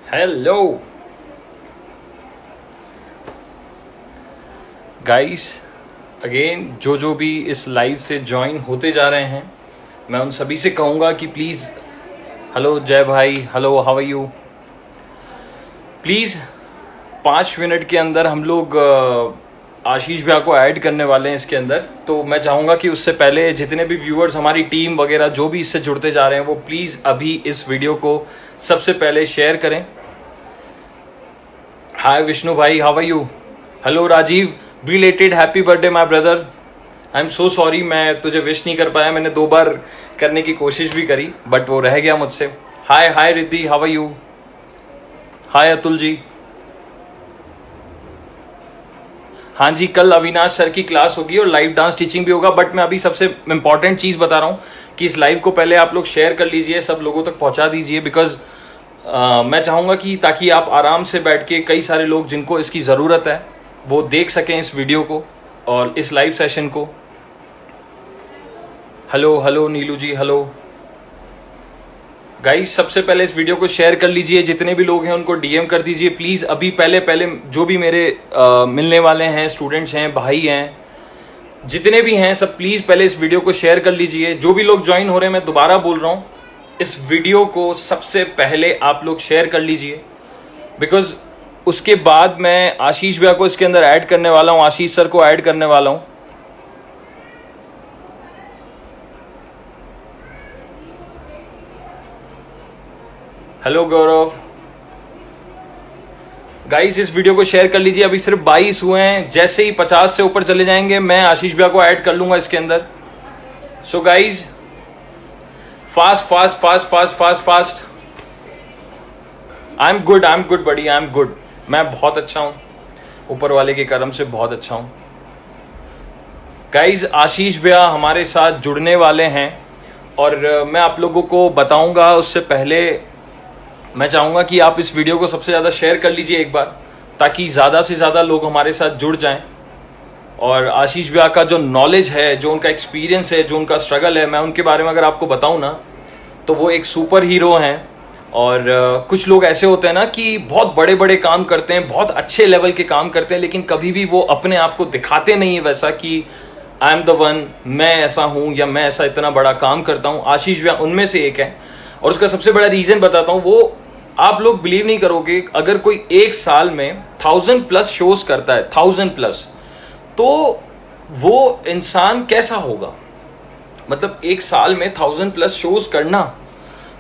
Hello guys, again जो भी इस लाइव से ज्वाइन होते जा रहे हैं, मैं उन सभी से कहूँगा कि प्लीज़, हेलो जय भाई, hello how are you, please 5 minute के अंदर हम लोग आशीष भैया को ऐड करने वाले हैं इसके अंदर। तो मैं चाहूँगा कि उससे पहले जितने भी व्यूअर्स, हमारी टीम वगैरह जो भी इससे जुड़ते जा रहे हैं, वो प्लीज़ अभी इस वीडियो को सबसे पहले शेयर करें। हाय विष्णु भाई, how are you, hello Rajiv, belated happy birthday my brother. I am so sorry, मैं तुझे विश नहीं कर पाया। मैंने 2 बार करने की कोशिश भी करी बट वो रह गया मुझसे। हाय हाय रिद्धि, हाउ आर यू, हाय अतुल जी। हाँ जी, कल अविनाश सर की क्लास होगी और लाइव डांस टीचिंग भी होगा। बट मैं अभी सबसे इंपॉर्टेंट चीज़ बता रहा हूँ कि इस लाइव को पहले आप लोग शेयर कर लीजिए, सब लोगों तक पहुँचा दीजिए। बिकॉज मैं चाहूँगा कि ताकि आप आराम से बैठ के, कई सारे लोग जिनको इसकी ज़रूरत है वो देख सकें इस वीडियो को और इस लाइव सेशन को। हेलो हेलो नीलू जी, हेलो गाइस। सबसे पहले इस वीडियो को शेयर कर लीजिए, जितने भी लोग हैं उनको डीएम कर दीजिए प्लीज़। अभी पहले जो भी मेरे मिलने वाले हैं, स्टूडेंट्स हैं, भाई हैं, जितने भी हैं, सब प्लीज़ पहले इस वीडियो को शेयर कर लीजिए। जो भी लोग ज्वाइन हो रहे हैं, मैं दोबारा बोल रहा हूँ, इस वीडियो को सबसे पहले आप लोग शेयर कर लीजिए। बिकॉज उसके बाद मैं आशीष भैया को इसके अंदर ऐड करने वाला हूँ, आशीष सर को ऐड करने वाला हूँ। हेलो गौरव। गाइस इस वीडियो को शेयर कर लीजिए। अभी सिर्फ 22 हुए हैं, जैसे ही 50 से ऊपर चले जाएंगे मैं आशीष भैया को ऐड कर लूंगा इसके अंदर। So guys, fast fast fast fast fast fast. I am good buddy, I am good. मैं बहुत अच्छा हूं, ऊपर वाले के करम से बहुत अच्छा हूं। गाइज आशीष भैया हमारे साथ जुड़ने वाले हैं और मैं आप लोगों को बताऊंगा। उससे पहले मैं चाहूंगा कि आप इस वीडियो को सबसे ज़्यादा शेयर कर लीजिए एक बार, ताकि ज़्यादा से ज़्यादा लोग हमारे साथ जुड़ जाएं। और आशीष भैया का जो नॉलेज है, जो उनका एक्सपीरियंस है, जो उनका स्ट्रगल है, मैं उनके बारे में अगर आपको बताऊं ना, तो वो एक सुपर हीरो हैं। और कुछ लोग ऐसे होते हैं ना कि बहुत बड़े बड़े काम करते हैं, बहुत अच्छे लेवल के काम करते हैं, लेकिन कभी भी वो अपने आप को दिखाते नहीं है वैसा कि आई एम द वन, मैं ऐसा हूं या मैं ऐसा इतना बड़ा काम करता हूं। आशीष भैया उनमें से एक है। और उसका सबसे बड़ा रीजन बताता हूं, वो आप लोग बिलीव नहीं करोगे, अगर कोई एक साल में 1000+ शोज करता है, 1000+, तो वो इंसान कैसा होगा। मतलब एक साल में 1000+ शोज करना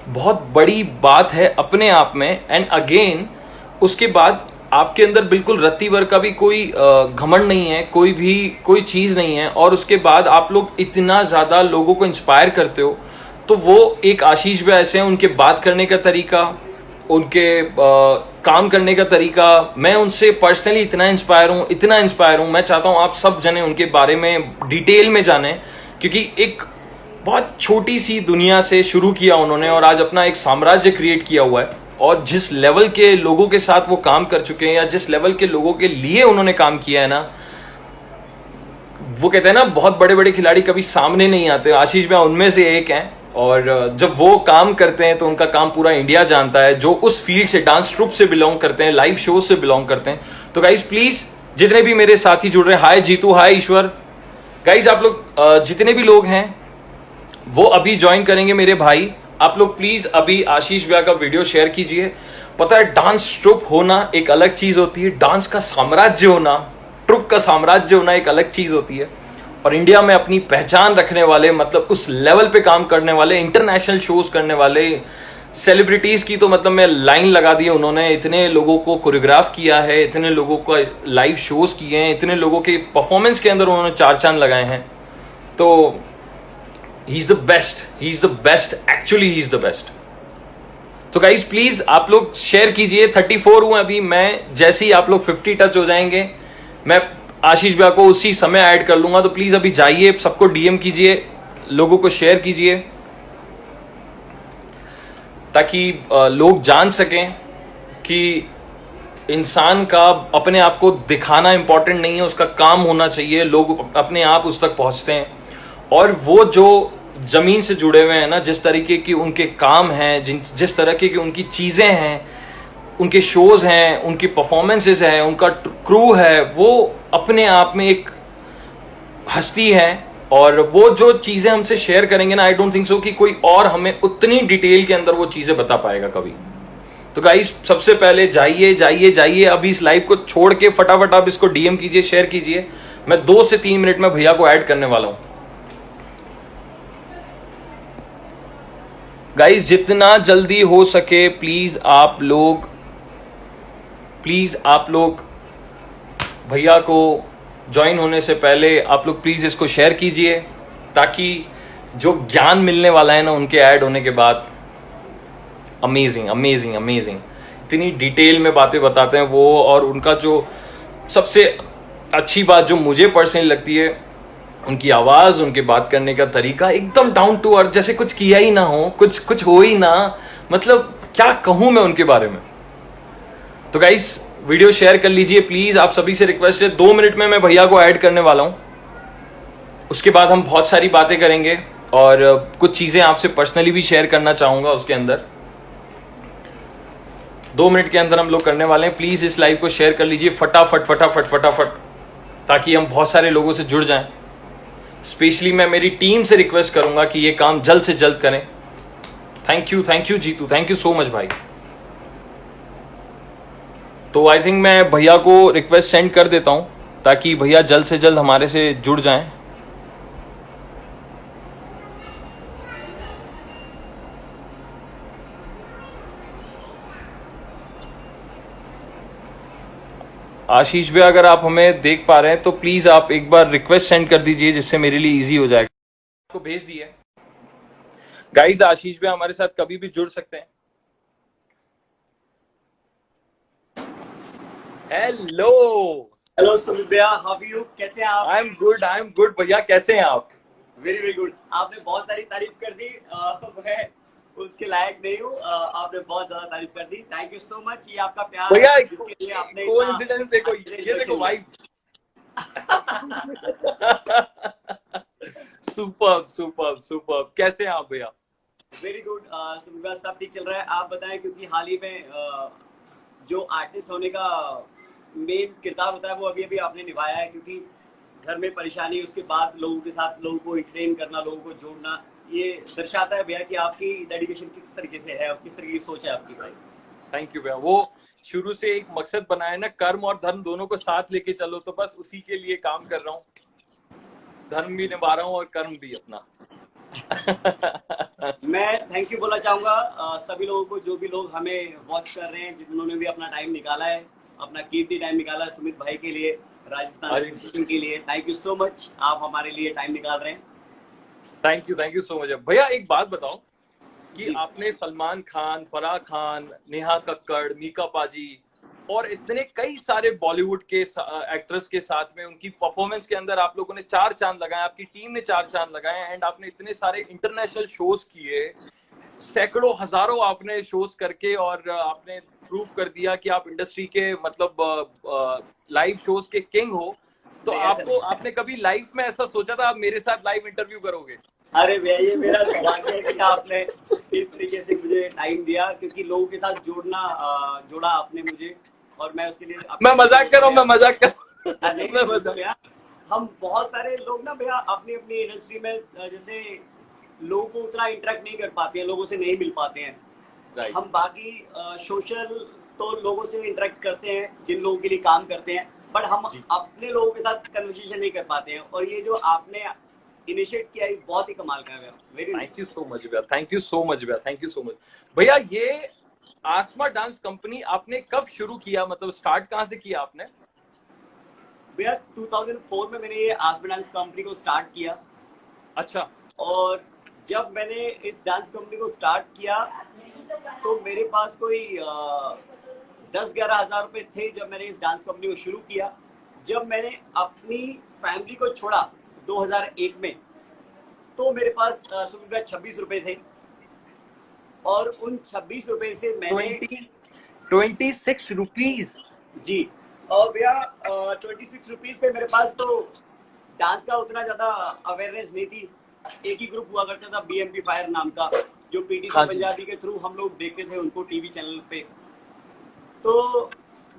बहुत बड़ी बात है अपने आप में। एंड अगेन उसके बाद आपके अंदर बिल्कुल रत्ती भर का भी कोई घमंड नहीं है, कोई चीज नहीं है, और उसके बाद आप लोग इतना ज्यादा लोगों को इंस्पायर करते हो। तो वो एक आशीष भैया ऐसे हैं, उनके बात करने का तरीका, उनके काम करने का तरीका, मैं उनसे पर्सनली इतना इंस्पायर हूं। मैं चाहता हूं आप सब जने उनके बारे में डिटेल में जाने, क्योंकि एक बहुत छोटी सी दुनिया से शुरू किया उन्होंने और आज अपना एक साम्राज्य क्रिएट किया हुआ है। और जिस लेवल के लोगों के साथ वो काम कर चुके हैं, या जिस लेवल के लोगों के लिए उन्होंने काम किया है ना, वो कहते हैं ना, बहुत बड़े बड़े खिलाड़ी कभी सामने नहीं आते। आशीष भैया उनमें से एक हैं। और जब वो काम करते हैं तो उनका काम पूरा इंडिया जानता है, जो उस फील्ड से, डांस ट्रुप से बिलोंग करते हैं, लाइव शो से बिलोंग करते हैं। तो गाइज प्लीज, जितने भी मेरे साथी जुड़ रहे हैं, हाय जीतू, हाय ईश्वर, गाइज आप लोग जितने भी लोग हैं वो अभी ज्वाइन करेंगे मेरे भाई। आप लोग प्लीज अभी आशीष भैया का वीडियो शेयर कीजिए। पता है, डांस ट्रुप होना एक अलग चीज होती है, डांस का साम्राज्य होना, ट्रुप का साम्राज्य होना एक अलग चीज होती है। और इंडिया में अपनी पहचान रखने वाले, मतलब उस लेवल पे काम करने वाले, इंटरनेशनल शोज करने वाले सेलिब्रिटीज की तो मतलब मैं लाइन लगा दी है। उन्होंने इतने लोगों को कोरियोग्राफ किया है, इतने लोगों को लाइव शोज किए हैं, इतने लोगों के परफॉर्मेंस के अंदर उन्होंने 4 चांद लगाए हैं। तो he is the best, actually he is the best। तो गाइज प्लीज आप लोग शेयर कीजिए। 34 हूं अभी मैं, जैसे ही आप लोग 50 टच हो जाएंगे मैं आशीष भैया को उसी समय ऐड कर लूंगा। तो प्लीज अभी जाइए, सबको डीएम कीजिए, लोगों को शेयर कीजिए, ताकि लोग जान सकें कि इंसान का अपने आप को दिखाना इंपॉर्टेंट नहीं है, उसका काम होना चाहिए। लोग अपने आप उस तक पहुंचते हैं। और वो जो जमीन से जुड़े हुए हैं ना, जिस तरीके की उनके काम हैं, जिस तरह की उनकी चीजें हैं, उनके शोज हैं, उनकी परफॉर्मेंसेस हैं, उनका क्रू है, वो अपने आप में एक हस्ती है। और वो जो चीजें हमसे शेयर करेंगे ना, आई डोंट थिंक सो कि कोई और हमें उतनी डिटेल के अंदर वो चीजें बता पाएगा कभी। तो गाइस, सबसे पहले जाइए जाइए जाइए, अभी इस लाइव को छोड़ के फटाफट आप इसको डीएम कीजिए, शेयर कीजिए। मैं 2 से 3 मिनट में भैया को ऐड करने वाला हूं। गाइस, जितना जल्दी हो सके प्लीज आप लोग भैया को ज्वाइन होने से पहले आप लोग प्लीज इसको शेयर कीजिए, ताकि जो ज्ञान मिलने वाला है ना उनके ऐड होने के बाद, अमेजिंग अमेजिंग अमेजिंग, इतनी डिटेल में बातें बताते हैं वो। और उनका जो सबसे अच्छी बात जो मुझे पर्सनली लगती है, उनकी आवाज, उनके बात करने का तरीका एकदम डाउन टू अर्थ, जैसे कुछ किया ही ना हो, कुछ हो ही ना। मतलब क्या कहूं मैं उनके बारे में। तो गाइस, वीडियो शेयर कर लीजिए प्लीज, आप सभी से रिक्वेस्ट है। 2 मिनट में मैं भैया को ऐड करने वाला हूं। उसके बाद हम बहुत सारी बातें करेंगे और कुछ चीजें आपसे पर्सनली भी शेयर करना चाहूंगा उसके अंदर। 2 मिनट के अंदर हम लोग करने वाले हैं। प्लीज इस लाइव को शेयर कर लीजिए फटाफट फटाफट फटाफट, ताकि हम बहुत सारे लोगों से जुड़ जाएं। स्पेशली मैं मेरी टीम से रिक्वेस्ट करूंगा कि ये काम जल्द से जल्द करें। Thank you Jitu, thank you so much भाई। तो आई थिंक मैं भैया को रिक्वेस्ट सेंड कर देता हूं, ताकि भैया जल्द से जल्द हमारे से जुड़ जाएं। आशीष भैया, अगर आप हमें देख पा रहे हैं तो प्लीज आप एक बार रिक्वेस्ट सेंड कर दीजिए, जिससे मेरे लिए इजी हो जाएगा। आपको भेज दिया गाइस। आशीष भैया हमारे साथ कभी भी जुड़ सकते हैं। हेलो हेलो सुमित भैया, हाउ आर यू? कैसे हैं आप? आई एम गुड भैया, कैसे हैं आप? Very very good. आपने बहुत सारी तारीफ कर दी, मैं उसके लायक नहीं हूँ। आपने बहुत ज्यादा तारीफ कर दी, थैंक यू सो मच। ये आपका प्यार भैया, जिसके लिए आपने कोइंसिडेंस देखो, ये देखो भाई। सुपर सुपर सुपर, कैसे हैं आप भैया? वेरी गुड सुमित भैया, सब ठीक चल रहा है। आप बताएं, क्योंकि हाल ही में जो आर्टिस्ट होने का मेन किरदार होता है वो अभी अभी आपने निभाया है, क्योंकि घर में परेशानी, उसके बाद लोगों के साथ लोगों को इंटरटेन करना, लोगों को जोड़ना, ये दर्शाता है भैया कि आपकी डेडिकेशन किस तरीके से है और किस तरह की सोच है आपकी भाई। थैंक यू भैया। वो शुरू से एक मकसद बनाया ना, कर्म और धर्म दोनों को साथ लेके चलो, तो बस उसी के लिए काम कर रहा हूँ। धर्म भी निभा रहा हूँ और कर्म भी अपना। मैं थैंक यू बोलना चाहूंगा सभी लोगों को, जो भी लोग हमें वॉच कर रहे हैं, जिन्होंने भी अपना टाइम निकाला है, अपना कीमती टाइम निकाला है सुमित भाई के लिए, राजस्थान एसोसिएशन के लिए। थैंक यू सो मच, आप हमारे लिए टाइम निकाल रहे हैं। थैंक यू सो मच भैया। एक बात बताओ कि आपने सलमान खान, फराह खान, नेहा कक्कड़, मीका पाजी और इतने कई सारे बॉलीवुड के एक्ट्रेस के साथ में उनकी परफॉर्मेंस के अंदर आप लोगों ने 4 चांद लगाए, आपकी टीम ने 4 चांद लगाए। एंड आपने इतने सारे इंटरनेशनल शोज किए, सैकड़ों हजारों आपने शोज करके, और आपने प्रूव कर दिया कि आप इंडस्ट्री के मतलब लाइव शोज के किंग हो। तो आपने कभी लाइफ में ऐसा सोचा था आप मेरे साथ लाइव इंटरव्यू करोगे? अरे भैया, ये मेरा सौभाग्य है कि आपने इस तरीके से मुझे टाइम दिया, क्योंकि लोगों के साथ जोड़ा आपने मुझे, और मैं उसके लिए मैं मजाक कर रहा हूँ। हम बहुत सारे लोग ना भैया अपनी अपनी इंडस्ट्री में जैसे लोगों को उतना इंटरेक्ट नहीं कर पाते हैं, लोगों से नहीं मिल पाते हैं। हम बाकी सोशल तो लोगों से इंटरेक्ट करते हैं जिन लोगों के लिए काम करते हैं, बट हम अपने लोगों के साथ कन्वर्सेशन नहीं कर पाते हैं। और ये जो आपने इनिशिएट किया, ये बहुत ही कमाल का है। Very thank you so much भैया, थैंक यू सो मच भैया, थैंक यू सो मच भैया। ये आसमा डांस कंपनी आपने कब शुरू किया, मतलब स्टार्ट कहाँ से किया आपने? भैया 2004 में मैंने ये आसमा डांस कंपनी को स्टार्ट किया। अच्छा। और जब मैंने इस डांस कंपनी को स्टार्ट किया तो मेरे पास कोई 10-11 हजार रुपए थे जब मैंने इस डांस कंपनी को शुरू किया। जब मैंने अपनी फैमिली को छोड़ा 2001 में, तो मेरे पास 26 रुपए थे, और उन 26 रुपए से मैंने 26 रुपीज जी। और भैया 26 रुपीज थे मेरे पास, तो डांस का उतना ज्यादा अवेयरनेस नहीं थी। एक ही ग्रुप हुआ करता था BMP फायर नाम का, जो PTC पंजाबी के थ्रू हम लोग देखते थे उनको टीवी चैनल पे। तो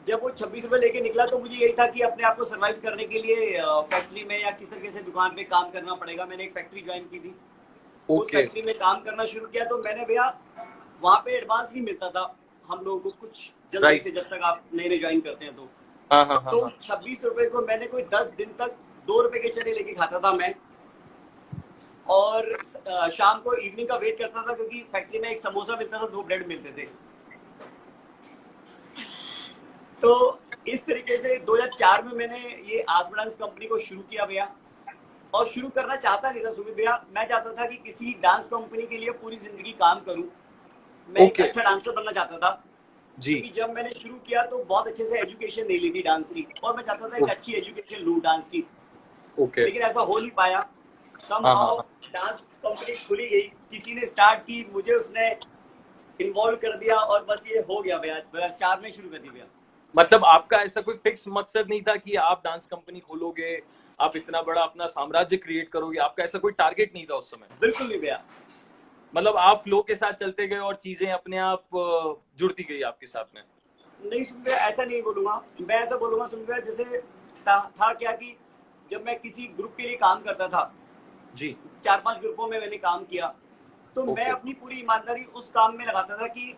जब वो 26 रुपए लेके निकला तो मुझे यही था कि अपने आप को सर्वाइव करने के लिए फैक्ट्री में या किस तरीके से दुकान पे काम करना पड़ेगा। मैंने एक फैक्ट्री ज्वाइन की थी, उस ओके। फैक्ट्री में काम करना शुरू किया। तो मैंने भैया वहाँ पे एडवांस नहीं मिलता था हम लोगों को कुछ जल्दी से, राइट। जब तक आप नए नए ज्वाइन करते हैं तो। हाँ हाँ हाँ तो हाँ। उस 26 रुपए को मैंने कोई 10 दिन तक 2 रुपए के चने लेके खाता था मैं। और शाम को इवनिंग का वेट करता था, क्योंकि फैक्ट्री में एक समोसा मिलता था, 2 ब्रेड मिलते थे। तो इस तरीके से 2004 में मैंने ये आसमा डांस कंपनी को शुरू किया भैया। और शुरू करना चाहता नहीं था सुमित भैया, मैं चाहता था कि किसी डांस कंपनी के लिए पूरी जिंदगी काम करूं। मैं एक ओके। अच्छा डांसर बनना चाहता था, जी। क्योंकि जब मैंने शुरू किया तो बहुत अच्छे से एजुकेशन नहीं ली थी डांस की, और मैं चाहता था एक अच्छी एजुकेशन लूं डांस की। ओके। लेकिन ऐसा हो नहीं पाया। हाँ हाँ समहाउ हाँ। डांस कंपनी खुली गई, किसी ने स्टार्ट की, मुझे उसने इन्वॉल्व कर दिया, और बस ये हो गया भैया। 2004 में शुरू कर दी भैया। मतलब आपका ऐसा कोई फिक्स मकसद नहीं था कि आप डांस कंपनी खोलोगे, आप इतना बड़ा अपना साम्राज्य क्रिएट करोगे, आपका ऐसा कोई टारगेट नहीं था उस समय? बिल्कुल नहीं भैया। मतलब आप फ्लो के साथ चलते गए और चीजें अपने आप जुड़ती गई आपके साथ में? नहीं सुन भैया, ऐसा नहीं बोलूंगा मैं। ऐसा बोलूंगा सुन भैया, जैसे था क्या कि जब मैं किसी ग्रुप के लिए काम करता था, जी। 4-5 ग्रुपों में मैंने काम किया, तो मैं ओके। अपनी पूरी ईमानदारी उस काम में लगाता था कि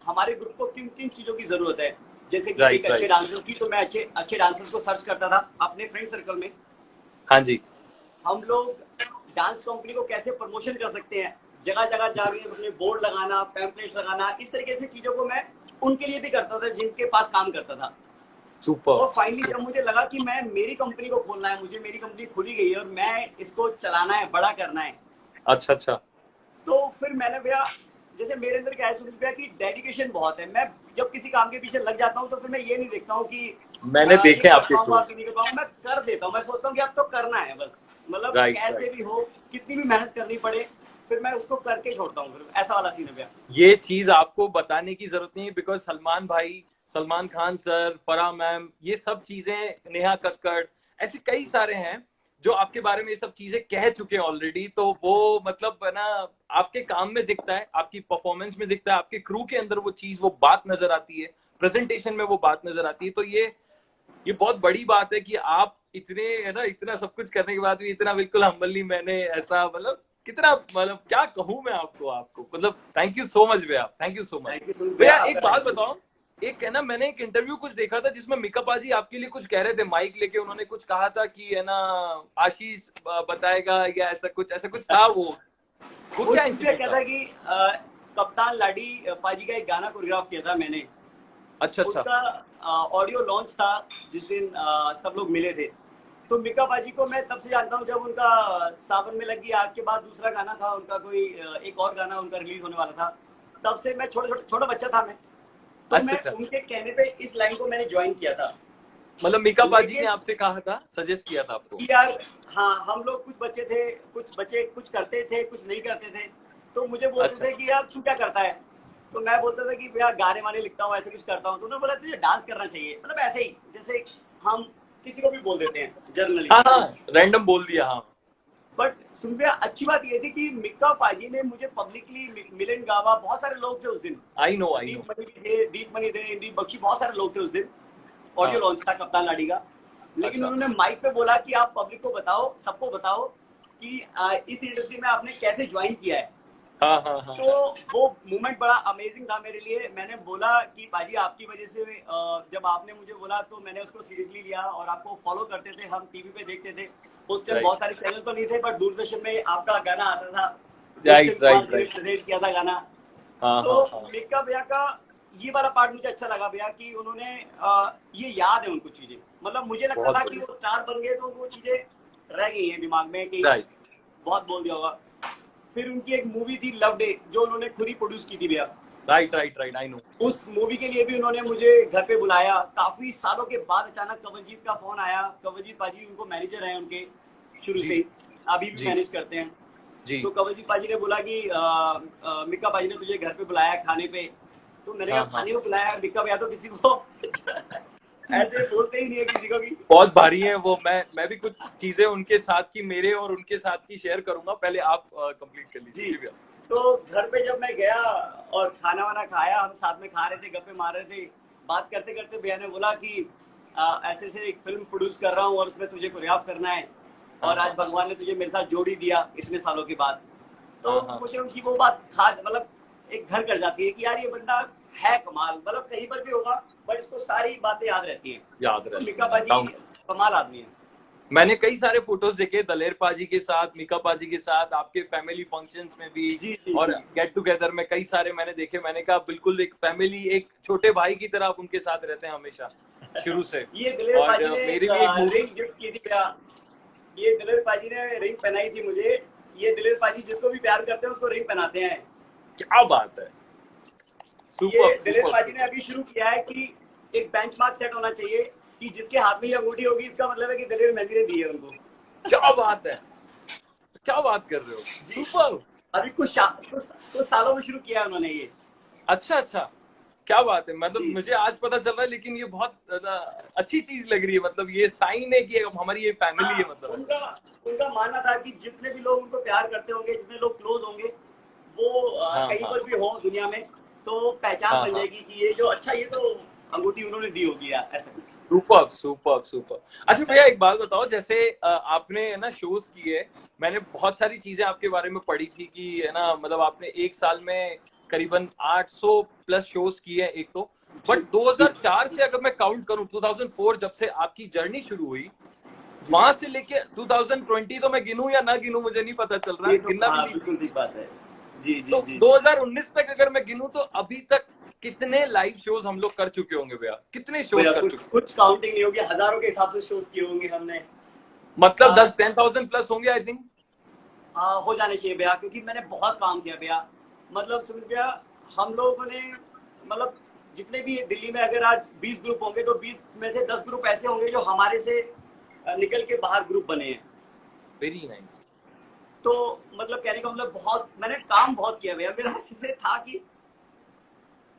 हमारे ग्रुप को किन किन चीजों की जरूरत है। जैसे कि एक राइट अच्छे राइट। डांसर्स की, तो मैं अच्छे अच्छे डांसर्स को सर्च करता था अपने फ्रेंड सर्कल में। हाँ जी। हम लोग डांस कंपनी को कैसे प्रमोशन कर सकते हैं, जगह जगह जाके अपने बोर्ड लगाना, पैम्पलेट्स लगाना, इस तरीके से चीजों को मैं उनके लिए भी करता था जिनके पास काम करता था। सुपर। और फाइनली जब मुझे लगा कि मैं मेरी कंपनी को खोलना है, मुझे मेरी कंपनी खुली गई है और मैं इसको चलाना है, बड़ा करना है, अच्छा अच्छा। तो फिर मैंने भैया, जैसे मेरे अंदर क्या है सुनील भैया कि डेडिकेशन बहुत है। मैं जब किसी काम के पीछे लग जाता हूँ तो फिर मैं ये नहीं देखता हूँ कि मैंने ये देखे कर आपके पाऊंगा शोज। कि नहीं कर पाऊंगा, मैं कर देता हूँ। मैं सोचता हूँ कि अब तो करना है बस, मतलब राइट कैसे राइट। भी हो, कितनी भी मेहनत करनी पड़े, फिर मैं उसको करके छोड़ता हूँ। फिर ऐसा वाला सीन है भैया। ये चीज आपको बताने की जरूरत नहीं है, बिकॉज सलमान भाई, सलमान खान सर, फराह मैम, ये सब चीजें, नेहा कक्कड़, ऐसे कई सारे हैं जो आपके बारे में ये सब चीजें कह चुके हैं ऑलरेडी। तो वो मतलब है ना, आपके काम में दिखता है, आपकी परफॉर्मेंस में दिखता है, आपके क्रू के अंदर वो चीज, वो बात नजर आती है, प्रेजेंटेशन में वो बात नजर आती है। तो ये बहुत बड़ी बात है कि आप इतने, है ना, इतना सब कुछ करने के बाद भी इतना बिल्कुल हम्बली, मैंने ऐसा मतलब कितना, मतलब क्या कहूं मैं आपको आपको मतलब थैंक यू सो मच भैया, thank you so much. Thank you Sunil भैया, भैया आपका एक बात थैंक यू। बताओ, एक है ना, मैंने एक इंटरव्यू कुछ देखा था जिसमें मिका पाजी आपके लिए कुछ कह रहे थे, माइक लेके उन्होंने कुछ कहा था कि है ना, आशीष बताएगा, या ऐसा कुछ था। वो वो क्या सुनील भैया इंसिडेंट कहता था? है कि कप्तान लाडी पाजी का एक गाना कोरियोग्राफ किया था मैंने। अच्छा अच्छा। उनका ऑडियो लॉन्च था जिस दिन सब लोग मिले थे। तो मिका बाजी को मैं तब से जानता हूँ जब उनका सावन में लगी आग के बाद दूसरा गाना था उनका, कोई एक और गाना उनका रिलीज होने वाला था। तब से मैं छोटा बच्चा था मैं, तो अच्छा मैं अच्छा। उनके कहने पे इस लाइन को मैंने ज्वाइन किया था। मतलब मिका पाजी ने लेकिन आपसे कहा था, सजेस्ट किया था आपको? कि यार, हाँ, हम लोग कुछ बच्चे थे, कुछ बच्चे कुछ करते थे, कुछ नहीं करते थे। तो मुझे बोलते अच्छा थे कि यार तू क्या करता है। तो मैं बोलता था कि भैया गाने वाने लिखता हूँ, ऐसे कुछ करता हूँ। तो उन्होंने बोला तुझे डांस करना चाहिए, मतलब ऐसे ही जैसे हम किसी को भी बोल देते हैं जनरली। हाँ हाँ, रैंडम बोल दिया, हाँ। बट सुन भैया, अच्छी बात ये थी कि मिक्का पाजी ने मुझे पब्लिकली, मिलन गावा, बहुत सारे लोग थे उस दिन, I know I know. Deep money थे, इंदीप बख्शी, बहुत सारे लोग थे उस दिन। ऑडियो हाँ। लॉन्च था कप्तान लाडी का। लेकिन अच्छा। उन्होंने माइक पे बोला कि आप पब्लिक को बताओ, सबको बताओ कि इस इंडस्ट्री में आपने कैसे ज्वाइन किया है। हाँ हाँ हाँ तो हाँ। वो मोमेंट बड़ा अमेजिंग था मेरे लिए। मैंने बोला कि पाजी आपकी वजह से, जब आपने मुझे बोला तो मैंने उसको सीरियसली लिया, और आपको फॉलो करते थे, हम टीवी पे देखते थे। उस टाइम राइट बहुत सारे चैनल तो नहीं थे, बट दूरदर्शन में आपका गाना आता था, गुलशन राइट कुमार राइट जी ने राइट। प्रेजेंट किया था गाना। हाँ तो हाँ हाँ। मिक्का भैया का ये वाला पार्ट मुझे अच्छा लगा भैया, कि उन्होंने ये याद है उनको चीजें। मतलब मुझे लगता बहुत था कि बढ़िया। वो स्टार बन गए तो वो चीजें रह गई हैं दिमाग में कि राइट बहुत बोल दिया होगा। फिर उनकी एक मूवी थी लव डे, जो उन्होंने खुद ही प्रोड्यूस की थी भैया। Right right right, I know. उस मूवी के लिए भी उन्होंने मुझे घर पे बुलाया। काफी सालों के बाद अचानक कंवलजीत का फोन आया। कंवलजीत पाजी उनको मैनेजर हैं उनके शुरू से जी ही, अभी भी जी मैनेज करते हैं। जी। तो कंवलजीत पाजी ने बोला कि मिक्का पाजी ने तुझे घर पे बुलाया खाने पे। तो मैंने कहा हाँ हाँ। खाने को बुलाया मिक्का भैया, तो किसी को ऐसे बोलते ही नहीं है किसी को कि। बहुत भारी है वो। मैं भी कुछ चीजें उनके साथ की, मेरे और उनके साथ की शेयर करूंगा, पहले आप कंप्लीट कर लीजिए। जी। जी भैया। तो घर पे जब मैं गया और खाना वाना खाया, हम साथ में खा रहे थे, गप्पे मार रहे थे, बात करते करते भैया ने बोला कि ऐसे से एक फिल्म प्रोड्यूस कर रहा हूँ और उसमें तुझे कोरियोग्राफ करना है, और आज भगवान ने तुझे मेरे साथ जोड़ी दिया इतने सालों के बाद। तो मुझे उनकी वो बात खास मतलब एक घर कर जाती है कि यार ये बंदा है कमाल, मतलब कहीं पर भी होगा बट इसको सारी बातें याद रहती हैं। याद तो रहती मीका पाजी कमाल आदमी है। मैंने कई सारे फोटोज देखे दलेर पाजी के साथ, मीका पाजी के साथ, आपके फैमिली फंक्शंस में भी जी जी और जी। गेट टुगेदर में कई सारे मैंने देखे। मैंने कहा बिल्कुल एक फैमिली, एक छोटे भाई की तरह आप उनके साथ रहते हैं हमेशा शुरू से। ये दिलेर और पाजी ने मेरी भी एक मूवी, रिंग गिफ्ट की थी भैया, ये दिलेर पाजी ने रिंग पहनाई थी मुझे। ये दिलेर पाजी जिसको भी प्यार करते हैं उसको रिंग पहनाते हैं। क्या बात है, ये सुपर दिलेर सुपर। पाजी ने अभी शुरू किया है कि एक बेंचमार्क सेट होना चाहिए कि जिसके हाथ में ये अंगूठी होगी इसका मतलब है कि दिलेर मेहंदी ने दी है उनको। क्या बात है, क्या बात कर रहे हो, जी। सुपर। अभी कुछ सालों में शुरू किया है उन्होंने ये। अच्छा अच्छा, क्या बात है, मतलब जी। मुझे आज पता चल रहा है, लेकिन ये बहुत अच्छी चीज लग रही है। मतलब ये साइन है कि हमारी ये फैमिली है। मतलब उनका उनका मानना था कि जितने भी लोग उनको प्यार करते होंगे, जितने लोग क्लोज होंगे, वो हाँ कहीं हाँ पर भी हो दुनिया में तो पहचान हाँ बन हाँ, जाएगी कि ये जो अच्छा ये तो अंगूठी उन्होंने दी होगी या ऐसा कुछ। Super super super. अच्छा भैया एक बात बताओ, जैसे आपने ना शोज किए, मैंने बहुत सारी चीजें आपके बारे में पढ़ी थी कि है ना, मतलब आपने एक साल में करीबन 800 प्लस शोज किए हैं एक तो। जी बट 2004 से अगर मैं काउंट करूं, 2004 जब से आपकी जर्नी शुरू हुई, जी। वहां से लेके 2020 तो मैं गिनूं या ना गिनूं मुझे नहीं पता चल रहा, ये तो गिनना भी हाँ नहीं बिल्कुल चाहिए। ठीक बात है। जी जी तो जी जी। 2019 तक अगर मैं गिनूं तो अभी तक कितने लाइव शोज हम लोग कर चुके होंगे भैया, कितने शोज भैया कर कुछ चुके? कुछ काउंटिंग नहीं होगी, हजारों के हिसाब से शोज किए होंगे हमने। मतलब आ, 10,000 प्लस होंगे आई थिंक। हो जाने चाहिए भैया, क्योंकि मैंने बहुत काम किया भैया। मतलब सुन भैया, हम लोगों ने मतलब जितने भी दिल्ली में अगर आज 20 ग्रुप होंगे तो 20 में से 10 ग्रुप ऐसे होंगे जो हमारे से निकल के बाहर ग्रुप बने हैं। Very nice. तो मतलब कहने का मतलब बहुत मैंने काम बहुत किया भैया। मेरा जैसे था कि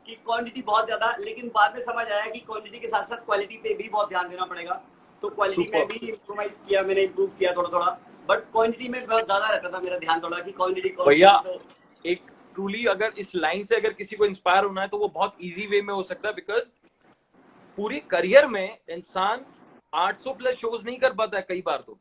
क्वांटिटी बहुत ज्यादा, लेकिन बाद में समझ आया कि क्वांटिटी के साथ साथ क्वालिटी पे भी बहुत ध्यान देना पड़ेगा। तो क्वालिटी में सुपर। भी इम्प्रोवाइज किया मैंने, इम्प्रूव किया थोड़ा थोड़ा। बट क्वांटिटी में बहुत ज्यादा रहता था मेरा ध्यान थोड़ा कि क्वांटिटी भैया क्वांटिटी तो। एक ट्रूली अगर इस लाइन से अगर किसी को इंस्पायर होना है तो वो बहुत इजी वे में हो सकता है, बिकॉज पूरी करियर में इंसान 800 प्लस शोज नहीं कर पाता है कई बार। तो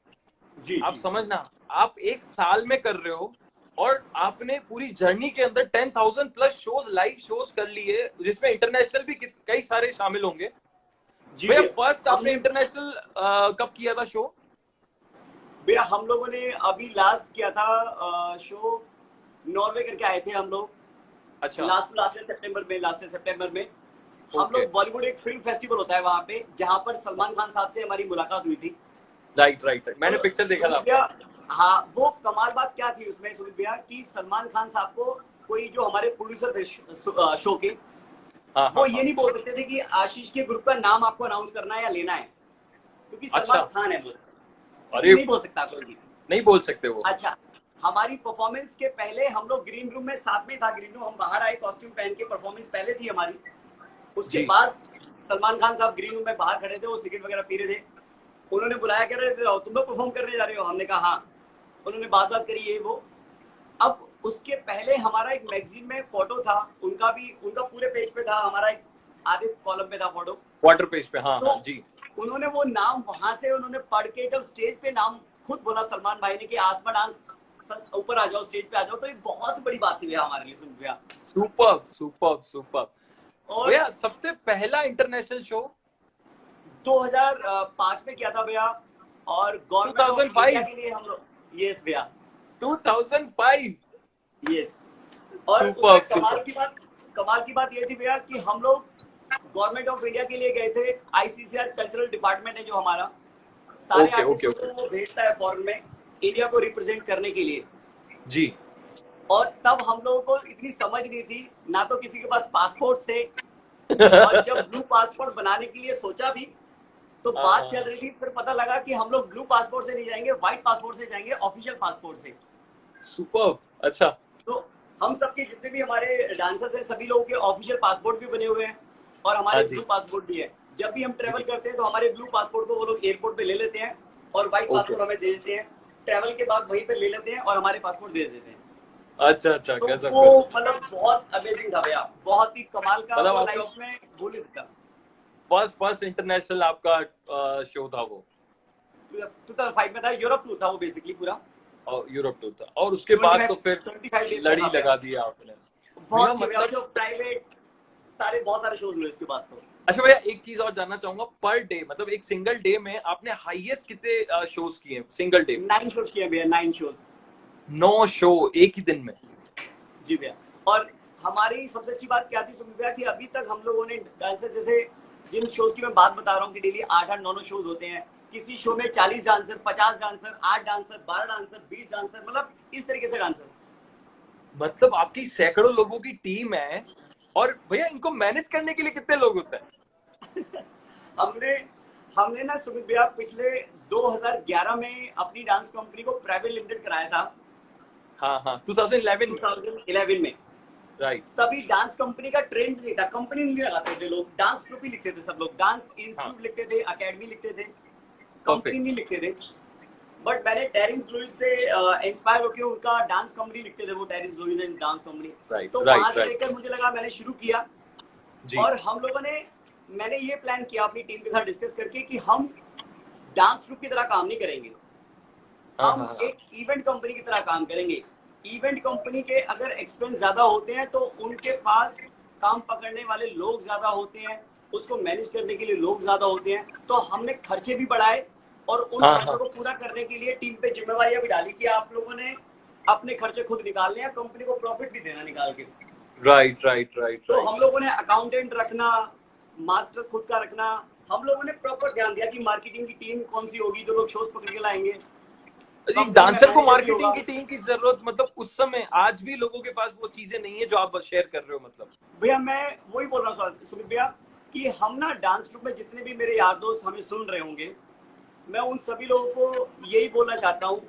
जी आप जी जी। समझना, आप एक साल में कर रहे हो और आपने पूरी जर्नी के अंदर 10,000 प्लस शोज, लाइव शोज कर लिए, जिसमें इंटरनेशनल भी कई सारे शामिल होंगे। जी भैया भैया फर्स्ट आपने हमने इंटरनेशनल कब किया था शो? भैया हम लोगों ने अभी लास्ट किया था शो, नॉर्वे करके आए थे हम लोग। अच्छा। लास्ट सितंबर में हम ओके। लोग बॉलीवुड एक फिल्म फेस्टिवल होता है वहां पे, जहां पर सलमान खान साहब से हमारी मुलाकात हुई थी। राइट राइट राइट, मैंने तो पिक्चर देखा था सुमित आपका। भैया, हाँ वो कमाल बात क्या थी उसमें सुमित भैया कि सलमान खान साहब को कोई जो हमारे प्रोड्यूसर थे शो के, हाँ वो हाँ ये हाँ। नहीं बोल सकते थे कि आशीष के ग्रुप का नाम आपको अनाउंस करना है या लेना है, क्योंकि सलमान अच्छा। खान है वो, क्योंकि अरे नहीं बोल सकता कोई भी। नहीं बोल सकते वो। अच्छा, हमारी परफॉर्मेंस के पहले हम लोग ग्रीन रूम में साथ में था, ग्रीन रूम हम बाहर आए कॉस्ट्यूम पहन के, परफॉर्मेंस पहले थी हमारी। उसके जी। बाद सलमान खान साहब ग्रीन रूम में बाहर खड़े थे, वो सिगरेट वगैरह पी रहे थे। उन्होंने बुलाया, कह रहे थे तुम लोग परफॉर्म करने जा रहे हो? हमने कहा हाँ। उन्होंने बात बात करी ये वो। अब उसके पहले हमारा एक मैगजीन में फोटो था, उनका भी, उनका पूरे पेज पे था, हमारा एक आधे कॉलम पे था फोटो। वाटर पेज पे, हाँ तो हाँ जी। उन्होंने वो नाम वहां से उन्होंने पढ़ के जब स्टेज पे नाम खुद बोला सलमान भाई ने कि आसमा डांस ऊपर आ जाओ, स्टेज पे आ जाओ, तो ये बहुत बड़ी बात थी भैया हमारे लिए, सुन भैया। Super super super. और भैया सबसे पहला इंटरनेशनल शो 2005 में किया था भैया, और गवर्नमेंट ऑफ इंडिया 2005? के लिए हम लोग। यस भैया। 2005? यस। और सुपर उसमें सुपर। कमाल की बात ये थी भैया कि हम लोग गवर्नमेंट ऑफ इंडिया के लिए गए थे। आईसीसीआर कल्चरल डिपार्टमेंट है जो हमारा, सारे ओके ओके आर्टिस्टों ओके। को वो भेजता है फॉरेन में इंडिया को रिप्रेजेंट करने के लिए। जी। और तब हम लोगों को इतनी समझ नहीं थी, ना तो किसी के पास पासपोर्ट थे। और जब ब्लू पासपोर्ट बनाने के लिए सोचा भी तो बात चल रही थी, फिर पता लगा कि हम लोग ब्लू पासपोर्ट से नहीं जाएंगे, व्हाइट पासपोर्ट से जाएंगे, ऑफिशियल पासपोर्ट से। सुपर। अच्छा। तो हम सबके जितने भी हमारे डांसर्स हैं सभी लोगों के ऑफिशियल पासपोर्ट भी बने हुए हैं, और हाँ हमारे जी ब्लू पासपोर्ट भी है। जब भी हम ट्रेवल जी। करते हैं तो हमारे ब्लू पासपोर्ट को वो लोग एयरपोर्ट पे ले लेते हैं, और व्हाइट ओके। पासपोर्ट हमें दे देते हैं। ट्रेवल के बाद वहीं पे ले लेते हैं और हमारे पासपोर्ट दे देते हैं। अच्छा अच्छा, तो गजब वो गजब। मतलब बहुत अमेजिंग था भैया, बहुत ही कमाल का, मतलब वो आप लाइफ लोग में भूल नहीं सकता। फर्स्ट इंटरनेशनल आपका शो था वो? 2005 में था, यूरोप टूर था वो बेसिकली पूरा। और यूरोप टूर था, और उसके बाद तो फिर 25 डेज लड़ी का लगा दिया आपने भैया। बहुत मतलब प्राइवेट सारे बहुत सारे शोज हुए इसके बाद तो। अच्छा भैया, एक चीज और जानना चाहूंगा, पर डे मतलब एक सिंगल डे में आपने हाईएस्ट कितने शोज किए हैं सिंगल डे में? 9 शोज किए भैया, 9 शोज। 9 शो एक ही दिन में? जी भैया। और हमारी सबसे अच्छी बात क्या थी सुमित भैया, कि अभी तक हम लोगों ने डांसर, जैसे जिन शोज की मैं बात बता रहा हूँ कि डेली 8-8 9 शोज होते हैं, किसी शो में 40 dancer, 50 dancer, 8 dancer, 12 dancer, 20 dancer, मतलब इस तरीके से डांसर। मतलब आपकी सैकड़ों लोगों की टीम है, और भैया इनको मैनेज करने के लिए कितने लोग होते हैं? हमने हमने ना सुमित भैया पिछले 2011 में अपनी डांस कंपनी को प्राइवेट लिमिटेड कराया था। हाँ हाँ, 2011 में राइट। तभी डांस कंपनी का ट्रेंड नहीं था, कंपनी नहीं लगाते थे लोग, डांस ट्रूप ही लिखते थे सब लोग, डांस इंस्टीट्यूट लिखते थे, अकेडमी लिखते थे, कंपनी नहीं लिखते थे। बट मैंने टेरिस लुइस से इंस्पायर होकर उनका डांस कंपनी लिखते थे वो, Terris Lewis and dance company, तो वहां से लेकर मुझे लगा, मैंने शुरू किया। और हम लोगों ने, मैंने ये प्लान किया अपनी टीम के साथ डिस्कस करके कि हम डांस ग्रुप की तरह काम नहीं करेंगे, हम एक इवेंट कंपनी की तरह काम करेंगे। इवेंट कंपनी के अगर एक्सपेंस ज्यादा होते हैं तो उनके पास काम पकड़ने वाले लोग ज्यादा होते हैं, उसको मैनेज करने के लिए लोग ज्यादा होते हैं, तो हमने खर्चे भी बढ़ाए और उन खर्चों को पूरा करने के लिए टीम पे जिम्मेवारियां भी डाली कि आप लोगों ने अपने खर्चे खुद निकालने हैं, कंपनी को प्रॉफिट भी देना निकाल के। राइट। तो हम लोगों ने अकाउंटेंट रखना, मास्टर खुद का रखना, हम लोगों ने प्रॉपर ध्यान दिया कि मार्केटिंग की टीम कौन सी होगी जो लोग शोज पकड़ के लाएंगे। डांसर को मार्केटिंग की टीम की जरूरत, मतलब उस समय आज भी लोगों के पास वो चीजें नहीं है जो आप शेयर कर रहे हो? मतलब भैया मैं वही बोल रहा हूँ सुमित भैया कि हम ना डांस ग्रुप में जितने भी मेरे यार दोस्त हमें सुन रहे होंगे, मैं उन सभी लोगों को यही बोलना चाहता हूँ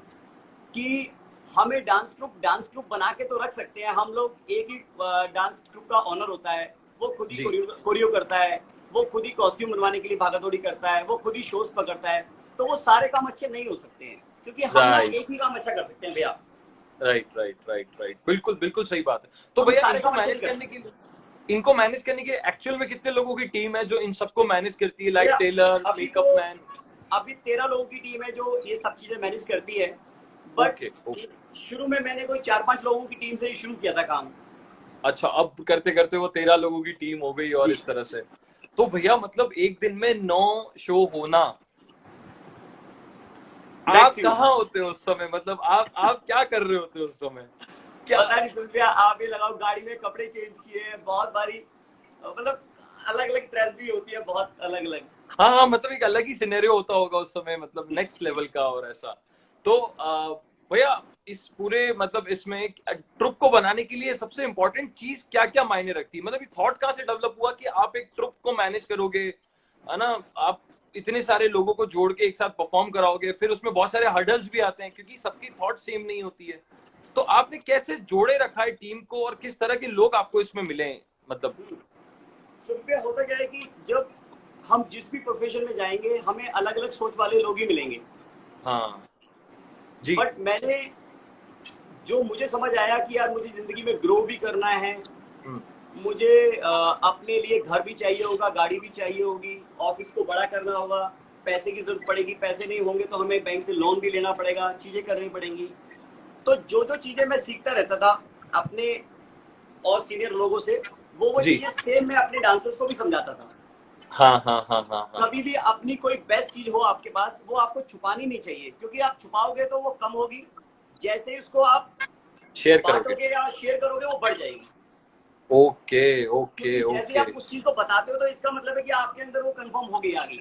कि हमें डांस ग्रुप बना के तो रख सकते हैं हम लोग। एक ही डांस ग्रुप का ऑनर होता है, वो खुद ही कोरियो करता है, वो खुद ही कॉस्ट्यूम बनवाने के लिए भागादौड़ी करता है, वो खुद ही शोज पकड़ता है, तो वो सारे काम अच्छे नहीं हो सकते हैं, क्योंकि हम एक ही काम अच्छा कर सकते हैं भैया। राइट, बिल्कुल सही बात है। तो भैया इनको मैनेज करने के एक्चुअल में कितने लोगों की टीम है जो इन सबको मैनेज करती है, लाइक टेलर, मेकअप मैन? अभी 13 लोगों की टीम है जो ये सब चीजें मैनेज करती है। बट शुरू में मैंने कोई 4-5 लोगों की टीम से ही शुरू किया था काम। अच्छा, अब करते करते वो 13 लोगों की टीम हो गई, और इस तरह से। तो भैया मतलब एक दिन में 9 शो होना, आप कहाँ होते हो उस समय? मतलब आप क्या कर रहे होते हो उस समय? क्या पता नहीं सुन लिया, आप ये लगाओ गाड़ी में कपड़े चेंज किए हैं बहुत बारी, मतलब अलग अलग ट्रेजेडी होती है, बहुत अलग अलग। हाँ, मतलब एक अलग ही सिनेरियो होता होगा उस समय, मतलब नेक्स्ट लेवल का और ऐसा। तो भैया इस पूरे मतलब इसमें ट्रुप को बनाने के लिए सबसे इम्पोर्टेंट चीज क्या क्या मायने रखती है? मतलब ये थॉट कहाँ से डेवलप हुआ कि आप एक ट्रुप को मैनेज करोगे, है ना? आप इतने सारे लोगों को जोड़ के एक साथ परफॉर्म कराओगे, फिर उसमें बहुत सारे हर्डल्स भी आते हैं क्योंकि सबकी थॉट सेम नहीं होती है। तो आपने कैसे जोड़े रखा है टीम को, और किस तरह के लोग आपको इसमें मिले? मतलब सुन होता क्या है कि जब हम जिस भी प्रोफेशन में जाएंगे हमें अलग अलग सोच वाले लोग ही मिलेंगे। हाँ जी। बट मैंने जो मुझे समझ आया कि यार मुझे जिंदगी में ग्रो भी करना है, मुझे अपने लिए घर भी चाहिए होगा, गाड़ी भी चाहिए होगी, ऑफिस को बड़ा करना होगा, पैसे की जरूरत पड़ेगी, पैसे नहीं होंगे तो हमें बैंक से लोन भी लेना पड़ेगा, चीजें करनी पड़ेंगी। तो जो जो चीजें मैं सीखता रहता था अपने और सीनियर लोगों से, वो चीजें सेम मैं अपने डांसर्स को भी समझाता था। हाँ। कभी भी अपनी कोई बेस्ट चीज हो आपके पास, वो आपको छुपानी नहीं चाहिए, क्योंकि आप छुपाओगे तो वो कम होगी, जैसे ही उसको आप शेयर बांटोगे या शेयर करोगे वो बढ़ जाएगी। ओके। जैसे आप उस चीज को बताते हो तो इसका मतलब है कि आपके अंदर वो कंफर्म हो गई आगे।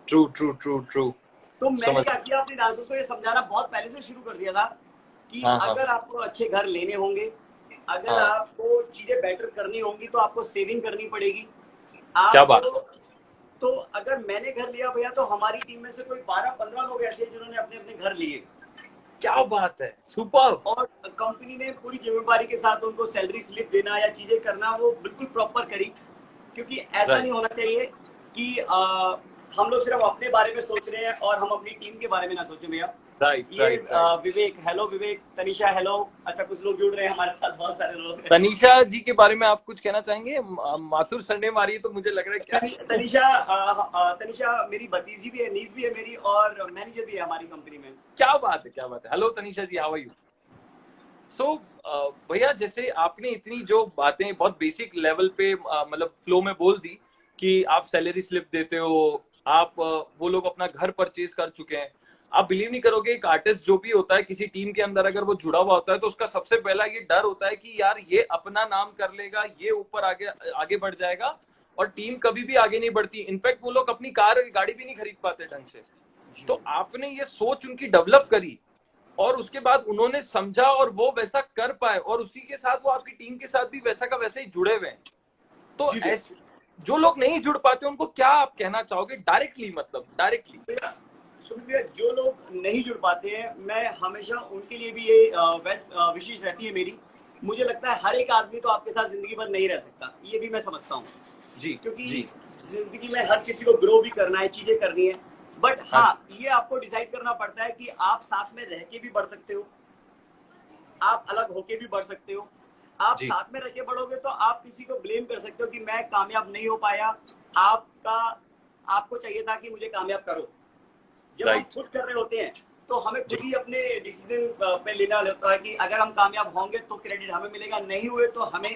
ट्रू। तो मैंने क्या किया, अपने डांसर्स को ये समझाना बहुत पहले से शुरू कर दिया था कि अगर आपको अच्छे घर लेने होंगे, अगर आपको चीजें बेटर करनी होंगी तो आपको सेविंग करनी पड़ेगी। क्या बात। तो अगर मैंने घर लिया भैया तो हमारी टीम में से कोई 12-15 लोग ऐसे जिन्होंने अपने अपने घर लिए। क्या बात है, सुपर। और कंपनी ने पूरी जिम्मेदारी के साथ उनको सैलरी स्लिप देना या चीजें करना वो बिल्कुल प्रॉपर करी, क्योंकि ऐसा नहीं होना चाहिए कि हम लोग सिर्फ अपने बारे में सोच रहे हैं और हम अपनी टीम के बारे में ना सोचें भैया। राइट ये राइट राइट। विवेक, हेलो विवेक, तनिषा हेलो। अच्छा, कुछ लोग जुड़ रहे हैं हमारे साथ, बहुत सारे लोग हैं। तनीषा जी के बारे में आप कुछ कहना चाहेंगे? माथुर सरनेम आ रही है तो मुझे लग रहा है क्या? तनिषा तनिषा मेरी भतीजी भी है, नीस भी है मेरी, और मैनेजर भी है हमारी कंपनी में। क्या बात है, क्या बात है। Hello Tanisha ji, how are you? So भैया, जैसे आपने इतनी जो बातें बहुत बेसिक लेवल पे मतलब फ्लो में बोल दी कि आप सैलरी स्लिप देते हो, आप वो लोग अपना घर परचेज कर चुके हैं। आप बिलीव नहीं करोगे, एक आर्टिस्ट जो भी होता है किसी टीम के अंदर अगर वो जुड़ा हुआ होता है तो उसका सबसे पहला ये डर होता है कि यार ये अपना नाम कर लेगा, ये ऊपर आगे आगे बढ़ जाएगा और टीम कभी भी आगे नहीं बढ़ती। इनफैक्ट वो लोग अपनी कार गाड़ी भी नहीं खरीद पाते ढंग से। तो आपने ये सोच उनकी डेवलप करी और उसके बाद उन्होंने समझा और वो वैसा कर पाए, और उसी के साथ वो आपकी टीम के साथ भी वैसा का वैसे ही जुड़े हुए हैं। तो जी भैया। ऐसे जो लोग नहीं जुड़ पाते उनको क्या आप कहना चाहोगे डायरेक्टली, मतलब डायरेक्टली? भैया, सुनिए भैया, जो लोग नहीं जुड़ पाते हैं, मैं हमेशा उनके लिए भी ये बेस्ट विशेष रहती है मेरी। मुझे लगता है हर एक आदमी तो आपके साथ जिंदगी भर नहीं रह सकता, ये भी मैं समझता हूँ। जी क्योंकि जी। जिंदगी में हर किसी को ग्रो भी करना है, चीजें करनी है। बट हाँ हाँ, ये आपको डिसाइड करना पड़ता है कि आप साथ में रह के भी बढ़ सकते हो, आप अलग होके भी बढ़ सकते हो। आप जी। साथ में रह के बढ़ोगे तो आप किसी को ब्लेम कर सकते हो कि मैं कामयाब नहीं हो पाया, आपका आपको चाहिए था कि मुझे कामयाब करो। जब हम राइट खुद कर रहे होते हैं तो हमें खुद जी। ही अपने डिसीजन पे लेना होता है कि अगर हम कामयाब होंगे तो क्रेडिट हमें मिलेगा, नहीं हुए तो हमें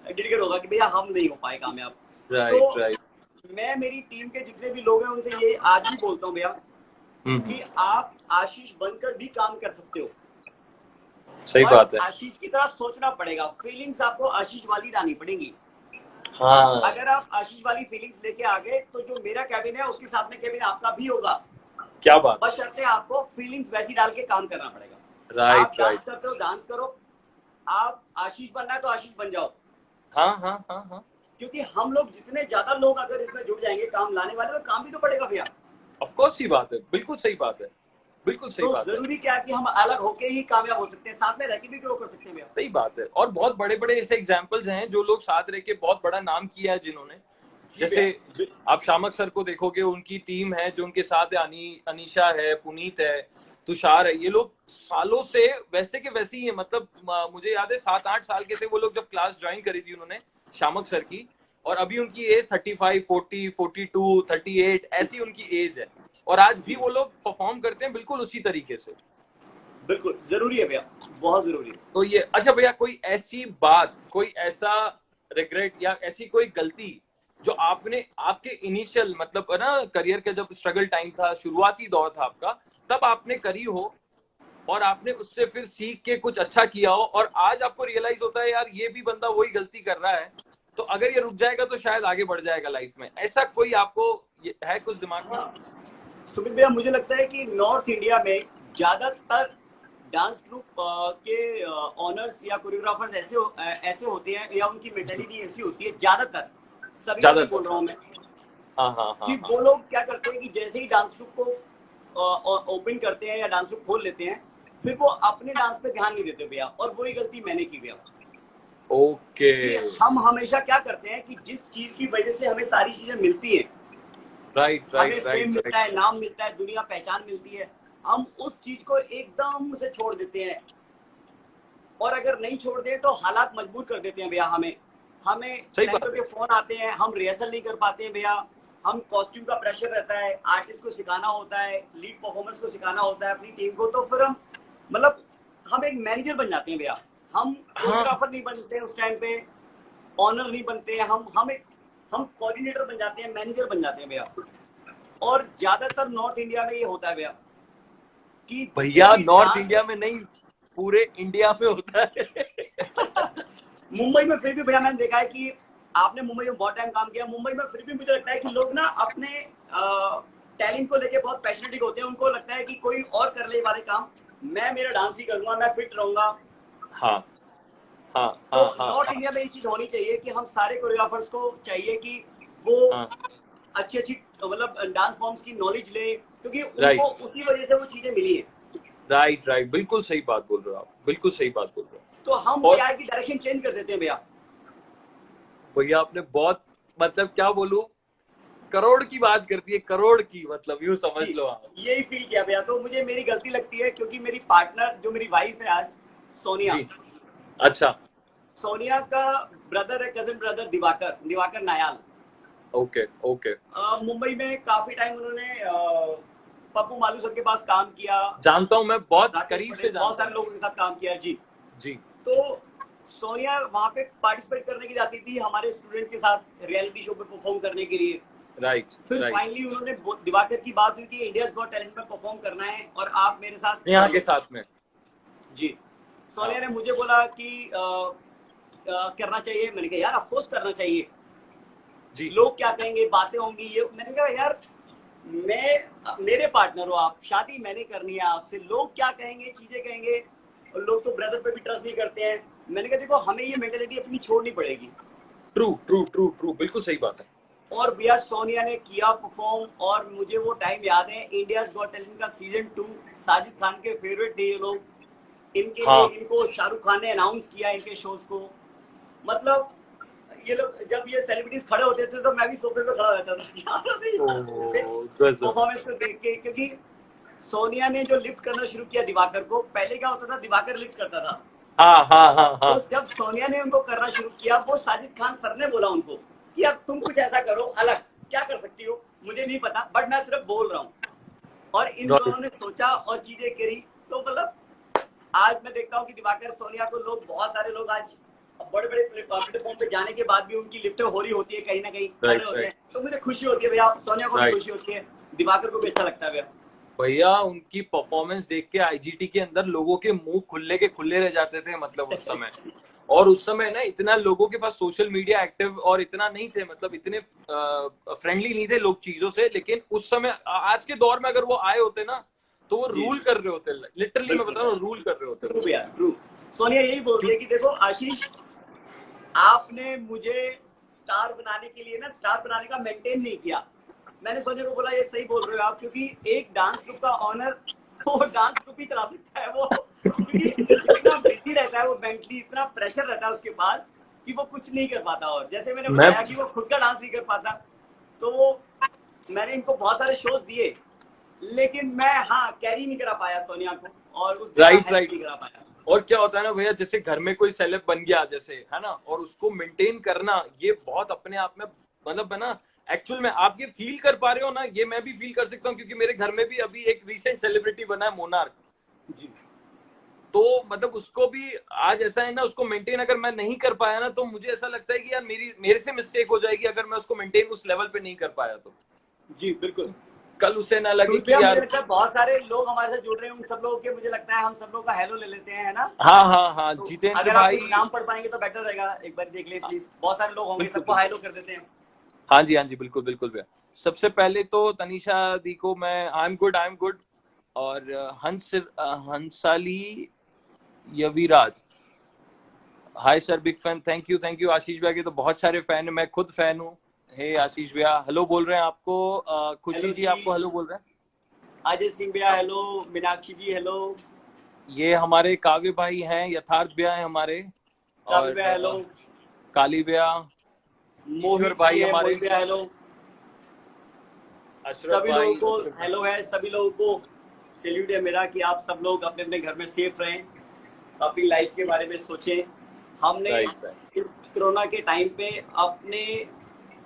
डेडिकेट होगा कि भैया हम नहीं हो पाए कामयाब। तो राइट राइट। मैं मेरी टीम के जितने भी लोग हैं उनसे ये आज भी बोलता हूँ भैया हम्म। कि आप आशीष बनकर भी काम कर सकते हो, सही बट बात है। आशीष की तरह सोचना पड़ेगा। फीलिंग्स आपको आशीष वाली लानी पड़ेंगी। हाँ। अगर आप आशीष वाली फीलिंग्स लेके आ गए तो जो मेरा कैबिन है उसके साथ में कैबिन आपका भी होगा। क्या बात है। बशर्ते आपको फीलिंग्स वैसी डाल के काम करना पड़ेगा। आप राइट डांस राइट। करते हो, डांस करो। आप आशीष बनना है तो आशीष बन जाओ। हाँ हाँ हाँ हाँ। क्योंकि हम लोग जितने ज्यादा लोग अगर इसमें जुड़ जाएंगे काम लाने वाले, तो काम भी तो पड़ेगा भैया। ऑफ कोर्स ही बात है, बिल्कुल सही बात है, बिल्कुल सही तो बात है। जरूरी क्या है कि हम अलग होके ही कामयाब हो सकते हैं, साथ में रह के भी ग्रो कर सकते हैं भैया। सही बात है। और बहुत बड़े बड़े ऐसे एग्जाम्पल्स हैं जो लोग साथ रह के बहुत बड़ा नाम किया है जिन्होंने। जी जैसे भैया। आप शामक सर को देखोगे, उनकी टीम है जो उनके साथ है, अनीशा है, पुनीत है, तुषार है। ये लोग सालों से वैसे के वैसे ही है। मतलब मुझे याद है 7-8 साल के थे वो लोग जब क्लास ज्वाइन करी थी उन्होंने शामक सर की, और अभी उनकी एज 35, 40, 42, 38 ऐसी उनकी एज है, और आज भी वो लोग परफॉर्म करते हैं बिल्कुल उसी तरीके से। बिल्कुल जरूरी है भैया, बहुत जरूरी है। तो ये अच्छा भैया, कोई ऐसी बात, कोई ऐसा रिग्रेट या ऐसी कोई गलती जो आपने आपके इनिशियल मतलब ना करियर का जब स्ट्रगल टाइम था, शुरुआती दौर था आपका, तब आपने करी हो और आपने उससे फिर सीख के कुछ अच्छा किया हो और आज आपको रियलाइज होता है यार ये भी बंदा वही गलती कर रहा है, तो अगर ये रुक जाएगा तो शायद आगे बढ़ जाएगा लाइफ में। ऐसा कोई आपको है कुछ दिमाग में? हाँ, सुमित भैया, मुझे लगता है कि नॉर्थ इंडिया में ज्यादातर डांस ट्रूप के ऑनर्स या कोरियोग्राफर्स ऐसे होते हैं, या उनकी मेंटेलिटी ऐसी होती है ज्यादातर, सभी का नहीं बोल ज्यादातर। रहा हूँ मैं, हाँ हाँ हाँ कि हाँ। वो लोग क्या करते हैं कि जैसे ही डांस ट्रूप को ओपन करते हैं या डांस ट्रूप खोल लेते हैं, फिर वो अपने डांस पे ध्यान नहीं देते भैया। और वही गलती मैंने की भैया ओके। कि हम हमेशा क्या करते हैं कि जिस चीज की वजह से हमें सारी चीजें मिलती हैं, राइट हमें राइट फेम राइट मिलता राइट। है, नाम मिलता है, दुनिया पहचान मिलती है, हम उस चीज को एकदम से छोड़ देते हैं। और अगर नहीं छोड़ दे तो हालात मजबूर कर देते हैं भैया हमें। हमें सही बात क्लाइंटों है। के फोन आते हैं, हम रिहर्सल नहीं कर पाते हैं भैया। हम कॉस्ट्यूम का प्रेशर रहता है, आर्टिस्ट को सिखाना होता है, लीड परफॉर्मेंस को सिखाना होता है अपनी टीम को। तो फिर हम मतलब हम एक मैनेजर बन जाते हैं भैया। हम हाँ कोरियोग्राफर नहीं बनते उस टाइम पे, ऑनर नहीं बनते हैं, हम कोऑर्डिनेटर बन जाते हैं, मैनेजर बन जाते हैं भैया। और ज्यादातर नॉर्थ इंडिया में ये होता है भैया कि जितने भैया, भी नॉर्थ डांस इंडिया में नहीं, पूरे इंडिया में होता है। मुंबई में फिर भी भैया मैंने देखा है कि आपने मुंबई में बहुत टाइम काम किया। मुंबई में फिर भी मुझे लगता है कि लोग ना अपने टैलेंट को लेके बहुत पैशनेटिक होते हैं। उनको लगता है कि कोई और कर ले वाले काम, मैं मेरा डांस ही करूंगा, मैं फिट रहूंगा। हाँ हाँ तो हाँ हाँ नॉर्थ हाँ इंडिया में ये चीज होनी चाहिए कि हम सारे कोरियोग्राफर्स को चाहिए कि वो हाँ। अच्छी अच्छी मतलब डांस फॉर्म्स की नॉलेज ले, क्योंकि राइट उनको उसी वजह से वो चीजें मिली है। राइट राइट, बिल्कुल सही बात बोल रहे हो आप, बिल्कुल सही बात बोल रहे तो हम हो। और क्या है कि डायरेक्शन चेंज कर देते हैं भैया। भैया आपने बहुत, मतलब क्या बोलूं, करोड़ की बात करती है, करोड़ की, मतलब यूं समझ जी, लो आप। यही फील किया भैया। तो मुझे मेरी गलती लगती है क्योंकि मेरी पार्टनर जो मेरी वाइफ है आज, सोनिया, जी। अच्छा। सोनिया का ब्रदर है, cousin brother Divakar, Divakar Nayal. Okay okay. Mumbai में काफी टाइम उन्होंने पप्पू मालू सर के पास काम किया, जानता हूँ, मैं बहुत राकेश करीब से पटेल, बहुत जानता सारे हूँ। लोगों के साथ काम किया जी। जी। तो सोनिया वहां पे पार्टिसिपेट करने की जाती थी हमारे स्टूडेंट के साथ रियलिटी शो पे परफॉर्म करने के लिए। राइट फिर राइट। फाइनली उन्होंने दिवाकर की बात हुई कि इंडियाज गॉट टैलेंट में परफॉर्म करना है और आप मेरे साथ नेहा कर के लो। साथ में। जी। सोनिया हाँ। ने मुझे बोला कि करना चाहिए। मैंने कहा यार अफकोर्स करना चाहिए, जी। लोग क्या कहेंगे, बातें होंगी ये। मैंने कहा यार मेरे पार्टनर हो आप, शादी मैंने करनी है आपसे, लोग क्या कहेंगे, चीजें कहेंगे, और लोग तो ब्रदर पे भी ट्रस्ट नहीं करते हैं। मैंने कहा देखो हमें ये मेंटेलिटी अपनी छोड़नी पड़ेगी। ट्रू ट्रू ट्रू ट्रू, बिल्कुल सही बात है। और भैया सोनिया ने किया परफॉर्म, और मुझे वो टाइम याद है, इंडियाज गॉट टैलेंट का सीजन 2, साजिद खान के फेवरेट थे ये लोग। इनके लिए हाँ। इनको शाहरुख खान ने अनाउंस किया इनके शोज को। मतलब ये लोग जब ये सेलिब्रिटीज खड़े होते थे तो मैं भी सोफे पे खड़ा रहता था ओ गजब। परफॉर्मेंस को देख के, क्योंकि सोनिया ने जो लिफ्ट करना शुरू किया दिवाकर को, पहले क्या होता था दिवाकर लिफ्ट करता था, हाँ हाँ हाँ हाँ। तो जब सोनिया ने उनको करना शुरू किया, वो साजिद खान सर ने बोला उनको कि अब तुम कुछ ऐसा करो अलग, क्या कर सकती हो मुझे नहीं पता, बट मैं सिर्फ बोल रहा हूँ। और इन गॉट दोनों इट। ने सोचा और चीजें करी। तो मतलब आज मैं देखता हूँ कि दिवाकर सोनिया को लोग, बहुत सारे लोग आज बड़े बड़े प्लेटफॉर्म पे जाने के बाद भी उनकी लिफ्ट हो रही होती है, कहीं ना कहीं कर रहे राइट होते राइट हैं। तो मुझे खुशी होती है भैया, सोनिया को भी राइट। खुशी होती है, दिवाकर को भी अच्छा लगता है भैया। भैया उनकी परफॉर्मेंस देख के आईजीटी के अंदर लोगों के मुंह खुले के खुले रह जाते थे, मतलब उस समय। और उस समय ना इतना लोगों के पास सोशल मीडिया एक्टिव और इतना नहीं थे, मतलब इतने फ्रेंडली नहीं थे लोग चीजों से, लेकिन उस समय आज के दौर में अगर वो आए होते ना तो वो जी रूल कर रहे होते, लिटरली मैं बता रहा बिल्कुल हूँ, रूल कर रहे होते ट्रू वो। भैया ट्रू। सोनिया यही बोलती है कि देखो आशीष, आपने मुझे स्टार बनाने के लिए ना, स्टार बनाने का मेंटेन नहीं किया। मैंने सोनिया को बोला ये सही बोल रहे हो आप, क्योंकि एक डांस ग्रुप का ऑनर वो डांस ग्रुप ही चला सकता है वो, क्योंकि इतना बिजी रहता है वो, मेंटली इतना प्रेशर रहता है उसके पास कि वो कुछ नहीं कर पाता। और जैसे मैंने मैं बताया कि वो खुद का डांस नहीं कर पाता, तो वो मैंने इनको बहुत सारे शोज दिए, लेकिन मैं हाँ कैरी नहीं करा पाया सोनिया को, और उस जगह राइट हेल्प राइट। नहीं करा पाया। और क्या होता है ना भैया, जैसे घर में कोई सेलेब बन गया जैसे, है ना, और उसको मेंटेन करना ये बहुत अपने आप में, मतलब है ना, एक्चुअल में आप ये फील कर पा रहे हो ना, ये मैं भी फील कर सकता हूँ, क्योंकि मेरे घर में भी अभी एक रिसेंट सेलिब्रिटी बना है, मोनार्क। जी तो मतलब उसको भी आज ऐसा है ना, उसको मेंटेन अगर मैं नहीं कर पाया ना, तो मुझे ऐसा लगता है कि यार मेरे से मिस्टेक हो जाएगी अगर मैं उसको मेंटेन उस लेवल पे नहीं कर पाया तो जी बिल्कुल। कल उसे ना लगे रुपया, कि मुझे यार। लगता है बहुत सारे लोग हमारे साथ जुड़ रहे हैं, उन सब लोगों के मुझे लगता है हम सब लोगों का हेलो ले लेते हैं, है ना। हाँ हाँ हाँ, तो जितेंद्र अगर आप भाई। कुछ नाम पढ़ पाएंगे तो बेटर रहेगा, एक बार देख लें प्लीज, बहुत सारे लोग होंगे, बिल्कुल सबको बिल्कुल। हेलो कर देते हैं। हाँ जी बिल्कुल बिल्कुल भैया। सबसे पहले तो तनीषा दी को मैं आई एम गुड। और Hansali Yuvraj, hi sir, big fan, thank you Ashish भैया के तो बहुत सारे फैन है, मैं खुद फैन हूँ। हे आशीष भैया हेलो बोल रहे हैं आपको, खुशी हेलो जी जी, आपको हेलो बोल रहे हैं। अजय सिंह भैया हेलो, मीनाक्षी जी हेलो, ये हमारे काव्य भाई हैं, यथार्थ भैया हैं हमारे, काबिल और भैया हेलो, काली भैया, ईश्वर मोहित भाई जी है, हमारे, मोहित भैया हेलो। अशरफ सभी लोगों भाई, को अशरफ भाई। हेलो है, सभी लोगों को सैल्यूट है मेरा कि आप सब लोग अपने अपने घर में सेफ रहें, अपनी लाइफ के बारे में सोचें। हमने राइट इस कोरोना के टाइम पे अपने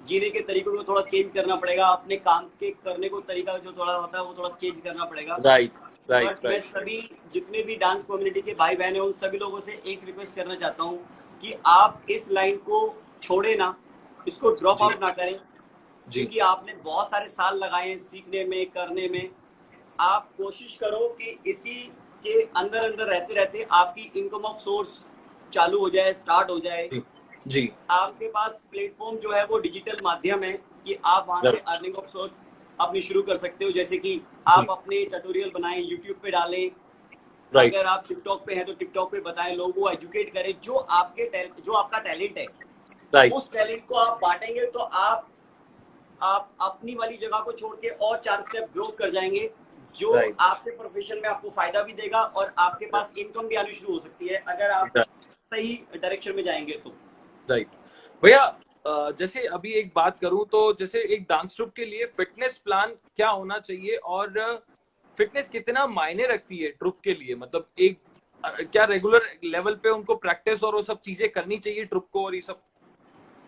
जीने के तरीकों को थोड़ा चेंज करना पड़ेगा, अपने काम के करने को तरीका जो थोड़ा होता है वो थोड़ा चेंज करना पड़ेगा। राइट राइट बट मैं राइट। सभी जितने भी डांस कम्युनिटी के भाई बहन हैं उन सभी लोगों से एक रिक्वेस्ट करना चाहता हूँ कि आप इस लाइन को छोड़े ना, इसको ड्रॉप जी आउट ना करें, जी क्योंकि आपने बहुत सारे साल लगाए हैं सीखने में, करने में। आप कोशिश करो कि इसी के अंदर अंदर रहते रहते आपकी इनकम ऑफ सोर्स चालू हो जाए, स्टार्ट हो जाए। जी जी। आपके पास प्लेटफॉर्म जो है वो डिजिटल माध्यम है कि आप वहां से राइट अर्निंग ऑफ सोर्स अपनी शुरू कर सकते हो। जैसे कि जी। आप अपने ट्यूटोरियल बनाएं, यूट्यूब पे डालें, राइट अगर आप टिकटॉक पे हैं तो टिकटॉक पे बताएं, लोगों को एजुकेट करें। जो आपका टैलेंट है राइट उस टैलेंट को आप बांटेंगे तो आप अपनी वाली जगह को छोड़ के और 4 स्टेप ग्रो कर जाएंगे, जो राइट आपके प्रोफेशन में आपको फायदा भी देगा और आपके पास इनकम भी आनी शुरू हो सकती है अगर आप राइट सही डायरेक्शन में जाएंगे तो। राइट। भैया जैसे अभी एक बात करूं तो जैसे एक डांस ट्रूप के लिए फिटनेस प्लान क्या होना चाहिए और फिटनेस कितना मायने रखती है ट्रूप के लिए, मतलब एक क्या रेगुलर लेवल पे उनको प्रैक्टिस और वो सब चीजें करनी चाहिए ट्रूप को और ये सब?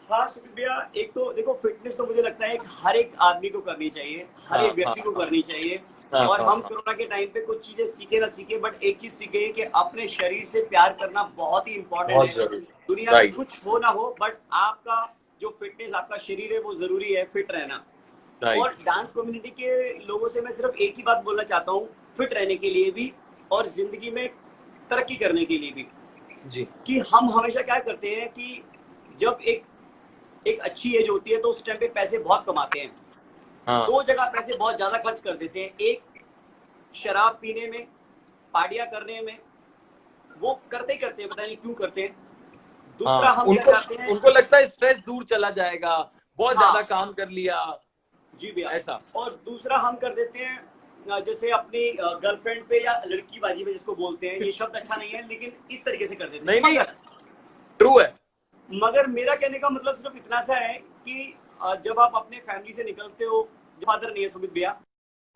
हाँ सुमित भैया, एक तो देखो फिटनेस तो मुझे लगता है एक हर एक आदमी को करनी चाहिए, हर हाँ एक हाँ व्यक्ति को करनी चाहिए। हाँ और हाँ हम हाँ। कोरोना के टाइम पे कुछ चीजें सीखे ना सीखे, बट एक चीज सीखे कि अपने शरीर से प्यार करना बहुत ही इंपॉर्टेंट बहुत है। जरूरी। दुनिया में राइट कुछ हो ना हो, बट आपका जो फिटनेस, आपका शरीर है वो जरूरी है, फिट रहना। और राइट। डांस कम्युनिटी के लोगों से मैं सिर्फ एक ही बात बोलना चाहता हूँ, फिट रहने के लिए भी और जिंदगी में तरक्की करने के लिए भी, जी। कि हम हमेशा क्या करते हैं कि जब एक एक अच्छी एज होती है तो उस टाइम पे पैसे बहुत कमाते हैं, हाँ दो जगह पैसे बहुत ज्यादा खर्च कर देते हैं। एक शराब पीने में, पार्टियां करने में, वो करते ही करते हैं, पता नहीं क्यों करते हैं। दूसरा हाँ, हम क्या उनको करते हैं, उनको लगता है स्ट्रेस दूर चला जाएगा, बहुत ज्यादा हाँ काम कर लिया जी भैया, ऐसा। और दूसरा हम कर देते हैं जैसे अपनी गर्लफ्रेंड पे या लड़की बाजी में जिसको बोलते हैं, ये शब्द अच्छा नहीं है लेकिन इस तरीके से कर देते हैं। नहीं नहीं, मगर ट्रू है। मगर मेरा कहने का मतलब सिर्फ इतना सा है कि जब आप अपने फैमिली से निकलते हो, फादर नहीं है सुमित भैया,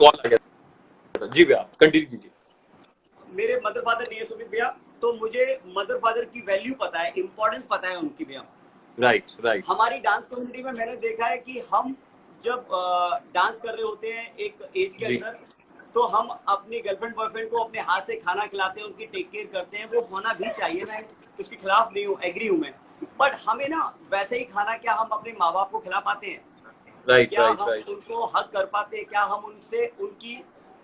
कॉल आ गया, जी भैया कंटिन्यू कीजिए। मेरे मदर फादर नहीं है सुमित भैया, तो मुझे मदर फादर की वैल्यू पता है, इंपॉर्टेंस पता है उनकी भैया। Right right. हमारी डांस कम्युनिटी में मैंने देखा है कि हम जब डांस कर रहे होते हैं एक एज के जी। अंदर, तो हम अपनी गर्लफ्रेंड बॉयफ्रेंड को अपने हाथ से खाना खिलाते हैं, उनकी टेक केयर करते हैं, वो होना भी चाहिए, मैं उसके खिलाफ नहीं हूँ, एग्री हूँ मैं। बट हमें ना वैसे ही खाना क्या हम अपने माँ बाप को खिला पाते हैं? राइट क्या राइट हम राइट। उनको हक कर पाते हैं? क्या हम उनसे उनकी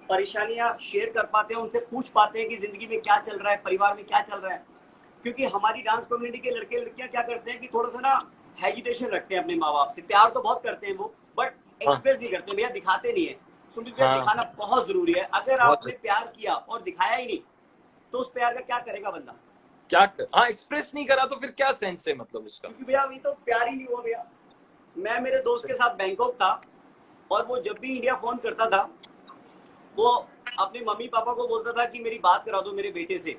परेशानियां शेयर कर पाते हैं, उनसे पूछ पाते हैं कि जिंदगी में क्या चल रहा है, परिवार में क्या चल रहा है? क्योंकि हमारी डांस कम्युनिटी के लड़के लड़कियां क्या करते हैं कि थोड़ा सा ना हेजिटेशन रखते हैं अपने माँ बाप से, प्यार तो बहुत करते हैं वो, बट हाँ एक्सप्रेस नहीं करते भैया, दिखाते नहीं है। सुमित भैया, हाँ। दिखाना बहुत जरूरी है। अगर बहुत आपने प्यार किया और दिखाया ही नहीं, तो उस प्यार का क्या करेगा बंदा? क्या हाँ, एक्सप्रेस नहीं करा तो फिर क्या सेंस है मतलब उसका? क्योंकि भैया अभी तो प्यार ही नहीं हुआ भैया। मैं मेरे दोस्त के साथ बैंकॉक था, और वो जब भी इंडिया फोन करता था, वो अपने मम्मी पापा को बोलता था कि मेरी बात करा दो मेरे बेटे से।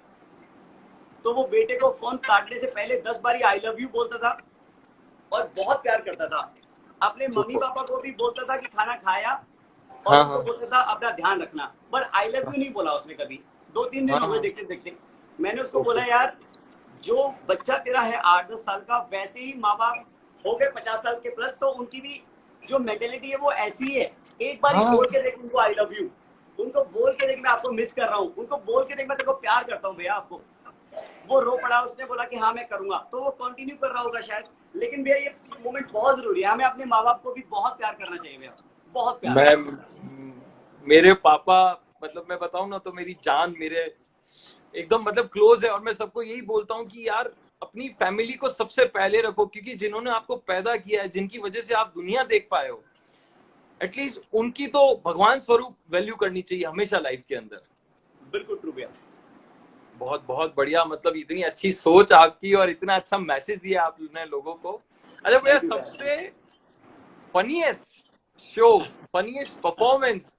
तो वो बेटे को फोन काटने से पहले 10 बारी आई लव यू बोलता था, और बहुत प्यार करता था। अपने मम्मी पापा को भी बोलता था कि खाना खाया, और हाँ उनको हाँ बोलता था अपना ध्यान रखना, पर आई लव हाँ यू नहीं बोला उसने कभी। 2-3 दिन हाँ हो गए हाँ। देखते देखते। मैंने उसको ओके। बोला, यार जो बच्चा तेरा है 8-10 साल का, वैसे ही माँ बाप हो गए 50 साल के प्लस, तो उनकी भी जो मेंटेलिटी है वो ऐसी ही है। एक बार ही हाँ बोल के देख उनको आई लव यू, उनको बोल के देख मैं आपको मिस कर रहा हूँ, उनको बोल के देख मैं तेरे को प्यार करता हूँ भैया आपको। वो रो पड़ा, उसने बोला कि हाँ मैं करूंगा, तो वो कंटिन्यू कर रहा होगा शायद। लेकिन भैया ये मोमेंट बहुत जरूरी है, हमें अपने माँ बाप को भी बहुत प्यार करना चाहिए भैया, बहुत प्यार। मैं मेरे पापा, मतलब मैं बताऊं ना तो मेरी जान, मेरे एकदम मतलब क्लोज है, और मैं सबको यही बोलता हूँ कि यार अपनी फैमिली को सबसे पहले रखो, क्योंकि जिन्होंने आपको पैदा किया है, जिनकी वजह से आप दुनिया देख पाए हो, एटलीस्ट उनकी तो भगवान स्वरूप वैल्यू करनी चाहिए हमेशा लाइफ के अंदर। बिल्कुल ट्रू भैया। बहुत बहुत बढ़िया, मतलब इतनी अच्छी सोच आपकी और इतना अच्छा मैसेज दिया आपने लोगों को। अच्छा भैया, थैंक यू भैया। सबसे फनीएस्ट शो, फनीएस्ट परफॉर्मेंस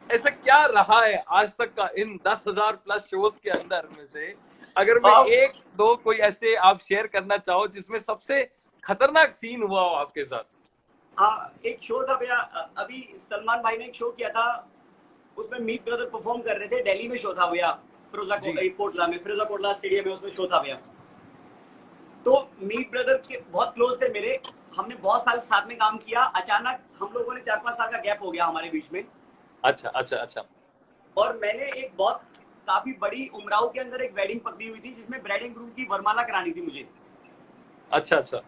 ऐसा क्या रहा है आज तक का इन 10,000 प्लस शोज के अंदर में से? अगर मैं एक दो कोई ऐसे आप शेयर करना चाहो जिसमें सबसे खतरनाक सीन हुआ हो आपके साथ। हाँ, एक शो था भैया, अभी सलमान भाई ने एक शो किया था, उसमें मीत ब्रदर परफॉर्म कर रहे थे, दिल्ली में शो था भैया, कोटला में, फिरोजा कोटला स्टेडियम में उसमें शो था भैया। तो मीत ब्रदर के बहुत क्लोज थे मेरे, हमने बहुत साल साथ में काम किया। अचानक हम लोगों ने 4-5 साल का गैप हो गया हमारे बीच में, अच्छा अच्छा अच्छा। और मैंने एक बहुत काफी बड़ी उमराव के अंदर एक वेडिंग पकड़ी हुई थी, जिसमें ब्राइड एंड ग्रूम की वरमाला करानी थी मुझे। अच्छा अच्छा।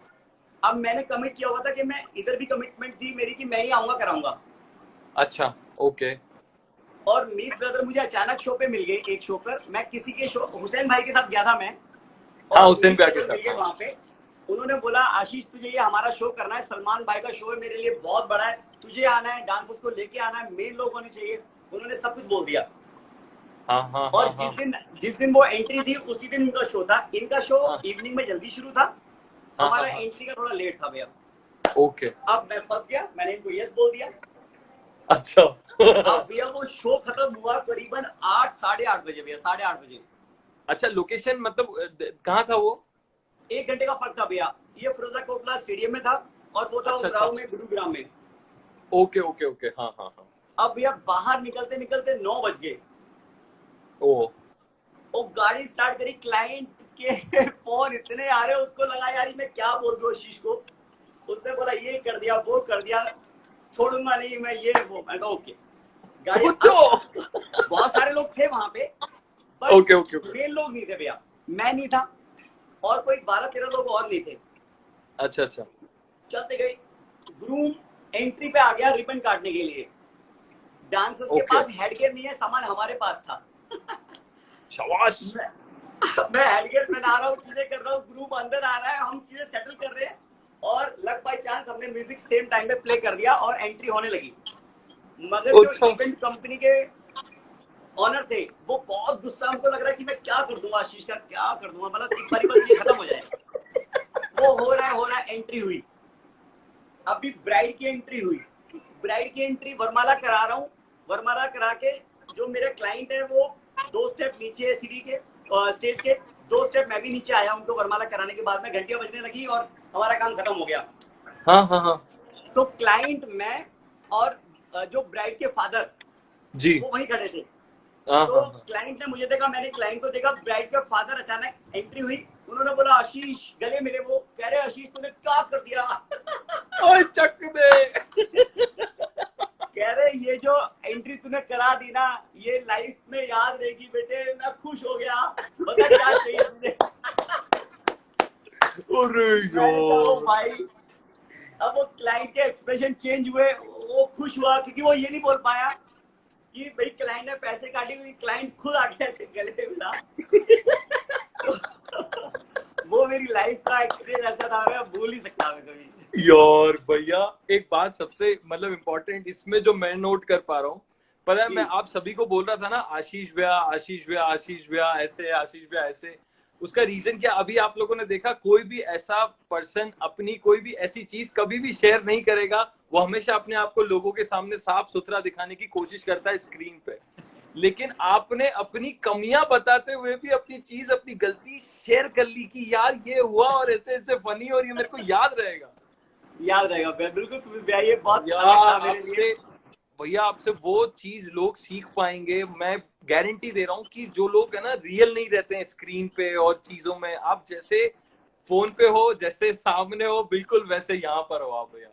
अब मैंने कमिट किया हुआ था कि मैं इधर भी कमिटमेंट थी मेरी कि मैं ही आऊंगा कराऊंगा। अच्छा ओके। और मीत ब्रदर मुझे अचानक शो पे मिल गए, एक शो पर मैं किसी के शो, हुसैन भाई के साथ गया था मैं, हाँ, और हुसैन मीत भैया के ब्रदर मिल साथ, गए हाँ। वहां पे। उन्होंने बोला, आशीष तुझे ये हमारा शो करना है, सलमान भाई का शो है, मेरे लिए बहुत बड़ा है, तुझे आना है, डांसर्स को लेके आना है, मेन लोग होने चाहिए। उन्होंने सब कुछ बोल दिया। हाँ हाँ और हाँ हाँ जिस दिन वो एंट्री थी, उसी दिन उनका शो था। इनका शो हाँ इवनिंग में जल्दी शुरू था, हाँ हाँ हमारा हाँ। एंट्री का थोड़ा लेट था भैया। ओके। अब मैं फंस गया, मैंने इनको यस बोल दिया। अच्छा। अब भैया वो शो खत्म हुआ करीबन 8-8:30 बजे भैया, 8:30 बजे। अच्छा, लोकेशन मतलब कहाँ था वो? 1 घंटे का फर्क था भैया। ये फिरोजा कोटला स्टेडियम में था, और वो था अच्छा उमराव अच्छा। में, गुरुग्राम में। ओके ओके ओके, हाँ हाँ हाँ। अब भैया बाहर निकलते निकलते 9 बज गए। ओ वो गाड़ी स्टार्ट करी, क्लाइंट के फोन इतने आ रहे, उसको लगा यार मैं क्या बोल दूं आशीष को। उसने बोला ये कर दिया, वो कर दिया, छोड़ूंगा नहीं मैं, ये वो। मैं कहा ओके। गाड़ी पूछो। अब बहुत सारे लोग थे वहां पे, but okay okay okay. Main लोग नहीं थे भैया। मैं नहीं था और कोई 12-13 लोग और नहीं थे। अच्छा अच्छा। चलते गए, ग्रूम एंट्री पे आ गया रिबन काटने के लिए। डांसर्स के ओके। पास हेडगियर नहीं है, सामान हमारे पास था। शाबाश। मैं मैं हेडगियर पहना रहा हूँ, चीजें कर रहा हूँ, ग्रुप अंदर आ रहा है, हम चीजें सेटल कर रहे हैं, और लक बाय चांस हमने म्यूजिक सेम टाइम पे प्ले कर दिया और एंट्री होने लगी। मगर जो अच्छा। इवेंट कंपनी के ऑनर थे वो बहुत गुस्सा, हमको लग रहा है कि मैं क्या कर दूंगा आशीष का, क्या कर दूंगा, मतलब एक बारी बस ये खत्म हो जाए। वो हो रहा है, एंट्री हुई। अभी ब्राइड की एंट्री हुई, ब्राइड की एंट्री वरमाला करा रहा हूँ। वरमाला करा के जो मेरा क्लाइंट है वो 2 स्टेप नीचे है सीढ़ी के, स्टेज के 2 स्टेप मैं भी नीचे आया। उनको वरमाला कराने के बाद में घंटियां बजने लगी और हमारा काम खत्म हो गया। हाँ हाँ हाँ। तो क्लाइंट, मैं और जो ब्राइड के फादर, जी। वो वहीं खड़े थे। हाँ तो हाँ हाँ। क्लाइंट ने मुझे देखा, मैंने क्लाइंट को देखा। ब्राइड के फादर अचानक एंट्री हुई, उन्होंने बोला आशीष, गले मिले। वो कह रहे आशीष तूने क्या कर दिया। ओए चक दे। कह रहे ये जो एंट्री तूने करा दी ना, ये लाइफ में याद रहेगी बेटे। मैं खुश हो गया, बता क्या चाहिए तुझे। अरे मैंने कहा ओ यार। भाई। अब वो क्लाइंट के एक्सप्रेशन चेंज हुए, वो खुश हुआ क्योंकि वो ये नहीं बोल पाया कि भाई क्लाइंट ने पैसे काटे, क्योंकि क्लाइंट खुद आके ऐसे गले पे मिला। वो मेरी लाइफ का एक्सपीरियंस ऐसा था, मैं भूल नहीं सकता मैं कभी। यार भैया, एक बात सबसे मतलब इम्पोर्टेंट इसमें जो मैं नोट कर पा रहा हूँ, पता है, जी मैं आप सभी को बोल रहा था ना आशीष भैया, आशीष भैया, आशीष भैया ऐसे, आशीष भैया ऐसे। उसका रीजन क्या, अभी आप लोगों ने देखा कोई भी ऐसा पर्सन अपनी कोई भी ऐसी चीज कभी भी शेयर नहीं करेगा। वो हमेशा अपने आप को लोगों के सामने साफ सुथरा दिखाने की कोशिश करता है स्क्रीन पे। लेकिन आपने अपनी कमियां बताते हुए भी अपनी चीज, अपनी गलती शेयर कर ली कि यार ये हुआ और ऐसे ऐसे फनी, और ये मेरे को याद रहेगा। याद रहेगा भैया, बिल्कुल सुमित भैया, ये बहुत भैया अलग था मेरे लिए। आपसे, भैया आपसे वो चीज लोग सीख पाएंगे, मैं गारंटी दे रहा हूँ कि जो लोग है ना रियल नहीं रहते हैं स्क्रीन पे और चीजों में, आप जैसे फोन पे हो, जैसे सामने हो, बिल्कुल वैसे यहाँ पर हो आप भैया।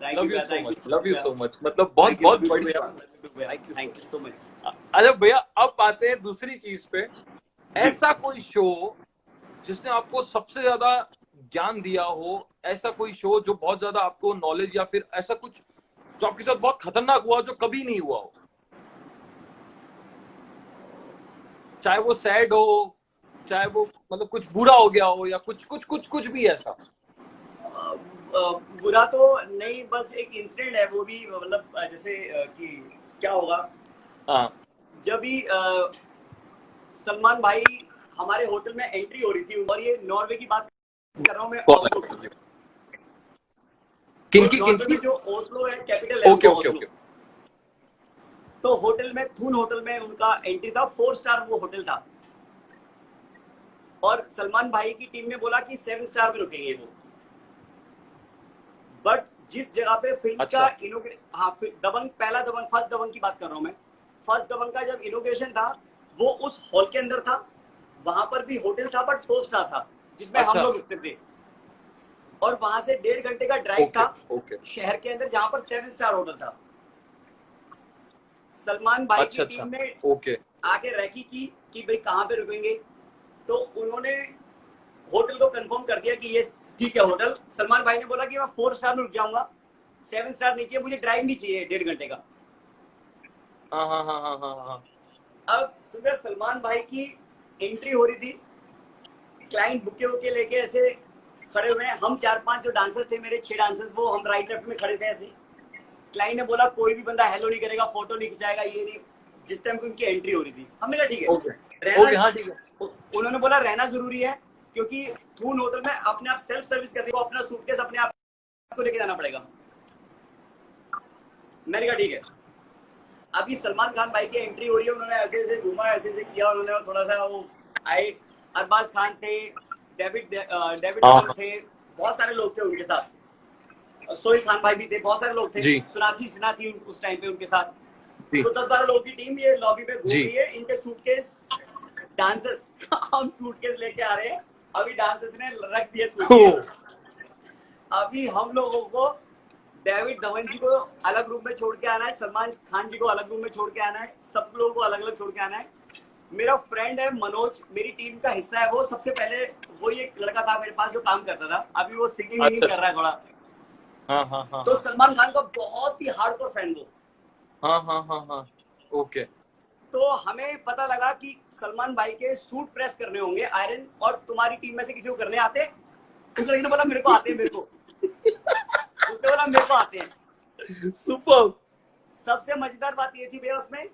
थैंक यू लव यू भैया, so thank you much, so love much you भैया। सो मच, मतलब बहुत थैंक यू, बहुत लव यू भैया, बढ़िया। लव यू भैया, thank you so thank you so much. Much. अच्छा भैया, अब आते हैं दूसरी चीज पे। जी ऐसा कोई शो जिसने आपको सबसे ज्यादा ज्ञान दिया हो, ऐसा कोई शो जो बहुत ज्यादा आपको नॉलेज, या फिर ऐसा कुछ जो आपके साथ बहुत खतरनाक हुआ जो कभी नहीं हुआ हो, चाहे वो सैड हो, चाहे वो मतलब कुछ बुरा हो गया हो, या कुछ कुछ कुछ कुछ भी ऐसा। बुरा तो नहीं, बस एक इंसिडेंट है, वो भी मतलब जैसे कि क्या होगा, हाँ। जब भी सलमान भाई हमारे होटल में एंट्री हो रही थी, और ये नॉर्वे की बात कर रहा हूँ मैं, कौन ओस्लो है? की। तो किनकी नॉर्वे किनकी? में जो ओस्लो है, कैपिटल है ओके उनका ओके ओस्लो। ओके। तो होटल में, थून होटल में उनका एंट्री था, 4 स्टार वो होटल था। और सलमान भाई की टीम ने बोला कि 7 स्टार में रुकेंगे वो। बट जिस जगह पे फिल्म का अच्छा। हाँ, दबंग, पहला दबंग, फर्स्ट दबंग की बात कर रहा हूँ मैं। फर्स्ट दबंग का जब इनोग्रेशन था, वो उस हॉल के अंदर था। वहां पर भी होटल था बट 4 स्टार था, जिसमें हम अच्छा। लोग रुकते थे। और वहां से 1.5 घंटे का ड्राइव ओके था ओके। शहर के अंदर, जहां पर 7 स्टार होटल था। सलमान भाई की अच्छा अच्छा। टीम ने ओके। आके रैकी की कि भाई कहाँ पे रुकेंगे। तो उन्होंने होटल को कंफर्म कर दिया कि ये ठीक है होटल। सलमान भाई ने बोला कि मैं 4 स्टार में रुक जाऊंगा, 7 स्टार नहीं चाहिए, मुझे ड्राइव नहीं चाहिए 1.5 घंटे का। हाँ हाँ हाँ हाँ हाँ हाँ। अब सुबह सलमान भाई की एंट्री हो रही थी, क्लाइंट बुके वुके लेके ऐसे खड़े हुए हैं। हम 4-5 जो डांसर थे, मेरे 6 डांसर्स, वो हम राइट लेफ्ट में खड़े थे ऐसे। क्लाइंट ने बोला कोई भी बंदा हेलो नहीं करेगा, फोटो नहीं खिंचाएगा, ये नहीं। जिस टाइम उनकी एंट्री हो रही थी, हमने कहा ठीक है ओके ओके, रहना। हाँ ठीक है। उन्होंने बोला रहना जरूरी है, क्योंकि थून होटल में अपने आप सेल्फ सर्विस करने को, अपना सूटकेस अपने आप को लेके जाना पड़ेगा। मैंने कहा ठीक है। अभी सलमान खान भाई की एंट्री हो रही है, उन्होंने ऐसे ऐसे घूमा, ऐसे ऐसे किया, उन्होंने थोड़ा सा वो आए। अरबाज खान थे, डेविड हाँ डेविड हाँ। थे, बहुत सारे लोग थे उनके साथ। सोहेल खान भाई भी थे, बहुत सारे लोग थे, जी सुनासी सिन्हा थी उस टाइम पे उनके साथ। जी तो 10-12 लोगों की टीम ये लॉबी पे घूम जी। रही है, इनके सूटकेस डांसर्स हम सूटकेस लेके आ रहे हैं, अभी डांसर्स ने रख दिए ओ, सूटकेस। अभी हम लोगों को डेविड धवन जी को अलग रूम में छोड़ के आना है, सलमान खान जी को अलग रूम में छोड़ के आना है, सब लोगों को अलग अलग छोड़ के आना है। मेरा फ्रेंड है मनोज, मेरी टीम का हिस्सा है वो, सबसे पहले वो एक लड़का था मेरे पास जो काम करता था, अभी वो सिंगिंग विंगिंग अच्छा कर रहा है थोड़ा। हाँ हाँ हाँ तो हाँ सलमान खान का बहुत ही हार्डकोर फैन वो। हाँ हाँ हाँ हाँ। ओके। तो हमें पता लगा कि सलमान भाई के सूट प्रेस करने होंगे आयरन, और तुम्हारी टीम में से किसी को करने आते? उस लड़के ने बोला मेरे को आते हैं, मेरे को, उसने बोला मेरे को आते हैं। सुपर। सबसे मजेदार बात ये थी भैया उसमें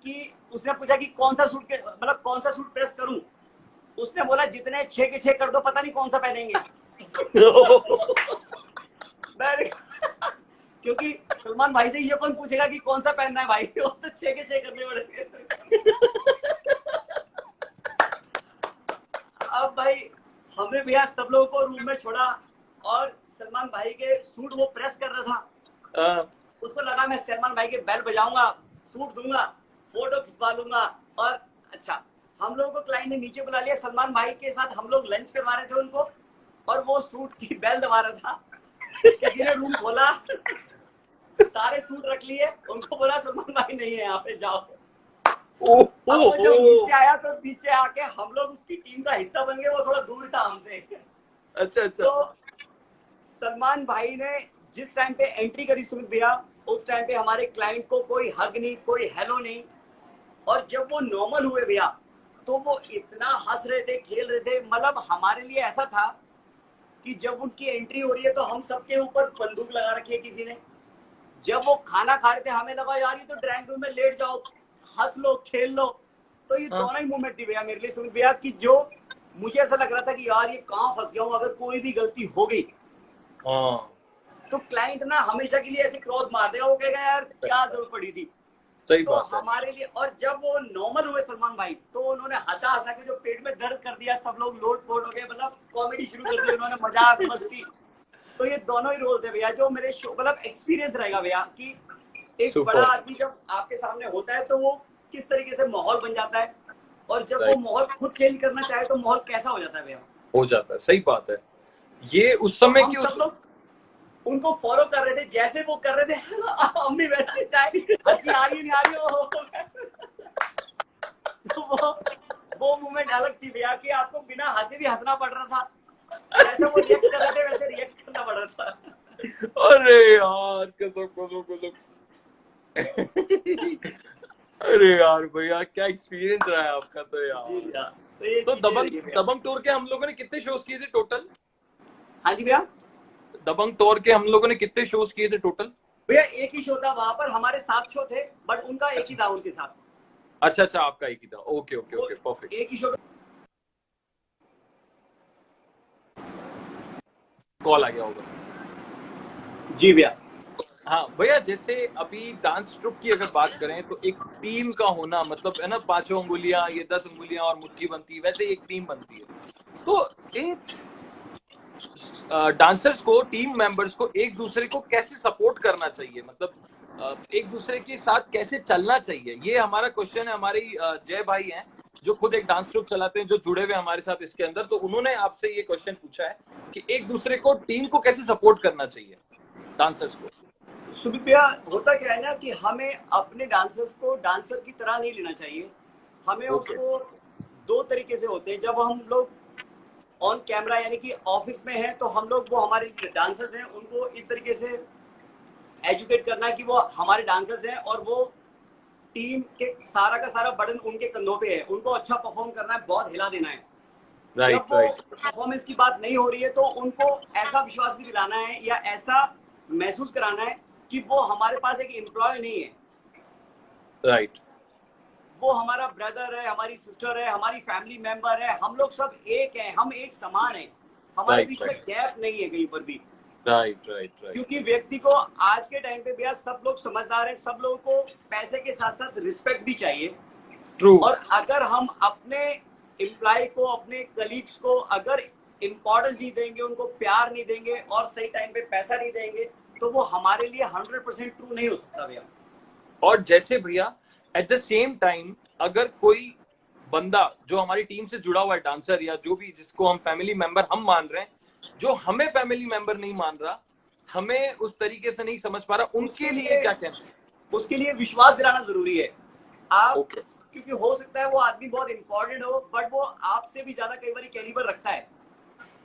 कि उसने पूछा कि कौन सा सूट के मतलब कौन सा सूट प्रेस करूं, उसने बोला जितने 6 के 6 कर दो, पता नहीं कौन सा पहनेंगे। क्योंकि सलमान भाई से ये कौन पूछेगा कि कौन सा पहनना है भाई, वो तो 6 के 6 करने पड़ेंगे। अब भाई हमने भैया सब लोगों को रूम में छोड़ा, और सलमान भाई के सूट वो प्रेस कर रहा था, उसको लगा मैं सलमान भाई के बेल बजाऊंगा, सूट दूंगा, फोटो खिंचवा लूंगा। और अच्छा, हम लोगों को क्लाइंट ने नीचे बुला लिया, सलमान भाई के साथ हम लोग लंच करवा रहे थे उनको, और वो सूट की बेल दबा रहा था। किसी ने रूम खोला, सारे सूट रख लिए, उनको बोला सलमान भाई नहीं है यहाँ पे, जाओ। अब जब नीचे आया तो पीछे आके हम लोग उसकी टीम का हिस्सा बन गए, वो थोड़ा दूर था हमसे। अच्छा अच्छा। तो सलमान भाई ने जिस टाइम पे एंट्री करी सुमित भैया, उस टाइम पे हमारे क्लाइंट को कोई हग नहीं, कोई हेलो नहीं। और जब वो नॉर्मल हुए भैया, तो वो इतना हंस रहे थे, खेल रहे थे, मतलब हमारे लिए ऐसा था कि जब उनकी एंट्री हो रही है तो हम सबके ऊपर बंदूक लगा रखी है किसी ने। जब वो खाना खा रहे थे, हमें लगा यार ये तो ड्राइंग रूम में लेट जाओ, हंस लो, खेल लो। तो ये हाँ दोनों ही मूवमेंट थी भैया मेरे लिए सुमित भैया, कि जो मुझे ऐसा लग रहा था कि यार ये कहाँ फंस गया हूँ, अगर कोई भी गलती हो गई हाँ। तो क्लाइंट ना हमेशा के लिए ऐसे क्रॉस मार देगा, वो कहेगा यार क्या जरूरत पड़ी थी। सही तो बात है। हमारे लिए, और जब वो नॉर्मल हुए सलमान भाई, तो उन्होंने हंसा हंसा के जो पेट में दर्द कर दिया, सब लोग लोट पोट हो गए, मतलब कॉमेडी शुरू कर दी उन्होंने, मजाक मस्ती। तो ये दोनों ही रोल थे भैया जो मेरे शो, मतलब एक्सपीरियंस रहेगा भैया कि एक बड़ा सुपर। आदमी जब आपके सामने होता है तो वो किस तरीके से माहौल बन जाता है, और जब वो राइट। माहौल खुद चेंज करना चाहे तो माहौल कैसा हो जाता है भैया। हो जाता है, सही बात है। ये उस तो समय हम की सब उस लोग उनको फॉलो कर रहे थे, जैसे वो कर रहे थे हम भी वैसे, चाहे हंसी आ रही नहीं आ रही हो। तो वो मोमेंट अलग थी भैया कि आपको बिना हंसे भी हंसना पड़ रहा था, जैसे वो रिएक्ट कर रहे थे वैसे रिएक्ट करना पड़ रहा था। अरे यार, कसम कसम कसम। अरे यार भैया, क्या एक्सपीरियंस रहा है आपका तो जी यार। भैया, तो ये तो चीजें दबंग रही है भैया। दबंग टूर के हम लोगों ने कितने शोज किए थे टोटल? हाँ जी भैया। दबंग टूर के हम लोगों ने कितने शोज किए थे टोटल? भैया एक ही शो था वहां पर, हमारे 7 शो थे, बट उनका एक ही अच्छा था उनके साथ। अच्छा अच्छा, आपका एक ही था। ओके ओके वो ओके, परफेक्ट। एक ही शो। कॉल आ गया होगा। जी भैया। हाँ भैया, जैसे अभी डांस ट्रुप की अगर बात करें तो एक टीम का होना, मतलब है ना, 5 अंगुलियां, ये 10 अंगुलियां और मुट्ठी बनती है, वैसे एक टीम बनती है। तो इन डांसर्स को, टीम मेंबर्स को एक दूसरे को कैसे सपोर्ट करना चाहिए, मतलब एक दूसरे के साथ कैसे चलना चाहिए, ये हमारा क्वेश्चन है। हमारे जय भाई हैं जो खुद एक डांस ग्रुप चलाते हैं, जो जुड़े हुए हमारे साथ इसके अंदर, तो उन्होंने आपसे ये क्वेश्चन पूछा है कि एक दूसरे को, टीम को कैसे सपोर्ट करना चाहिए, डांसर्स को। सुमित भैया, होता क्या है ना कि हमें अपने डांसर्स को डांसर की तरह नहीं लेना चाहिए, हमें ओके। उसको दो तरीके से होते हैं। जब हम लोग ऑन कैमरा यानी कि ऑफिस में हैं तो हम लोग, वो हमारे डांसर्स हैं, उनको इस तरीके से एजुकेट करना है कि वो हमारे डांसर्स हैं, और वो टीम के सारा का सारा बर्डन उनके कंधों पे है, उनको अच्छा परफॉर्म करना है, बहुत हिला देना है। जब राइट वो राइट परफॉर्मेंस की बात नहीं हो रही है तो उनको ऐसा विश्वास भी दिलाना है या ऐसा महसूस कराना है कि वो हमारे पास एक एम्प्लॉय नहीं है, राइट वो हमारा ब्रदर है, हमारी सिस्टर है, हमारी फैमिली मेंबर है, हम लोग सब एक हैं, हम एक समान हैं, हमारे राइट बीच में गैप नहीं है कहीं पर भी। Right right right. क्योंकि व्यक्ति को आज के टाइम पे भैया सब लोग समझदार हैं, सब लोगों को पैसे के साथ साथ रिस्पेक्ट भी चाहिए। ट्रू। और अगर हम अपने एम्प्लॉय को, अपने कलीग्स को अगर इम्पोर्टेंस नहीं देंगे, उनको प्यार नहीं देंगे और सही टाइम पे पैसा नहीं देंगे, तो वो हमारे लिए 100% ट्रू नहीं हो सकता भैया। और जैसे भैया एट द सेम टाइम अगर कोई बंदा जो हमारी टीम से जुड़ा हुआ है, डांसर या जो भी जिसको हम फैमिली मेंबर हम मान रहे हैं, जो हमें फैमिली मेंबर नहीं मान रहा, हमें उस तरीके से नहीं समझ पा रहा, उनके लिए क्या कहना है? उसके लिए विश्वास दिलाना जरूरी है। आप ओके क्योंकि हो सकता है वो आदमी बहुत इंपॉर्टेंट हो, बट वो आपसे भी ज्यादा कई बार कैलिबर रखता है,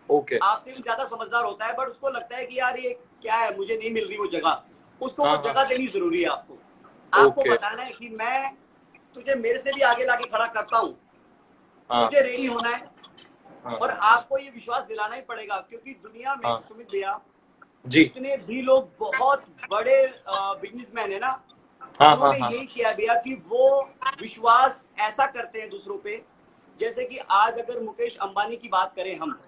ओके आपसे भी ज्यादा समझदार होता है, बट उसको लगता है कि यार ये क्या है, मुझे नहीं मिल रही वो जगह। उसको वो जगह देनी जरूरी है। आपको बताना है कि मैं तुझे मेरे से भी आगे लाके खड़ा करता हूँ, तुझे रेडी होना है। और आपको ये विश्वास दिलाना ही पड़ेगा, क्योंकि दुनिया में सुमित भैया जितने भी लोग बहुत बड़े बिजनेसमैन है ना, उन्होंने यही किया भैया कि वो विश्वास ऐसा करते हैं दूसरों पे। जैसे कि आज अगर मुकेश अंबानी की बात करें हम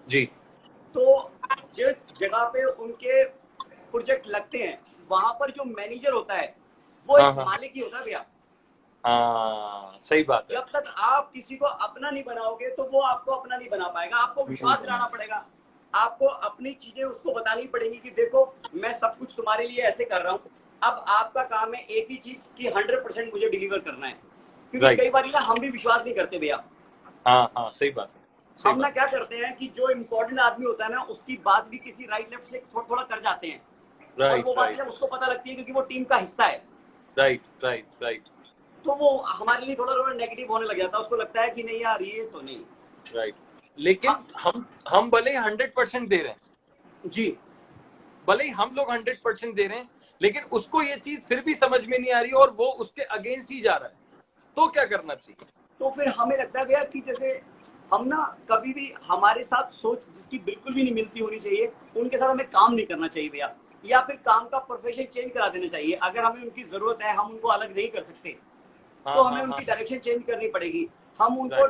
जी, तो जिस जगह पे उनके प्रोजेक्ट लगते हैं वहां पर जो मैनेजर होता है वो एक मालिक ही होता है भैया। सही बात है। जब तक आप किसी को अपना नहीं बनाओगे तो वो आपको अपना नहीं बना पाएगा। आपको विश्वास दिलाना पड़ेगा, आपको अपनी चीजें उसको बतानी पड़ेगी कि देखो मैं सब कुछ तुम्हारे लिए ऐसे कर रहा हूँ, अब आपका काम है एक ही चीज की 100% मुझे डिलीवर करना है। क्योंकि कई बार ना हम भी विश्वास नहीं करते भैया। सही बात है। हम ना क्या करते हैं कि जो इम्पोर्टेंट आदमी होता है ना उसकी बात भी किसी राइट लेफ्ट से थोड़ा थोड़ा कर जाते हैं, और वो बात जब उसको पता लगती है क्योंकि वो टीम का हिस्सा है, राइट तो वो हमारे लिए थोड़ा थोड़ा नेगेटिव होने लग जाता है। उसको लगता है कि नहीं यार ये तो नहीं। राइट, लेकिन हम भले ही 100% दे रहे हैं जी, भले ही हम लोग 100% दे रहे हैं, लेकिन उसको ये चीज फिर भी समझ में नहीं आ रही और वो उसके अगेंस्ट ही जा रहा है, तो क्या करना चाहिए? तो फिर हमें लगता है भैया कि जैसे हम ना कभी भी हमारे साथ सोच जिसकी बिल्कुल भी नहीं मिलती होनी चाहिए, उनके साथ हमें काम नहीं करना चाहिए भैया, या फिर काम का प्रोफेशन चेंज करा देना चाहिए। अगर हमें उनकी जरूरत है, हम उनको अलग नहीं कर सकते, तो हमें उनकी डायरेक्शन चेंज करनी पड़ेगी। हम उनको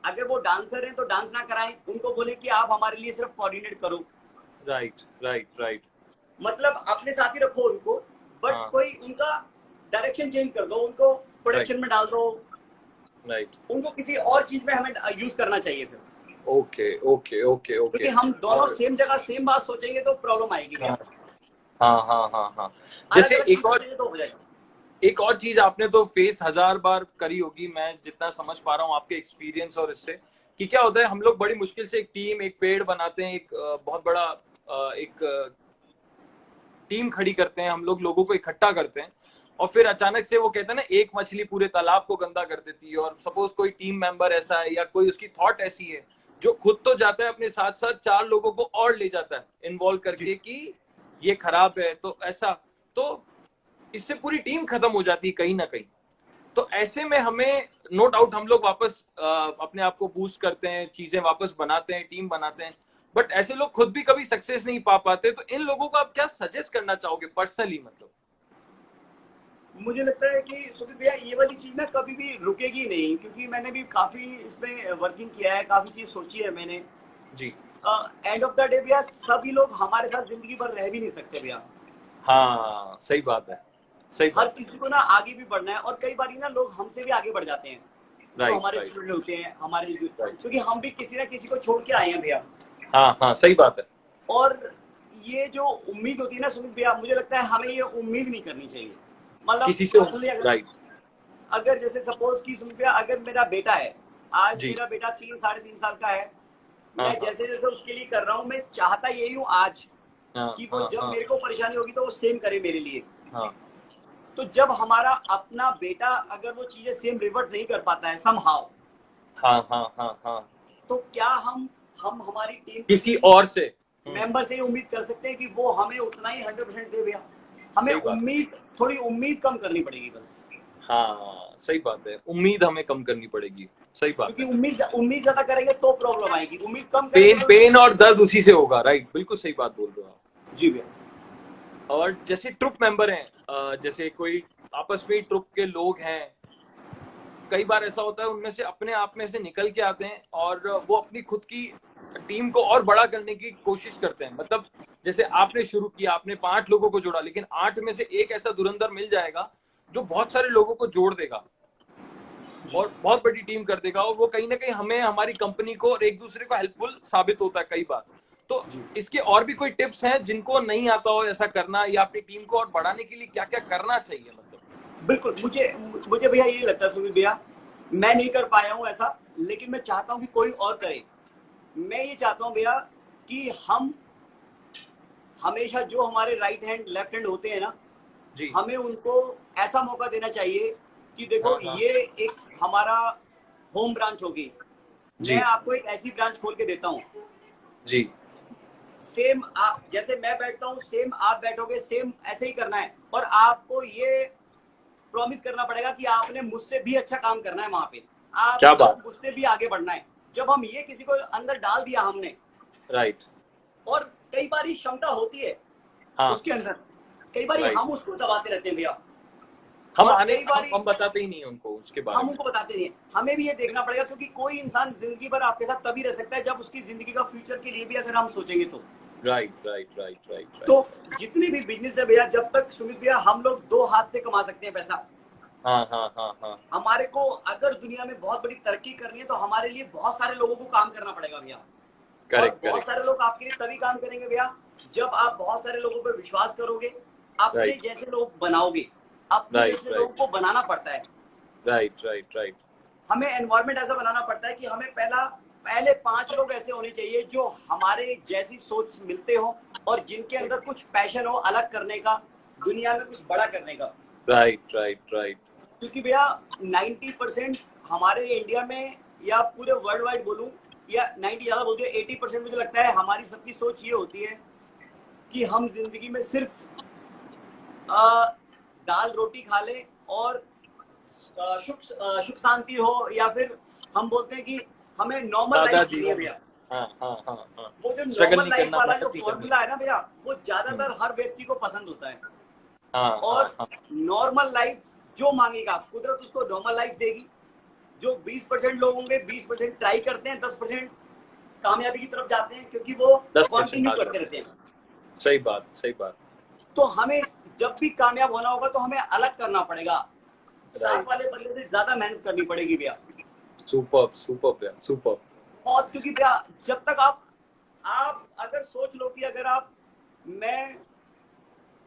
अगर वो डांसर हैं तो डांस ना कराएं, उनको बोले कि आप हमारे लिए सिर्फ कोऑर्डिनेट करो। राइट मतलब अपने साथ ही रखो उनको, बट कोई उनका डायरेक्शन चेंज कर दो, उनको प्रोडक्शन में डाल दो, उनको किसी और चीज में हमें यूज करना चाहिए फिर। ओके क्योंकि हम दोनों सेम जगह सेम बात सोचेंगे तो प्रॉब्लम आएगी भैया। जैसे एक और चीज आपने तो फेस 1000 बार करी होगी, मैं जितना समझ पा रहा हूँ आपके एक्सपीरियंस और इससे, कि क्या होता है हम लोग बड़ी मुश्किल से एक टीम, एक पेड़ बनाते हैं, एक बहुत बड़ा एक टीम खड़ी करते हैं, हम लोग लोगों को इकट्ठा करते हैं, और फिर अचानक से वो कहते हैं ना एक मछली पूरे तालाब को गंदा कर देती है। और सपोज कोई टीम मेंबर ऐसा है या कोई उसकी थॉट ऐसी है जो खुद तो जाता है, अपने साथ साथ 4 लोगों को और ले जाता है इन्वॉल्व करके कि ये खराब है, तो ऐसा, तो इससे पूरी टीम खत्म हो जाती है कहीं ना कहीं। तो ऐसे में हमें नो डाउट हम लोग वापस अपने आप को बूस्ट करते हैं, चीजें वापस बनाते हैं, टीम बनाते हैं, बट ऐसे लोग खुद भी कभी सक्सेस नहीं पा पाते। तो इन लोगों को आप क्या सजेस्ट करना चाहोगे पर्सनली? मतलब मुझे लगता है कि सुमित भैया ये वाली चीज ना कभी भी रुकेगी नहीं, क्योंकि मैंने भी काफी इसमें वर्किंग किया है, काफी चीज सोची है मैंने जी। एंड ऑफ द डे भैया सभी लोग हमारे साथ जिंदगी भर रह भी नहीं सकते भैया। सही बात है, सही हर किसी को ना आगे भी बढ़ना है, और कई बार ना लोग हमसे भी आगे बढ़ जाते हैं, जो हमारे स्टूडेंट होते हैं हमारे, क्योंकि हम भी किसी ना किसी को छोड़ के आए हैं भैया। सही बात है। और ये जो उम्मीद होती है ना सुमित भैया, मुझे लगता है हमें ये उम्मीद नहीं करनी चाहिए। मतलब किसी से अगर जैसे सपोज की सुमित भैया, अगर मेरा बेटा है आज, मेरा बेटा 3-3.5 साल का है, मैं जैसे जैसे उसके लिए कर रहा हूँ, मैं चाहता यही हूँ आज कि वो जब मेरे को परेशानी होगी तो वो सेम करे मेरे लिए। तो जब हमारा अपना बेटा अगर वो चीजें सेम रिवर्ट नहीं कर पाता है समहाउ, तो क्या हम हमारी टीम किसी और से मेंबर से उम्मीद कर सकते हैं कि वो हमें उतना ही 100% दे भैया? हमें थोड़ी उम्मीद कम करनी पड़ेगी बस। सही बात है, उम्मीद हमें कम करनी पड़ेगी। सही बात है, क्योंकि उम्मीद ज्यादा करेंगे तो प्रॉब्लम आएगी, उम्मीद कम पेन और दर्द उसी से होगा। राइट, बिल्कुल सही बात बोल रहे हो आप। जी भैया। और जैसे ट्रुप मेंबर हैं, जैसे कोई आपस में ट्रुप के लोग हैं, कई बार ऐसा होता है उनमें से अपने आप में से निकल के आते हैं और वो अपनी खुद की टीम को और बड़ा करने की कोशिश करते हैं। मतलब जैसे आपने शुरू किया, आपने 5 लोगों को जोड़ा, लेकिन 8 में से एक ऐसा धुरंधर मिल जाएगा जो बहुत सारे लोगों को जोड़ देगा। बहुत बहुत बड़ी टीम कर देगा, और वो कहीं ना कहीं हमें, हमारी कंपनी को और एक दूसरे को हेल्पफुल साबित होता है कई बार। तो इसके और भी कोई टिप्स हैं जिनको नहीं आता हो ऐसा करना, या अपनी टीम को और बढ़ाने के लिए क्या क्या करना चाहिए? मतलब बिल्कुल, मुझे मुझे भैया ये लगता है सुमित भैया, मैं नहीं कर पाया हूँ ऐसा, लेकिन मैं चाहता हूँ कि कोई और करे। मैं ये चाहता हूँ भैया कि हम हमेशा जो हमारे राइट हैंड लेफ्ट हैंड होते हैं ना जी, हमें उनको ऐसा मौका देना चाहिए कि देखो हाँ, हाँ, ये एक हमारा होम ब्रांच होगी, जी, मैं आपको एक ऐसी ब्रांच खोल के देता हूँ, जी, सेम आप जैसे मैं बैठता हूँ सेम आप बैठोगे, सेम ऐसे ही करना है। और आपको ये प्रॉमिस करना पड़ेगा कि आपने मुझसे भी अच्छा काम करना है वहां पे, क्या आपको बात, मुझसे भी आगे बढ़ना है। जब हम ये किसी को अंदर डाल दिया हमने, राइट, और कई बार ये क्षमता होती है हाँ, उसके अंदर, कई बार राइट, हम उसको दबाते रहते हैं भैया, हम और आने कई बार हम बताते ही नहीं उनको उसके बारे हम में। उनको बताते नहीं है। हमें भी ये देखना पड़ेगा, क्योंकि कोई इंसान जिंदगी भर आपके साथ तभी रह सकता है जब उसकी जिंदगी का फ्यूचर के लिए भी अगर हम सोचेंगे तो। राइट, राइट, राइट, राइट, तो राइट, जितनी भी बिजनेस है भैया, जब तक सुमित भैया हम लोग दो हाथ से कमा सकते हैं पैसा, हाँ, हाँ, हाँ, हाँ, हमारे को अगर दुनिया में बहुत बड़ी तरक्की करनी है तो हमारे लिए बहुत सारे लोगों को काम करना पड़ेगा भैया। और करेक्ट, बहुत करेक्ट, सारे लोग आपके लिए तभी काम करेंगे भैया जब आप बहुत सारे लोगों पर विश्वास करोगे, अपने राइट, जैसे लोग बनाओगे। अपने राइट, जैसे राइट, लोगों को बनाना पड़ता है, राइट, राइट, राइट, हमें एनवायरमेंट ऐसा बनाना पड़ता है कि हमें पहले 5 लोग ऐसे होने चाहिए जो हमारे जैसी सोच मिलते हो और जिनके अंदर कुछ पैशन हो अलग करने का, दुनिया में कुछ बड़ा करने का। राइट, राइट, राइट, क्योंकि भैया 90% हमारे इंडिया में, या पूरे वर्ल्ड वाइड बोलूं, या 90 ज्यादा बोल दिया, 80% मुझे लगता है हमारी सबकी सोच ये होती है कि हम जिंदगी में सिर्फ दाल रोटी खा ले और सुख शांति हो, या फिर हम बोलते हैं कि हमें नॉर्मल सादा लाइफ जीनी है जीवन, भैया। हाँ, हाँ, हाँ, हाँ, वो जो स्ट्रगल नॉर्मल नहीं लाइफ करना, वाला जो मेहनत नहीं करनी, फॉर्मूला है ना भैया, वो ज्यादातर हर व्यक्ति को पसंद होता है। हाँ, हाँ, और हाँ, नॉर्मल लाइफ जो मांगेगा कुदरत उसको नॉर्मल लाइफ देगी। जो 20% लोग होंगे, 20% ट्राई करते हैं, 10% कामयाबी की तरफ जाते हैं, क्योंकि वो 10% कंटिन्यू आ करते जाते रहते हैं। हैं। सही बात, सही बात, तो हमें जब भी कामयाब होना होगा तो हमें अलग करना पड़ेगा, साथ राइट, वाले बंदे से ज्यादा मेहनत करनी पड़ेगी भैया। सुपर, सुपर भैया, सुपर, और क्योंकि भैया जब तक आप अगर सोच लो कि अगर मैं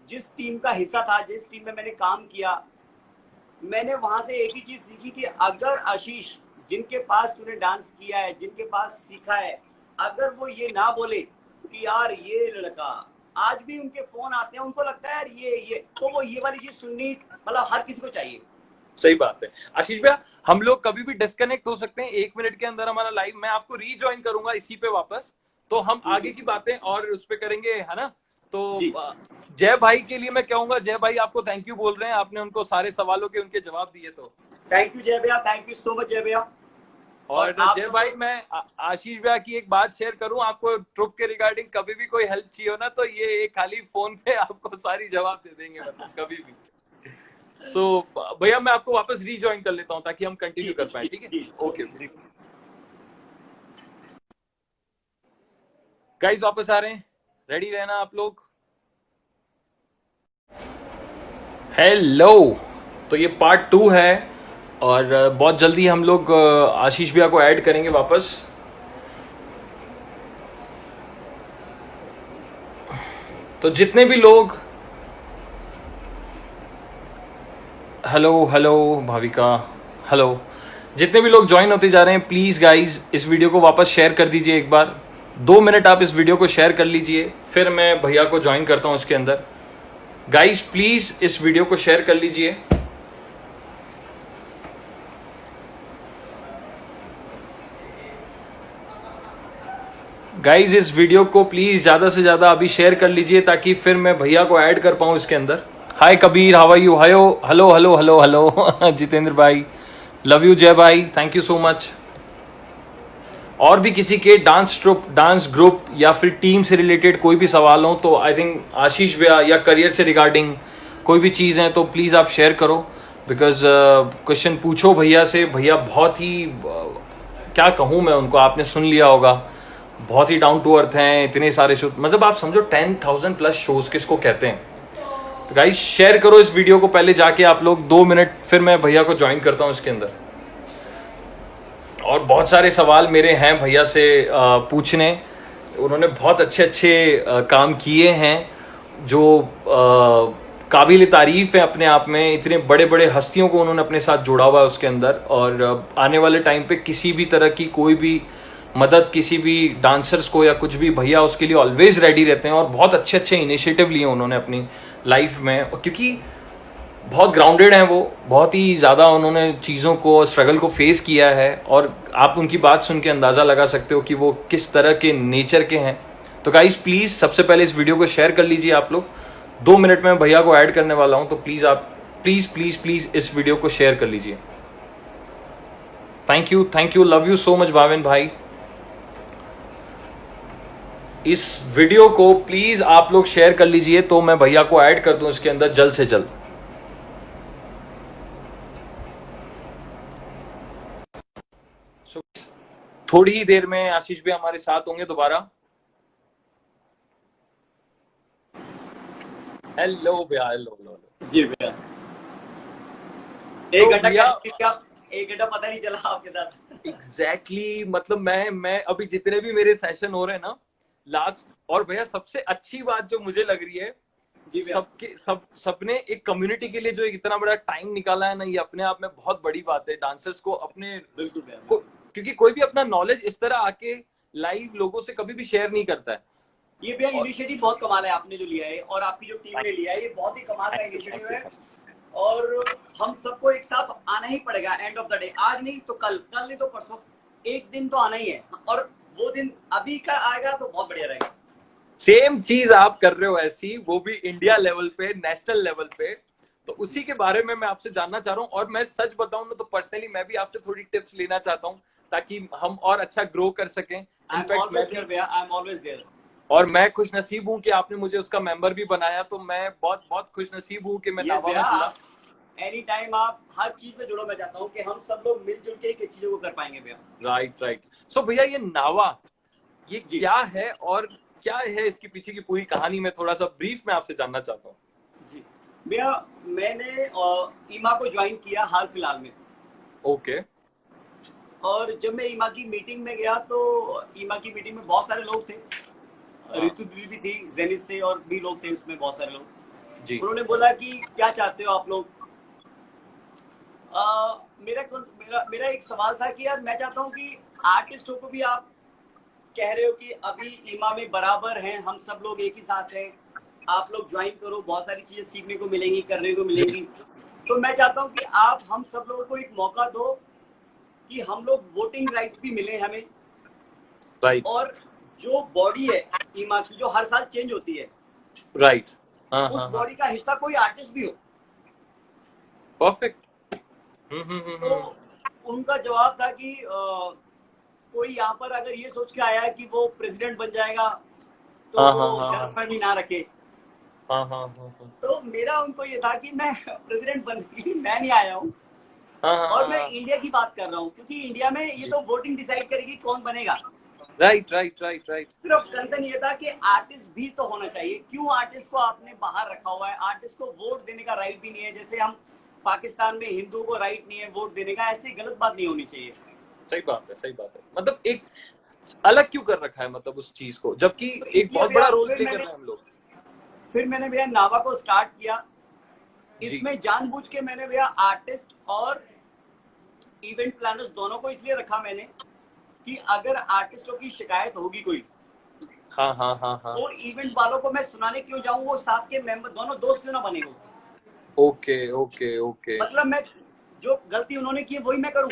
जिस टीम का हिस्सा था, जिस टीम में मैंने काम किया, मैंने वहां से एक ही चीज सीखी कि अगर आशीष, जिनके पास तूने डांस किया है, जिनके पास सीखा है, अगर वो ये ना बोले कि यार ये लड़का, आज भी उनके फोन आते हैं, उनको लगता है यार ये तो वो ये वाली चीज सुननी मतलब हर किसी को चाहिए। सही बात है। आशीष भैया, हम लोग कभी भी डिस्कनेक्ट हो सकते हैं, 1 मिनट के अंदर हमारा लाइव, मैं आपको रीजॉइन करूंगा इसी पे वापस, तो हम आगे की बातें और उस पे करेंगे, है ना? तो जी जय भाई के लिए मैं कहूंगा, जय भाई आपको थैंक यू बोल रहे हैं, आपने उनको सारे सवालों के उनके जवाब दिए। तो थैंक यू जय भैया, थैंक यू सो मच जय भैया। और आप जय भाई, मैं आशीष भैया की एक बात शेयर करूं आपको, ट्रुप के रिगार्डिंग कभी भी कोई हेल्प चाहिए हो ना, तो ये खाली फोन पे आपको सारी जवाब दे देंगे, मतलब कभी भी। सो भैया मैं आपको वापस रीजॉइन कर लेता हूं ताकि हम कंटिन्यू कर पाए, ठीक है? ओके गाइस, वापस आ रहे हैं, रेडी रहना आप लोग। हेलो, तो ये पार्ट 2 है, और बहुत जल्दी हम लोग आशीष भैया को ऐड करेंगे वापस। तो जितने भी लोग, हेलो हेलो भाविका, हेलो, जितने भी लोग ज्वाइन होते जा रहे हैं, प्लीज गाइज इस वीडियो को वापस शेयर कर दीजिए एक बार। 2 मिनट आप इस वीडियो को शेयर कर लीजिए, फिर मैं भैया को ज्वाइन करता हूं इसके अंदर। गाइज प्लीज इस वीडियो को शेयर कर लीजिए। गाइज इस वीडियो को प्लीज ज्यादा से ज्यादा अभी शेयर कर लीजिए ताकि फिर मैं भैया को ऐड कर पाऊं इसके अंदर। Hi Kabir, how are you? Hello hello hello hello hello Jitendra भाई, लव यू जय भाई, थैंक यू सो मच। और भी किसी के डांस ट्रुप, डांस ग्रुप या फिर टीम से रिलेटेड कोई भी सवाल हो तो आई थिंक आशीष भैया, या करियर से रिगार्डिंग कोई भी चीज़ है तो प्लीज़ आप शेयर करो, बिकॉज क्वेश्चन पूछो भैया से। भैया बहुत ही क्या कहूँ मैं उनको, आपने सुन लिया होगा, बहुत ही डाउन टू अर्थ हैं, इतने सारे शो, मतलब आप समझो 10,000 प्लस शोज किसको कहते हैं। तो गाइस शेयर करो इस वीडियो को पहले जाके आप लोग, 2 मिनट, फिर मैं भैया को ज्वाइन करता हूँ इसके अंदर। और बहुत सारे सवाल मेरे हैं भैया से पूछने। उन्होंने बहुत अच्छे अच्छे काम किए हैं जो काबिल तारीफ है अपने आप में। इतने बड़े बड़े हस्तियों को उन्होंने अपने साथ जोड़ा हुआ है उसके अंदर। और आने वाले टाइम पे किसी भी तरह की कोई भी मदद, किसी भी डांसर्स को या कुछ भी, भैया उसके लिए ऑलवेज रेडी रहते हैं। और बहुत अच्छे अच्छे इनिशिएटिव लिए उन्होंने अपनी लाइफ में, क्योंकि बहुत ग्राउंडेड हैं वो, बहुत ही ज़्यादा उन्होंने चीज़ों को, स्ट्रगल को फेस किया है। और आप उनकी बात सुन के अंदाज़ा लगा सकते हो कि वो किस तरह के नेचर के हैं। तो गाइस प्लीज़ सबसे पहले इस वीडियो को शेयर कर लीजिए आप लोग। 2 मिनट में भैया को ऐड करने वाला हूं, तो प्लीज़ आप प्लीज़ इस वीडियो को शेयर कर लीजिए। Thank you, love you so much Bhavin भाई। इस वीडियो को प्लीज़ आप लोग शेयर कर लीजिए तो मैं भैया को ऐड कर दूं इसके अंदर जल्द से जल्द। थोड़ी ही देर में आशीष भी हमारे साथ होंगे दोबारा। हेलो भैया, हेलो जी भैया। तो भैया 1 घंटा पता नहीं चला आपके साथ। एग्जैक्टली मतलब मैं अभी जितने भी मेरे सेशन हो रहे हैं ना लास्ट, और भैया सबसे अच्छी बात जो मुझे लग रही है, जी भैया। सबने एक कम्युनिटी के लिए जो इतना बड़ा टाइम निकाला है ना, ये अपने आप में बहुत बड़ी बात है। डांसर्स को अपने बिल्कुल भैया। क्योंकि कोई भी अपना नॉलेज इस तरह आके लाइव लोगों से कभी भी शेयर नहीं करता है। ये भैया इनिशिएटिव बहुत कमाल है आपने जो लिया है, और आपकी जो टीम ने लिया है, ये बहुत ही कमाल का इनिशिएटिव है। और हम सबको एक साथ आना ही पड़ेगा एंड ऑफ द डे। आज नहीं तो कल, कल नहीं तो परसों, एक दिन तो आना ही है। और वो दिन अभी का आएगा तो बहुत बढ़िया रहेगा। सेम चीज आप कर रहे हो ऐसी, वो भी इंडिया लेवल पे, नेशनल लेवल पे। तो उसी के बारे में मैं आपसे जानना चाह रहा हूँ। और मैं सच बताऊं ना तो पर्सनली मैं भी आपसे थोड़ी टिप्स लेना चाहता हूँ ताकि हम और अच्छा ग्रो कर सकें। और मैं खुश नसीब हूँ कि आपने मुझे उसका मेंबर भी बनाया। तो मैं बहुत बहुत खुश नसीब हूँ कि मैं नावा में जुड़ा। एनी टाइम आप हर चीज में जुड़ो। मैं चाहता हूँ कि हम सब लोग मिलजुल के एक चीजों को कर पाएंगे भैया। राइट। सो भैया ये नावा, ये क्या है और क्या है इसके पीछे की पूरी कहानी में थोड़ा सा ब्रीफ में आपसे जानना चाहता हूँ। जी भैया, मैंने ईमा को ज्वाइन किया हाल फिलहाल में। ओके। और जब मैं ईमा की मीटिंग में गया तो ईमा की मीटिंग में बहुत सारे लोग थे। ऋतु दीदी भी थी जेनिस से, और भी लोग थे उसमें, बहुत सारे लोग जी। उन्होंने बोला कि क्या चाहते हो आप लोग। मेरा एक सवाल था कि यार मैं चाहता हूँ कि आर्टिस्टों को भी आप कह रहे हो कि अभी ईमा में बराबर हैं, हम सब लोग एक ही साथ हैं, आप लोग ज्वाइन करो, बहुत सारी चीजें सीखने को मिलेंगी, करने को मिलेंगी। तो मैं चाहता हूँ कि आप हम सब लोगों को एक मौका दो कि हम लोग वोटिंग राइट्स भी मिले हमें। राइट। और जो बॉडी है ईमा की, जो हर साल चेंज होती है, राइट, उस बॉडी का हिस्सा कोई आर्टिस्ट भी हो। परफेक्ट। तो उनका जवाब था कि कोई यहाँ पर अगर ये सोच के आया है कि वो प्रेसिडेंट बन जाएगा तो वो गर्लफ्रेंड ही ना रखे। तो मेरा उनको ये था कि मैं प्रेसिडेंट बनने मैं नहीं आया हूँ। और मैं इंडिया की बात कर रहा हूँ, क्योंकि इंडिया में ये तो वोटिंग डिसाइड करेगी कौन बनेगा। राइट। सिर्फ कंसर्न ये था कि आर्टिस्ट भी तो होना चाहिए। क्यों आर्टिस्ट को आपने बाहर रखा हुआ है? आर्टिस्ट को वोट देने का राइट भी नहीं है, जैसे हम पाकिस्तान में हिंदुओं को राइट नहीं है वोट देने का। ऐसी गलत बात नहीं होनी चाहिए। सही बात है। मतलब एक अलग क्यों कर रखा है मतलब उस चीज को, जबकि तो एक बहुत बड़ा रोल प्ले कर रहे हैं हम लोग। फिर मैंने भैया नावा को स्टार्ट किया। इसमें जानबूझ के मैंने भैया आर्टिस्ट और इवेंट प्लानर्स दोनों को इसलिए रखा मैंने कि अगर आर्टिस्टों की शिकायत होगी कोई, हाँ। और इवेंट वालों को मैं सुनाने क्यों जाऊं, वो साथ के मेंबर दोनों दोस्त क्यों ना बने हो। ओके। मतलब मैं जो गलती उन्होंने की वही मैं करूं।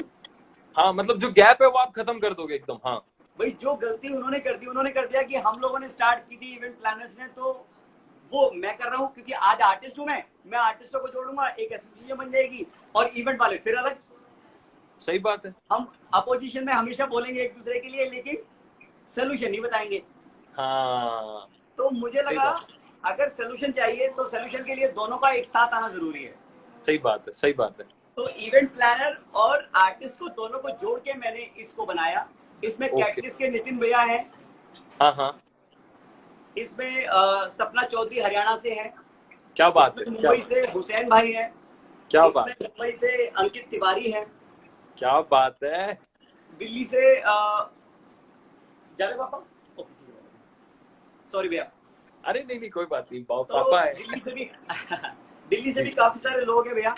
हाँ, मतलब जो गैप है वो आप खत्म कर दोगे एकदम। हाँ भाई, जो गलती उन्होंने कर दी, उन्होंने कर दिया कि हम लोगों ने स्टार्ट की थी इवेंट प्लानर्स ने, तो वो मैं कर रहा हूँ क्योंकि आज आर्टिस्ट हूं मैं आर्टिस्टों को जोड़ूंगा, एक एसोसिएशन बन जाएगी, और इवेंट वाले फिर अलग। सही बात है। हम अपोजिशन में हमेशा बोलेंगे एक दूसरे के लिए, लेकिन सोल्यूशन नहीं बताएंगे। हाँ, तो मुझे लगा अगर सोल्यूशन चाहिए तो सोल्यूशन के लिए दोनों का एक साथ आना जरूरी है। सही बात है। तो इवेंट प्लानर और आर्टिस्ट को दोनों को जोड़ के मैंने इसको बनाया। इसमें कैटलिस्ट के नितिन भैया हैं। हाँ। इसमें सपना चौधरी हरियाणा से है। क्या बात है। मुंबई से हुसैन भाई है। क्या बात है। मुंबई से अंकित तिवारी है। क्या बात है। दिल्ली से जा रहे पापा? ओके ठीक है, सॉरी भैया। अरे नहीं नहीं, कोई बात नहीं, तो पापा है। दिल्ली से भी दिल्ली से जी भी काफी सारे लोग हैं भैया।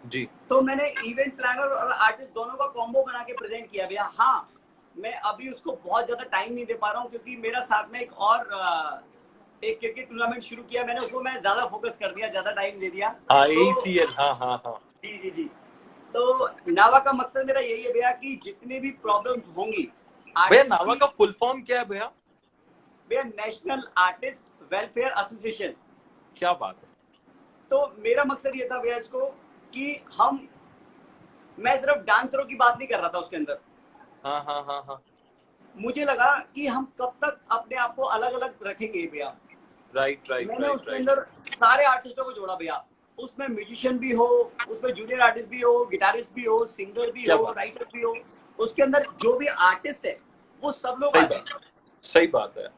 जी। तो मैंने इवेंट प्लानर और आर्टिस्ट दोनों का कॉम्बो बना के प्रेजेंट किया भैया। हाँ, मैं अभी उसको बहुत ज्यादा टाइम नहीं दे पा रहा हूँ क्योंकि मेरा साथ में एक क्रिकेट टूर्नामेंट शुरू किया मैंने, उसको मैं ज्यादा फोकस कर दिया, ज्यादा टाइम दे दिया। हाँ, तो ACL, हाँ हाँ हाँ। जी जी जी। तो नावा का मकसद मेरा यही है भैया कि जितनी भी प्रॉब्लम्स होंगी भैया आर्टिस्ट नावा की, का फुल फॉर्म क्या है भैया? भैया नेशनल आर्टिस्ट वेलफेयर एसोसिएशन। क्या बात है। तो मेरा मकसद ये था भैया इसको कि मैं सिर्फ डांसरों की बात नहीं कर रहा था उसके अंदर। हाँ हाँ हाँ हाँ। मुझे लगा कि हम कब तक अपने आप को अलग अलग रखेंगे भैया। राइट राइट मैंने राइट उसके राइट। अंदर सारे आर्टिस्टों को जोड़ा भैया। उसमें म्यूजिशियन भी हो, उसमें जूनियर आर्टिस्ट भी हो, गिटारिस्ट भी हो, सिंगर भी क्या हो, बात। राइटर भी हो। उसके अंदर जो भी आर्टिस्ट है वो सब लोग सही आ जाए। बात, सही बात है।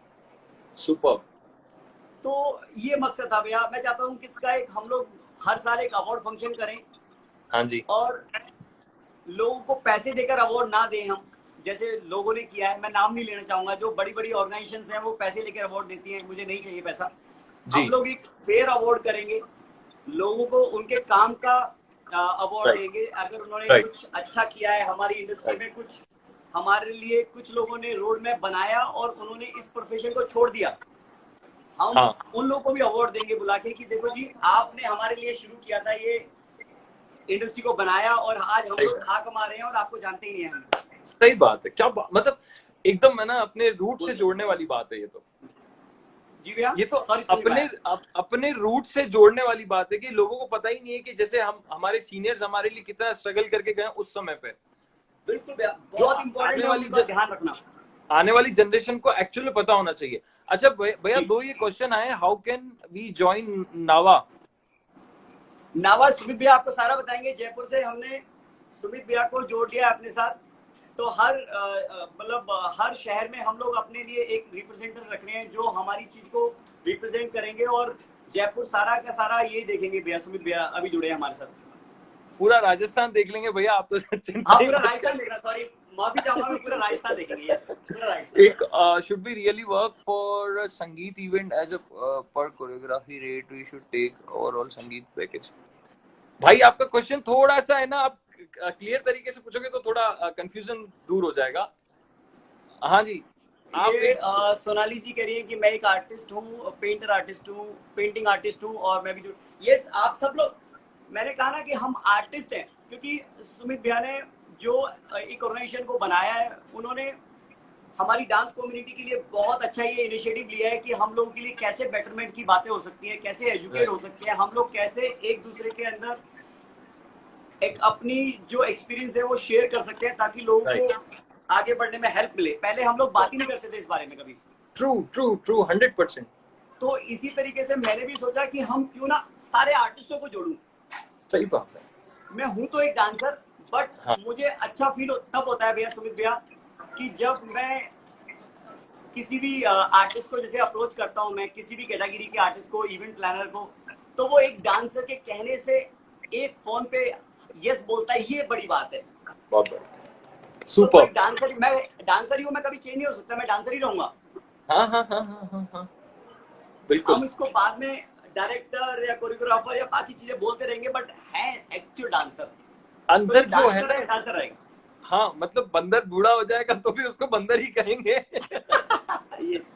सुपर। तो ये मकसद था भैया। मैं चाहता हूँ कि इसका एक हम लोग हर साल एक अवार्ड फंक्शन करें हाँ जी। और लोगों को पैसे देकर अवार्ड ना दें हम, जैसे लोगों ने किया है। मैं नाम नहीं लेना चाहूंगा, जो बड़ी बड़ी ऑर्गेनाइजेशंस हैं वो पैसे लेकर अवार्ड देती हैं, मुझे नहीं चाहिए पैसा। हम जी। लोग एक फेयर अवार्ड करेंगे, लोगों को उनके काम का अवार्ड राइट देंगे। अगर उन्होंने राइट कुछ अच्छा किया है हमारी इंडस्ट्री राइट। में, कुछ हमारे लिए कुछ लोगों ने रोड मैप बनाया और उन्होंने इस प्रोफेशन को छोड़ दिया, हम हाँ, उन लोगों को भी अवार्ड देंगे बुला के कि देखो जी आपने हमारे लिए शुरू किया था ये इंडस्ट्री को बनाया और आज हम सही लोग बात, खा कमा रहे हैं और आपको जानते ही नहीं है हम। सही बात है। क्या मतलब एकदम है ना, अपने रूट से बोलिए जोड़ने वाली बात है ये तो। जी भैया, ये तो सॉरी सुन नहीं अपने पाया। अपने रूट से जोड़ने वाली बात है कि लोगों को पता ही नहीं है कि जैसे हम हमारे सीनियर्स हमारे लिए कितना स्ट्रगल करके गए उस समय पे। बिल्कुल भैया, जो बहुत इंपॉर्टेंट आने है वाली उनका ध्यान रखना। आने वाली जनरेशन को एक्चुअली में पता होना चाहिए। अच्छा भैया, जी, दो ये क्वेश्चन आए, हाउ कैन वी ज्वाइन नावा? नावा सुमित भैया आपको सारा बताएंगे। जयपुर से हमने सुमित भैया को जोड़ लिया अपने साथ। तो मतलब हर शहर में हम लोग अपने लिए एक रिप्रेजेंटेटिव रख रहे हैं जो हमारी चीज को रिप्रेजेंट करेंगे और जयपुर सारा का सारा यही देखेंगे भैया। सुमित भैया अभी जुड़े हैं हमारे साथ। पूरा राजस्थान देख लेंगे भैया, आप तो चिंता हाँ ही पूरा मत राजस्थान करिए। देख रहा, सॉरी माफी चाहूंगा मैं, पूरा राजस्थान देखेंगे। यस पूरा राजस्थान। एक should we really work for a संगीत event as a per choreography rate we should take overall संगीत पैकेज? भाई आपका क्वेश्चन थोड़ा सा है ना, आप क्लियर तरीके से पूछोगे तो थोड़ा कंफ्यूजन दूर हो जाएगा। हाँ जी। आप ये एक सोनाली जी कह रही है कि मैं एक आर्टिस्ट हूँ, पेंटर आर्टिस्ट हूँ, पेंटिंग आर्टिस्ट हूँ और मैं भी जुड़। यस आप सब लोग, मैंने कहा ना कि हम आर्टिस्ट हैं क्योंकि सुमित भैया ने जो एक ऑर्गेनाइजेशन को बनाया है, उन्होंने हमारी डांस कम्युनिटी के लिए बहुत अच्छा ये इनिशिएटिव लिया है कि हम लोगों के लिए कैसे बेटरमेंट की बातें हो सकती है, कैसे एजुकेट हो सकते हैं हम लोग, कैसे एक दूसरे के अंदर एक अपनी जो एक्सपीरियंस है वो शेयर कर सकते हैं ताकि लोगों राइट को आगे बढ़ने में हेल्प मिले। पहले हम लोग बात ही नहीं करते थे इस बारे में कभी। True true true 100%। तो इसी तरीके से मैंने भी सोचा कि हम क्यों ना सारे आर्टिस्टों को जोड़ूं। सही बात है। मैं हूं तो एक डांसर, बट हाँ मुझे अच्छा फील तब होता है भैया सुमित भैया कि जब मैं किसी भी आर्टिस्ट को जैसे अप्रोच करता हूं, मैं किसी भी कैटेगरी के आर्टिस्ट को, इवेंट प्लानर को, तो वो एक डांसर के कहने से एक फोन पे यस बोलता है, ये बड़ी बात है। बहुत बढ़िया, तो वो एक सुपर। डांसर, मैं डांसर ही हूँ, मैं कभी चेंज नहीं हो सकता, मैं डांसर ही रहूंगा। हाँ हाँ हाँ हाँ हाँ हाँ, हम बिल्कुल। इसको बाद में डायरेक्टर या कोरियोग्राफर या बाकी चीजें बोलते रहेंगे, बट है एक्चुअल डांसर। तो अंदर जो जो है डांसर ना, है डांसर रहेगा। हाँ मतलब बंदर बूढ़ा हो जाएगा तो भी उसको बंदर ही कहेंगे। यस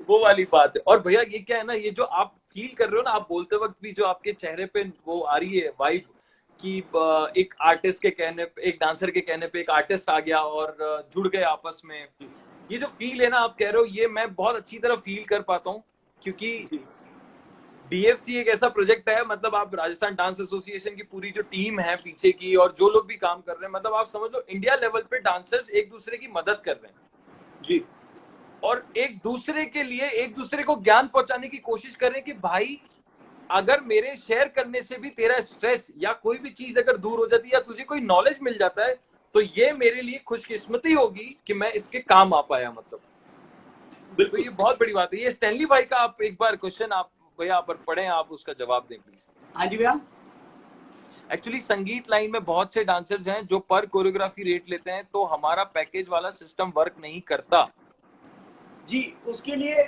वो वाली बात है। और भैया ये क्या है ना, ये जो आप फील कर रहे हो ना, आप बोलते वक्त भी जो आपके चेहरे पे वो आ रही है वाइब कि एक आर्टिस्ट के कहने पे, एक डांसर के कहने पे एक आर्टिस्ट आ गया और जुड़ गए आपस में, ये जो फील है ना आप कह रहे हो, ये मैं बहुत अच्छी तरह फील कर पाता हूँ। क्योंकि DFC एक ऐसा प्रोजेक्ट है, मतलब आप राजस्थान डांस एसोसिएशन की पूरी जो टीम है पीछे की और जो लोग भी काम कर रहे हैं, मतलब आप समझ लो इंडिया लेवल पे डांसर्स एक दूसरे की मदद कर रहे हैं जी, और एक दूसरे के लिए एक दूसरे को ज्ञान पहुंचाने की कोशिश कर रहे हैं कि भाई अगर मेरे शेयर करने से भी तेरा स्ट्रेस या कोई भी चीज अगर दूर हो जाती है या तुझे कोई नॉलेज मिल जाता है तो ये मेरे लिए खुशकिस्मती होगी कि मैं इसके काम आ पाया। मतलब तो बिल्कुल। ये बहुत बड़ी बात है। ये स्टैनली भाई का आप एक बार क्वेश्चन आप भैया पर पढ़ें, आप उसका जवाब दें प्लीज। हाँ जी भैया। एक्चुअली संगीत लाइन में बहुत से डांसर्स हैं जो पर कोरियोग्राफी रेट लेते हैं, तो हमारा पैकेज वाला सिस्टम वर्क नहीं करता। जी, उसके लिए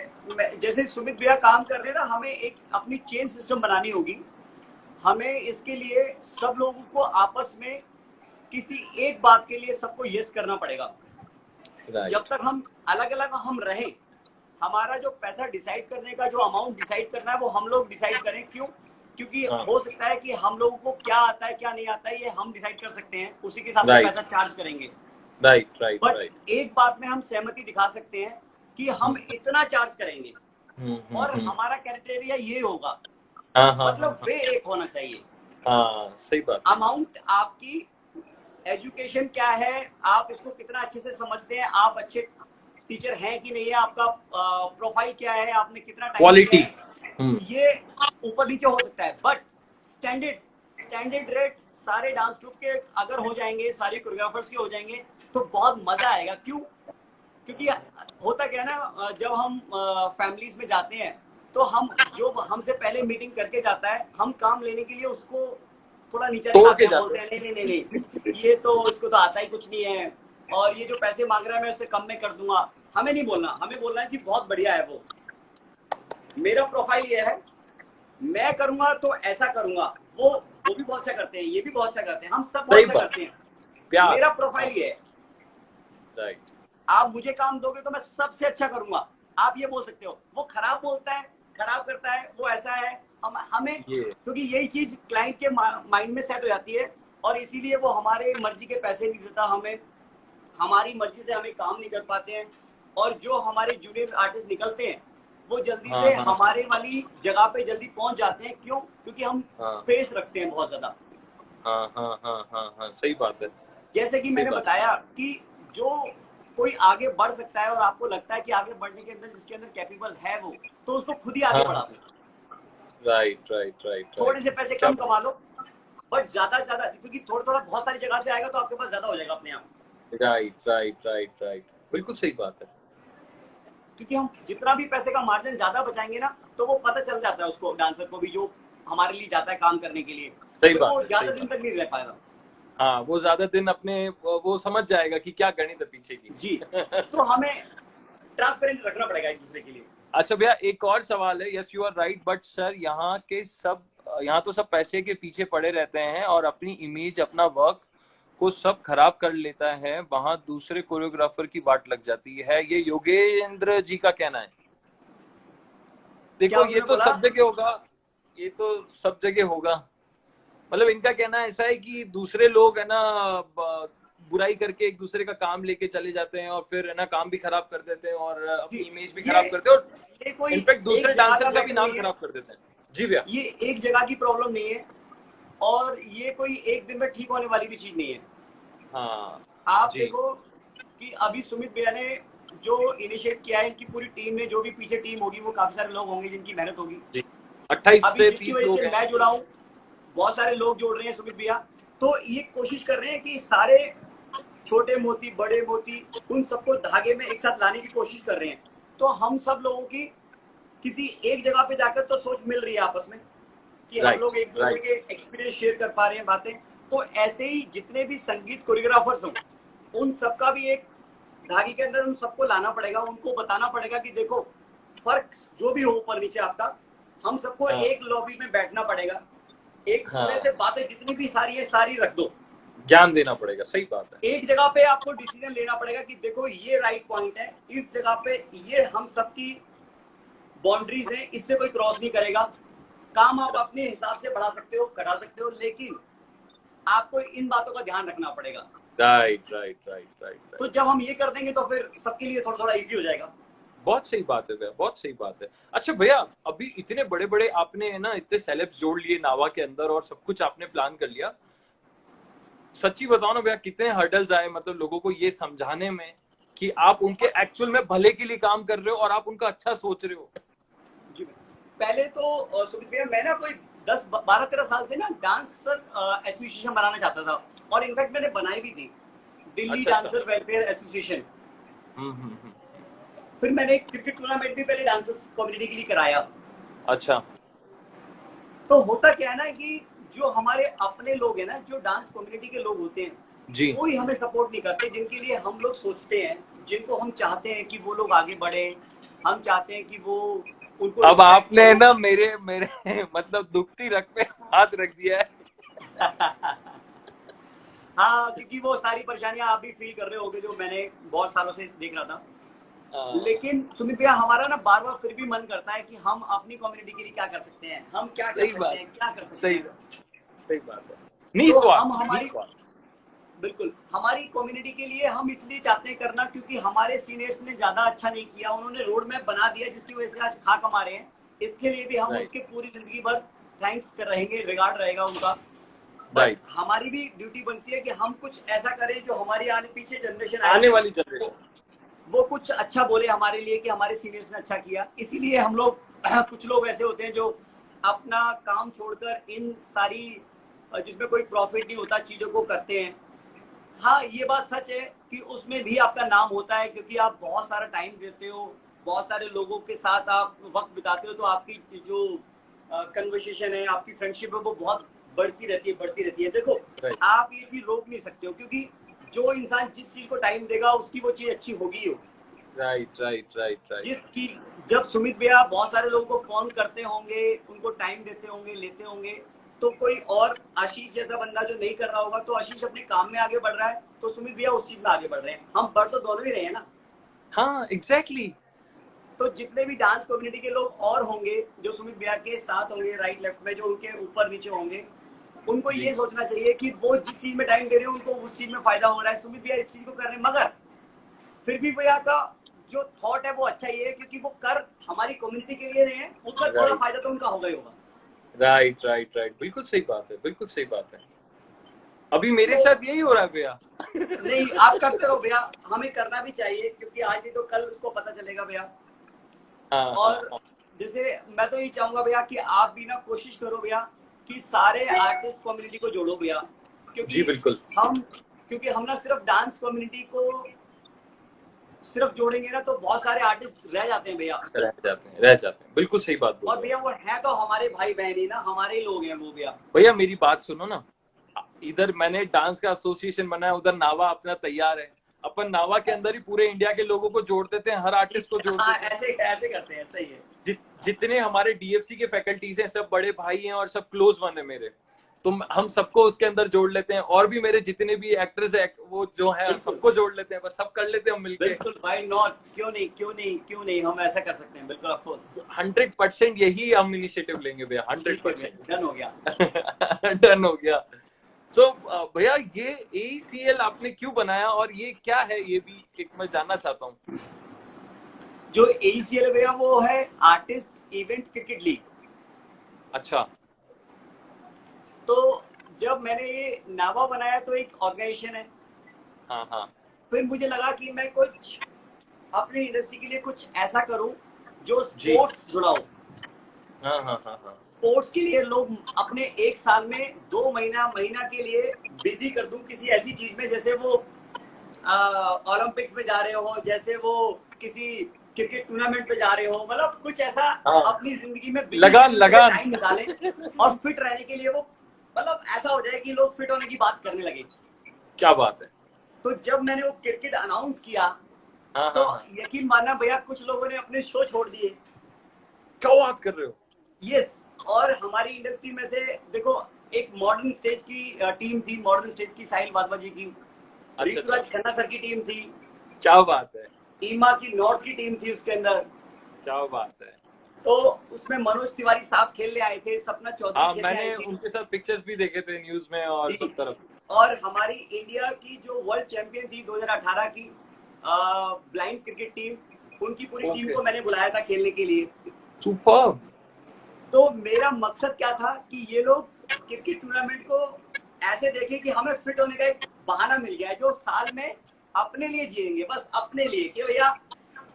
जैसे सुमित भैया काम कर रहे हैं ना, हमें एक अपनी चेन सिस्टम बनानी होगी। हमें इसके लिए सब लोगों को आपस में किसी एक बात के लिए सबको यस करना पड़ेगा। जब तक हम अलग अलग हम रहे, हमारा जो पैसा डिसाइड करने का जो अमाउंट डिसाइड करना है वो हम लोग डिसाइड करें। क्यों? क्योंकि हो सकता है कि हम लोगों को क्या आता है क्या नहीं आता है ये हम डिसाइड कर सकते हैं, उसी के हिसाब से पैसा चार्ज करेंगे। बट एक बात में हम सहमति दिखा सकते हैं कि हम इतना चार्ज करेंगे और हमारा क्राइटेरिया ये होगा, मतलब वे एक होना चाहिए। सही बात। अमाउंट आपकी एजुकेशन क्या है, आप इसको कितना अच्छे से समझते हैं, आप अच्छे टीचर हैं कि नहीं है, आपका प्रोफाइल क्या है, आपने कितना टाइम क्वालिटी, ये ऊपर नीचे हो सकता है। बट स्टैंडर्ड रेट सारे डांस ट्रूप के अगर हो जाएंगे, सारे कोरियोग्राफर्स के हो जाएंगे तो बहुत मजा आएगा। क्यों? क्योंकि होता क्या है ना, जब हम फैमिलीज में जाते हैं तो हम जो हमसे पहले मीटिंग करके जाता है, हम काम लेने के लिए उसको थोड़ा नीचा दिखाते हैं, बोलते हैं नहीं नहीं नहीं ये तो इसको तो आता ही कुछ नहीं है, और ये जो पैसे मांग रहा है मैं उससे कम में कर दूंगा। हमें नहीं बोलना, हमें बोलना है कि बहुत बढ़िया है, वो मेरा प्रोफाइल ये है, मैं करूंगा तो ऐसा करूंगा। वो भी बहुत अच्छा करते हैं, ये भी बहुत अच्छा करते हैं, हम सब बहुत अच्छा करते हैं। मेरा प्रोफाइल ये है, राइट। आप मुझे काम दोगे तो मैं सबसे अच्छा करूंगा। आप ये बोल सकते हो वो खराब बोलता है, खराब करता है, वो ऐसा है, हमें क्योंकि यही चीज क्लाइंट के माइंड में सेट हो जाती है और इसीलिए वो हमारे मर्जी के पैसे नहीं देता, हमें हमारी मर्जी से हमें काम नहीं कर पाते हैं। और जो हमारे जूनियर आर्टिस्ट निकलते हैं वो जल्दी से हमारे वाली जगह पे जल्दी पहुंच जाते हैं। क्यों? क्योंकि हम स्पेस रखते हैं बहुत ज्यादा। सही बात है। जैसे कि मैंने बताया कि जो कोई आगे बढ़ सकता है और आपको लगता है कि आगे बढ़ने के अंदर जिसके अंदर कैपेबल है वो, तो उसको खुद ही आगे बढ़ा दो। राइट। थोड़े से पैसे कम कमा लो, बट ज्यादा क्योंकि थोड़ा बहुत सारी जगह से आएगा तो आपके पास ज्यादा हो जाएगा अपने आप। राइट, बिल्कुल सही बात है। क्योंकि हम जितना भी पैसे का मार्जिन ज्यादा बचाएंगे ना, तो वो पता चल जाता है उसको, डांसर को भी, जो हमारे लिए जाता है काम करने के लिए, तो वो ज्यादा दिन तक नहीं रह पाएगा। हाँ, वो ज्यादा दिन अपने वो समझ जाएगा कि क्या गणित है पीछे की। जी तो हमें ट्रांसपेरेंट रखना पड़ेगा एक दूसरे के लिए। अच्छा भैया, एक और सवाल है। Yes, you are right, but sir यहाँ तो सब पैसे के पीछे पड़े रहते हैं और अपनी इमेज, अपना वर्क को सब खराब कर लेता है, वहां दूसरे कोरियोग्राफर की बात लग जाती है। ये योगेंद्र जी का कहना है। देखो, ये तो सब जगह होगा, ये तो सब जगह होगा। मतलब इनका कहना ऐसा है कि दूसरे लोग है ना बुराई करके एक दूसरे का काम लेके चले जाते हैं और फिर है ना काम भी खराब कर देते हैं और अपनी इमेज भी खराब करते हैं और इनफैक्ट दूसरे डांसर का भी नाम खराब कर देते हैं। जी भैया, ये एक जगह की प्रॉब्लम नहीं है और ये कोई एक दिन में ठीक होने वाली भी चीज नहीं है। हाँ, आप देखो कि अभी सुमित भैया ने जो इनिशिएट किया है, इनकी पूरी टीम ने, जो भी पीछे टीम होगी वो काफी सारे लोग होंगे जिनकी मेहनत होगी। 28 से 30 लोग हैं। मैं जुड़ा हूँ, बहुत सारे लोग जोड़ रहे हैं सुमित भैया, तो ये कोशिश कर रहे हैं कि सारे छोटे मोती बड़े मोती उन सबको धागे में एक साथ लाने की कोशिश कर रहे हैं। तो हम सब लोगों की किसी एक जगह पे जाकर तो सोच मिल रही है आपस में कि हम लोग एक दूसरे के एक्सपीरियंस शेयर कर पा रहे हैं बातें। तो ऐसे ही जितने भी संगीत कोरियोग्राफर्स हों, उन सबका भी एक धागे के अंदर उन सबको लाना पड़ेगा, उनको बताना पड़ेगा कि देखो फर्क जो भी हो ऊपर नीचे आपका, हम सबको एक लॉबी में बैठना पड़ेगा, एक दूसरे से बातें जितनी भी सारी है सारी रख दो, ज्ञान देना पड़ेगा। सही बात है। एक जगह पे आपको डिसीजन लेना पड़ेगा कि देखो ये राइट पॉइंट है, इस जगह पे ये हम सबकी बाउंड्रीज है, इससे कोई क्रॉस नहीं करेगा। काम आप अपने हिसाब से बढ़ा सकते हो, घटा सकते हो, लेकिन आपको इन बातों का ध्यान रखना पड़ेगा। राइट। तो जब हम ये कर देंगे तो फिर सबके लिए थोड़ा इजी हो जाएगा। बहुत सही बात है भैया, बहुत सही बात है। अच्छा भैया, अभी इतने बड़े बड़े आपने है ना इतने सेलेब्स जोड़ लिए नावा के अंदर और सब कुछ आपने प्लान कर लिया, सच्ची बताओ ना भैया, कितने हर्डल्स आए मतलब लोगों को ये समझाने में कि आप उनके एक्चुअल में भले के लिए काम कर रहे हो और आप उनका अच्छा सोच रहे हो। जी, पहले तो सुमित भैया मैं ना कोई 10-12-13 साल से ना डांसर एसोसिएशन बनाना चाहता था और इनफैक्ट मैंने बनाई भी थी, दिल्ली डांसर वेलफेयर एसोसिएशन। फिर मैंने एक क्रिकेट टूर्नामेंट भी पहले डांसर्स कम्युनिटी के लिए कराया। अच्छा। तो होता क्या है ना कि जो हमारे अपने लोग हैं ना, जो डांस कम्युनिटी के लोग होते हैं जी। कोई हमें सपोर्ट नहीं करते, जिनके लिए हम लोग सोचते हैं, जिनको हम चाहते हैं कि वो लोग आगे बढ़े, हम चाहते हैं कि वो उनको अब रिस्पेक्ट आपने करो। ना मेरे मेरे मतलब दुखती रग पे हाथ रख दिया है। हाँ, क्योंकि वो सारी परेशानियां आप भी फील कर रहे होगे, जो मैंने बहुत सालों से देख रहा था। लेकिन सुमित भैया, हमारा ना बार बार फिर भी मन करता है कि हम अपनी कम्युनिटी के लिए क्या कर सकते हैं, हम क्या कर सही सकते बात, हैं, क्या कर सकते सही हैं। सही बात है। तो हम निस्वार्थ, हमारी, निस्वार्थ। बिल्कुल हमारी कम्युनिटी के लिए हम इसलिए चाहते हैं करना, क्योंकि हमारे सीनियर्स ने ज्यादा अच्छा नहीं किया, उन्होंने रोड मैप बना दिया जिसकी वजह से आज खा कमा रहे हैं। इसके लिए भी हम राइट, उनके पूरी जिंदगी भर थैंक्स कर रहेंगे, रिगार्ड रहेगा उनका। But right. हमारी भी ड्यूटी बनती है कि हम कुछ ऐसा करें जो हमारी आने पीछे जनरेशन आने आएगी वाली जनरेशन। वो कुछ अच्छा बोले हमारे लिए कि हमारे सीनियर्स ने अच्छा किया। इसीलिए हम लोग कुछ लोग ऐसे होते हैं जो अपना काम छोड़कर इन सारी जिसमें कोई प्रॉफिट नहीं होता चीजों को करते हैं। हाँ, ये बात सच है कि उसमें भी आपका नाम होता है, क्योंकि आप बहुत सारा टाइम देते हो, बहुत सारे लोगों के साथ आप वक्त बिताते हो, तो आपकी जो कन्वर्सेशन है, आपकी फ्रेंडशिप है, वो बहुत बढ़ती रहती है, बढ़ती रहती है। देखो, राइट, आप ये चीज रोक नहीं सकते हो, क्योंकि जो इंसान जिस चीज को टाइम देगा उसकी वो चीज अच्छी होगी ही होगी। Right, right, right, right. जिस चीज, जब सुमित भैया बहुत सारे लोगों को फोन करते होंगे, उनको टाइम देते होंगे, लेते होंगे, तो कोई और आशीष जैसा बंदा जो नहीं कर रहा होगा, तो आशीष अपने काम में आगे बढ़ रहा है, तो सुमित भैया उस चीज में आगे बढ़ रहे हैं। हम बढ़ तो दोनों ही रहे हैं ना। हाँ, एग्जैक्टली। तो जितने भी डांस कम्युनिटी के लोग और होंगे जो सुमित भैया के साथ होंगे, राइट लेफ्ट में, जो उनके ऊपर नीचे होंगे, उनको जी, ये सोचना चाहिए कि वो जिस चीज में टाइम दे रहे हैं उनको उस चीज में फायदा हो रहा है। सुमित भैया इस चीज को कर रहे हैं, मगर फिर भी भैया का जो थॉट है वो अच्छा ही है, क्योंकि वो कर हमारी कम्युनिटी के लिए रहे हैं, उसका थोड़ा राइट, फायदा तो उनका होगा ही होगा। Right, right, right. बिल्कुल सही बात है, बिल्कुल सही बात है। अभी मेरे तो साथ यही हो रहा है भैया। नहीं, आप करते रहो भैया, हमें करना भी चाहिए, क्योंकि आज नहीं तो कल उसको पता चलेगा भैया। हाँ, हाँ, और हाँ। जैसे मैं तो ये चाहूंगा भैया कि आप भी ना कोशिश करो भैया कि सारे आर्टिस्ट कम्युनिटी को जोड़ो भैया, जी, क्योंकि बिल्कुल। हम क्योंकि हम ना सिर्फ डांस कम्युनिटी को सिर्फ जोड़ेंगे ना, तो बहुत सारे आर्टिस्ट रह जाते हैं भैया। रह जाते हैं, रह जाते हैं। बिल्कुल सही बात बोल और रहे भैया हो। वो है तो हमारे भाई बहन ही ना, हमारे ही लोग हैं वो भैया। भैया मेरी बात सुनो ना। इधर मैंने डांस का एसोसिएशन बनाया, उधर नावा अपना तैयार है। अपन नावा के अंदर ही पूरे इंडिया के लोगों को जोड़ देते हैं, हर आर्टिस्ट को जोड़ हाँ, देते हैं। ऐसे ऐसे करते हैं, सही है। जितने हमारे डीएफसी के फैकल्टीज हैं सब बड़े भाई हैं और सब क्लोज वन है मेरे। तो हम सबको उसके अंदर जोड़ लेते हैं, और भी मेरे जितने भी एक्टर्स है वो जो है बिल्कुल सबको जोड़ लेते हैं, बस सब कर लेते हैं हम मिलके। बिल्कुल भाई, नॉट, क्यों नहीं, क्यों नहीं, क्यों नहीं, हम ऐसा कर सकते हैं, बिल्कुल, ऑफ कोर्स। 100% यही हम इनिशिएटिव लेंगे भैया, ठीक है भैया, 100%। डन हो गया। डन हो गया। सो भैया ये AECL आपने क्यों बनाया और ये क्या है, ये भी एक मैं जानना चाहता हूँ। जो ACL भैया वो है आर्टिस्ट इवेंट क्रिकेट लीग। अच्छा। तो जब मैंने ये नावा बनाया तो एक ऑर्गेनाइजेशन है, हाँ, हाँ। फिर मुझे लगा कि मैं कुछ अपनी इंडस्ट्री के लिए कुछ ऐसा करूं जो जी। स्पोर्ट्स जुड़ा हो। हाँ, हाँ, हाँ, हाँ। स्पोर्ट्स के लिए लोग अपने एक साल में 2 महीना के लिए बिजी कर दूं किसी ऐसी चीज में, जैसे वो ओलंपिक्स में जा रहे हो, जैसे वो किसी क्रिकेट टूर्नामेंट पे जा रहे हो, मतलब कुछ ऐसा हाँ। अपनी जिंदगी में लगान, लगान। टाइम निकाले और फिट रहने के लिए वो, मतलब ऐसा हो जाए कि लोग फिट होने की बात करने लगे। क्या बात है। तो जब मैंने वो क्रिकेट अनाउंस किया, हाँ, तो हाँ, हाँ। यकीन मानना भैया, कुछ लोगों ने अपने शो छोड़ दिए। क्या बात कर रहे हो। यस। और हमारी इंडस्ट्री में से देखो, एक मॉडर्न स्टेज की टीम थी, मॉडर्न स्टेज की साहिल वाधवा जी की, अच्छा, ऋतुराज अच्छा। खन्ना सर की टीम थी, क्या बात है। ईमा की नॉर्थ की टीम थी उसके अंदर। क्या बात है। तो उसमें मनोज तिवारी साहब खेलने आए थे, सपना चौधरी हाँ, खेलने आई मैंने थी उनके साथ पिक्चर्स भी देखे थे न्यूज में और जी। सब तरफ। और हमारी इंडिया की जो वर्ल्ड चैंपियन थी 2018 की ब्लाइंड क्रिकेट टीम, उनकी पूरी टीम ओके। को मैंने बुलाया था खेलने के लिए। सुपर्ब। तो मेरा मकसद क्या था कि ये लोग क्रिकेट टूर्नामेंट को ऐसे देखें कि हमें फिट होने का एक बहाना मिल गया है, जो साल में अपने लिए जिएंगे, बस अपने लिए, कि भैया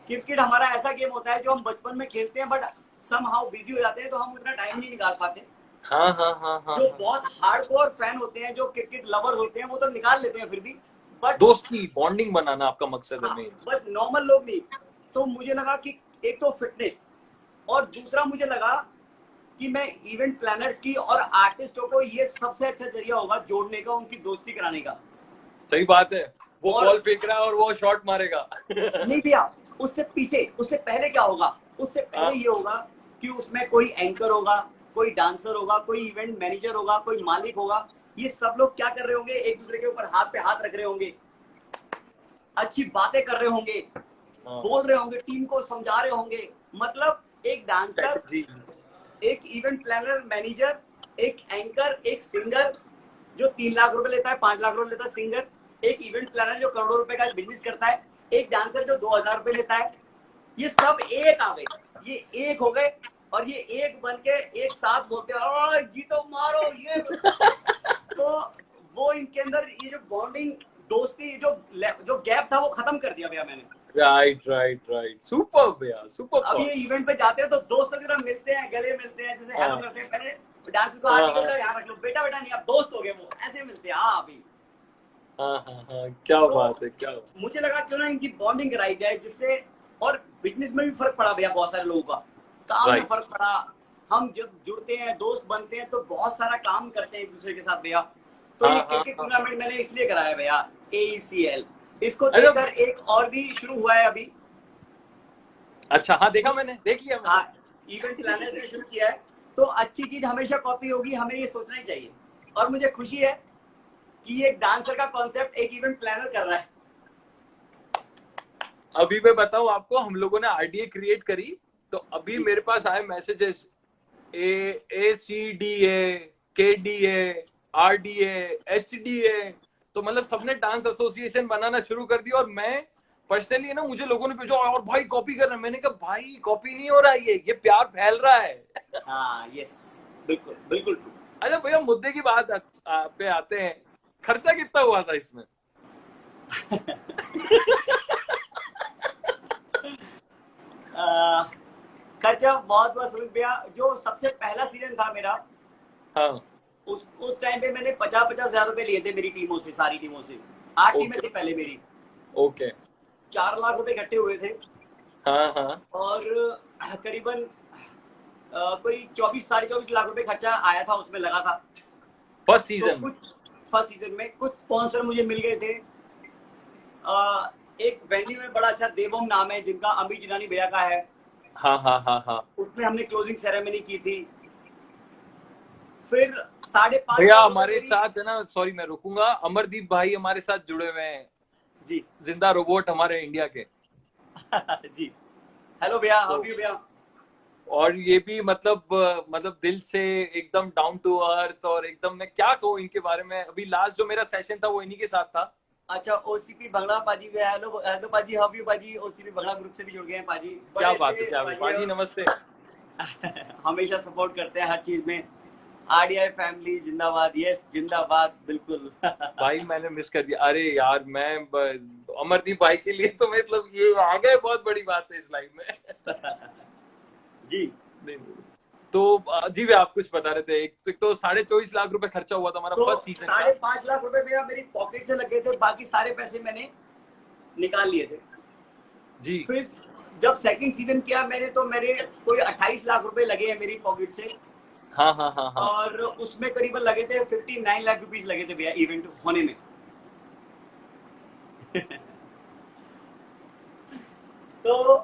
क्रिकेट हमारा ऐसा गेम होता है जो हम बचपन में खेलते हैं, बट सम हाउ बिजी हो जाते हैं, तो हम उतना टाइम नहीं निकाल पाते। हाँ, हाँ, हाँ, हाँ, जो हाँ। बहुत हार्डकोर फैन होते हैं, जो क्रिकेट लवर होते हैं, वो तो निकाल लेते हैं फिर भी, बट दोस्ती बॉन्डिंग बनाना आपका मकसद है हाँ, मेन। बट नॉर्मल लोग नहीं। तो मुझे लगा कि एक तो फिटनेस, और दूसरा मुझे लगा कि मैं इवेंट प्लानर्स की और आर्टिस्टों को ये सबसे अच्छा जरिया होगा जोड़ने का, उनकी दोस्ती कराने का। सही बात है, वो और बॉल फेंक रहा है और वो शॉट मारेगा। नहीं भैया, उससे पीछे, उससे पहले क्या होगा, उससे पहले ये होगा कि उसमें कोई एंकर होगा, कोई डांसर होगा, कोई इवेंट मैनेजर होगा, कोई मालिक होगा। ये सब लोग क्या कर रहे होंगे, एक दूसरे के ऊपर हाथ पे हाथ रख रहे होंगे, अच्छी बातें कर रहे होंगे, बोल रहे होंगे, टीम को समझा रहे होंगे। मतलब एक डांसर, जी एक इवेंट प्लानर, मैनेजर, एक एंकर, एक सिंगर जो 3 लाख रुपए लेता है, 5 लाख रुपए लेता है सिंगर, एक इवेंट प्लानर जो करोड़ों रुपए का बिजनेस करता है, एक डांसर जो 2,000 रुपए लेता है। ये सब एक आ गए, ये एक हो गए, और ये एक बन के एक साथ बोलते हैं जीतो मारो ये। तो वो इनके अंदर ये जो बॉन्डिंग, दोस्ती, जो गैप था वो खत्म कर दिया भैया मैंने। राइट राइट राइट, सुपर भैया, सुपर। अब ये इवेंट पे जाते हैं तो दोस्तों की तरह मिलते हैं, गले मिलते हैं, जैसे हेलो करते हैं। पहले डांस को आगे बेटा यहाँ रख लो, बेटा बेटा नहीं, अब दोस्त हो गए, वो ऐसे मिलते हैं। हाँ अभी हाँ, क्या तो बात है, क्या बात। मुझे लगा क्यों ना इनकी बॉन्डिंग कराई जाए, जिससे और बिजनेस में भी फर्क पड़ा भैया, बहुत सारे लोगों का काम में फर्क पड़ा। हम जब जुड़ते हैं, दोस्त बनते हैं, तो बहुत सारा काम करते हैं एक दूसरे के साथ भैया। तो ये क्रिकेट टूर्नामेंट मैंने इसलिए कराया भैया, AECL। इसको देखकर एक और भी शुरू हुआ है अभी। अच्छा, हाँ देखा मैंने, देख लिया मैंने। हाँ, इवेंट प्लानर से शुरू किया है। तो अच्छी चीज हमेशा कॉपी होगी, हमें ये सोचना ही चाहिए। और मुझे खुशी है कि एक डांसर का कॉन्सेप्ट एक इवेंट प्लानर कर रहा है। अभी मैं बताऊं आपको, हम लोगों ने RDA क्रिएट करी, तो अभी मेरे पास आए messages ACDA, KDA, RDA, HDA। तो मतलब सबने डांस एसोसिएशन बनाना शुरू कर दिया। और मैं पर्सनली ना, मुझे लोगों ने पूछा और भाई कॉपी कर रहे हैं। मैंने कहा भाई कॉपी नहीं हो रहा है, ये प्यार फैल रहा है। हाँ यस, बिल्कुल बिल्कुल। अच्छा भैया, मुद्दे की बात पे आते हैं। खर्चा कितना हुआ था इसमें? खर्चा बहुत बहुत रुपया। जो सबसे पहला सीजन था मेरा, हाँ, उस टाइम पे मैंने 50-50 हजार रुपए लिए थे मेरी टीमों से, सारी टीमों से। 8 टीमें थी पहले मेरी। ओके। 4 लाख रुपए इकट्ठे हुए थे। हाँ हाँ। और करीबन कोई 24-24.5 लाख रुपए खर्चा आया था, उसमें लगा था फर्स्ट तो सीजन। कुछ फर्स्ट सीजन में कुछ स्पॉन्सर मुझे मिल गए थे। एक वेन्यू में बड़ा अच्छा, देवोम नाम है जिनका, अमित जिनानी भैया का है। हाँ हाँ हाँ हाँ। उसमें हमने क्लोजिंग सेरेमनी की थी। फिर 5.5 भैया हमारे साथ है ना, सॉरी मैं रुकूंगा, अमरदीप भाई हमारे साथ जुड़े हुए हैं जी, जिंदा रोबोट हमारे इंडिया के। जी हेलो भैया, हाउ यू भैया। और ये भी मतलब दिल से एकदम डाउन टू अर्थ, और एकदम मैं क्या कहूँ इनके बारे में। अभी लास्ट जो मेरा सेशन था वो इन्हीं के साथ था। अच्छा, OCP भंगड़ा पाजी भैया, हेलो हेलो पाजी, हाउ यू पाजी। OCP भंगड़ा ग्रुप से भी जुड़ गए हैं पाजी। क्या बात है, क्या बात है पाजी, नमस्ते। हमेशा सपोर्ट करते हैं हर चीज में। RDI फैमिली जिंदाबाद, यस जिंदाबाद, बिल्कुल। भाई मैंने मिस कर दिया, अरे यार मैं अमरदीप भाई के लिए तो मतलब ये आ गए, बहुत बड़ी बात है इस लाइफ में। जी तो जी भैया, आप कुछ बता रहे थे। एक तो 24.5 लाख रुपए खर्चा हुआ था हमारा तो फर्स्ट सीजन का। 5.5 लाख रुपए मेरा मेरी पॉकेट से लगे थे, बाकी सारे पैसे मैंने निकाल लिए थे जी। फिर जब सेकंड सीजन किया मैंने, तो मेरे कोई 28 लाख रुपए लगे हैं मेरी पॉकेट से। हाँ हाँ हाँ हाँ। और उसमें करीबन लगे थे 59 लाख रुपीस लगे थे भैया इवेंट होने में। तो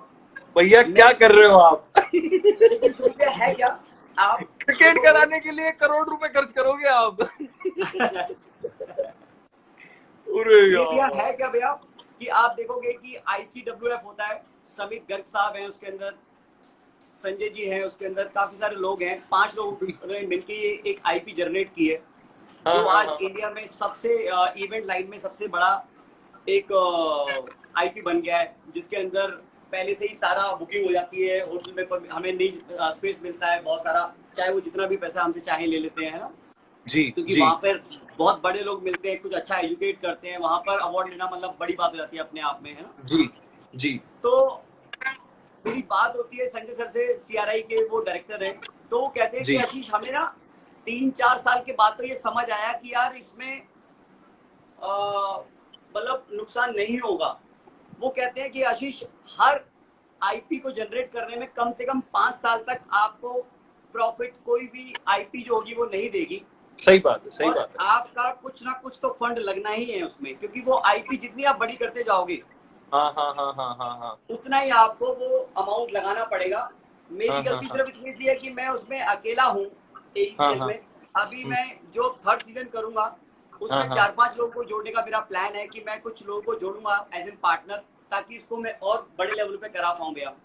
भैया क्या कर रहे हो आप? लेकिन सुनिए, है क्या, आप क्रिकेट कराने के लिए करोड़ रुपए खर्च करोगे आप? अरे भैया यार, है क्या भैया कि आप देखोगे कि ICWF होता है, समित गर्ग साहब हैं उसके अंदर, संजय जी हैं उसके अंदर, काफी सारे लोग हैं। 5 लोग ने मिलकर ये एक IP जनरेट की है, जो आज इंडिया में सबसे इवेंट लाइन में सबसे बड़ा एक IP बन गया है, जिसके अंदर पहले से ही सारा बुकिंग हो जाती है। होटल में हमें निज स्पेस मिलता है बहुत सारा, चाहे वो जितना भी पैसा हमसे चाहे ले लेते हैं ना जी, क्योंकि वहाँ पर बहुत बड़े लोग मिलते हैं, कुछ अच्छा एजुकेट करते हैं। वहाँ पर अवार्ड लेना मतलब बड़ी बात हो जाती है अपने आप में, है ना। जी जी। तो मेरी बात होती है संजय सर से, CRI के वो डायरेक्टर हैं। तो वो कहते हैं कि आशीष, हमें ना 3-4 साल के बाद तो ये समझ आया कि यार इसमें मतलब नुकसान नहीं होगा। वो कहते हैं कि आशीष, हर IP को जनरेट करने में कम से कम 5 साल तक आपको प्रॉफिट कोई भी आईपी जो होगी वो नहीं देगी। सही बात है, सही और बात है। आपका कुछ ना कुछ तो फंड लगना ही है उसमें, क्योंकि वो आईपी जितनी आप बड़ी करते जाओगे हाँ हाँ हाँ हाँ हाँ हाँ उतना ही आपको वो अमाउंट लगाना पड़ेगा। मेरी हाँ हाँ गलती हाँ सिर्फ इतनी सी है कि मैं उसमें अकेला हूँ हाँ एईसीएल हाँ में। अभी मैं जो थर्ड सीजन करूंगा हाँ उसमें हाँ। 4-5 लोगों को जोड़ने का मेरा प्लान है कि मैं कुछ लोगों को जोड़ूंगा एज एन पार्टनर, ताकि इसको मैं और बड़े लेवल पे करा पाऊँ भैया।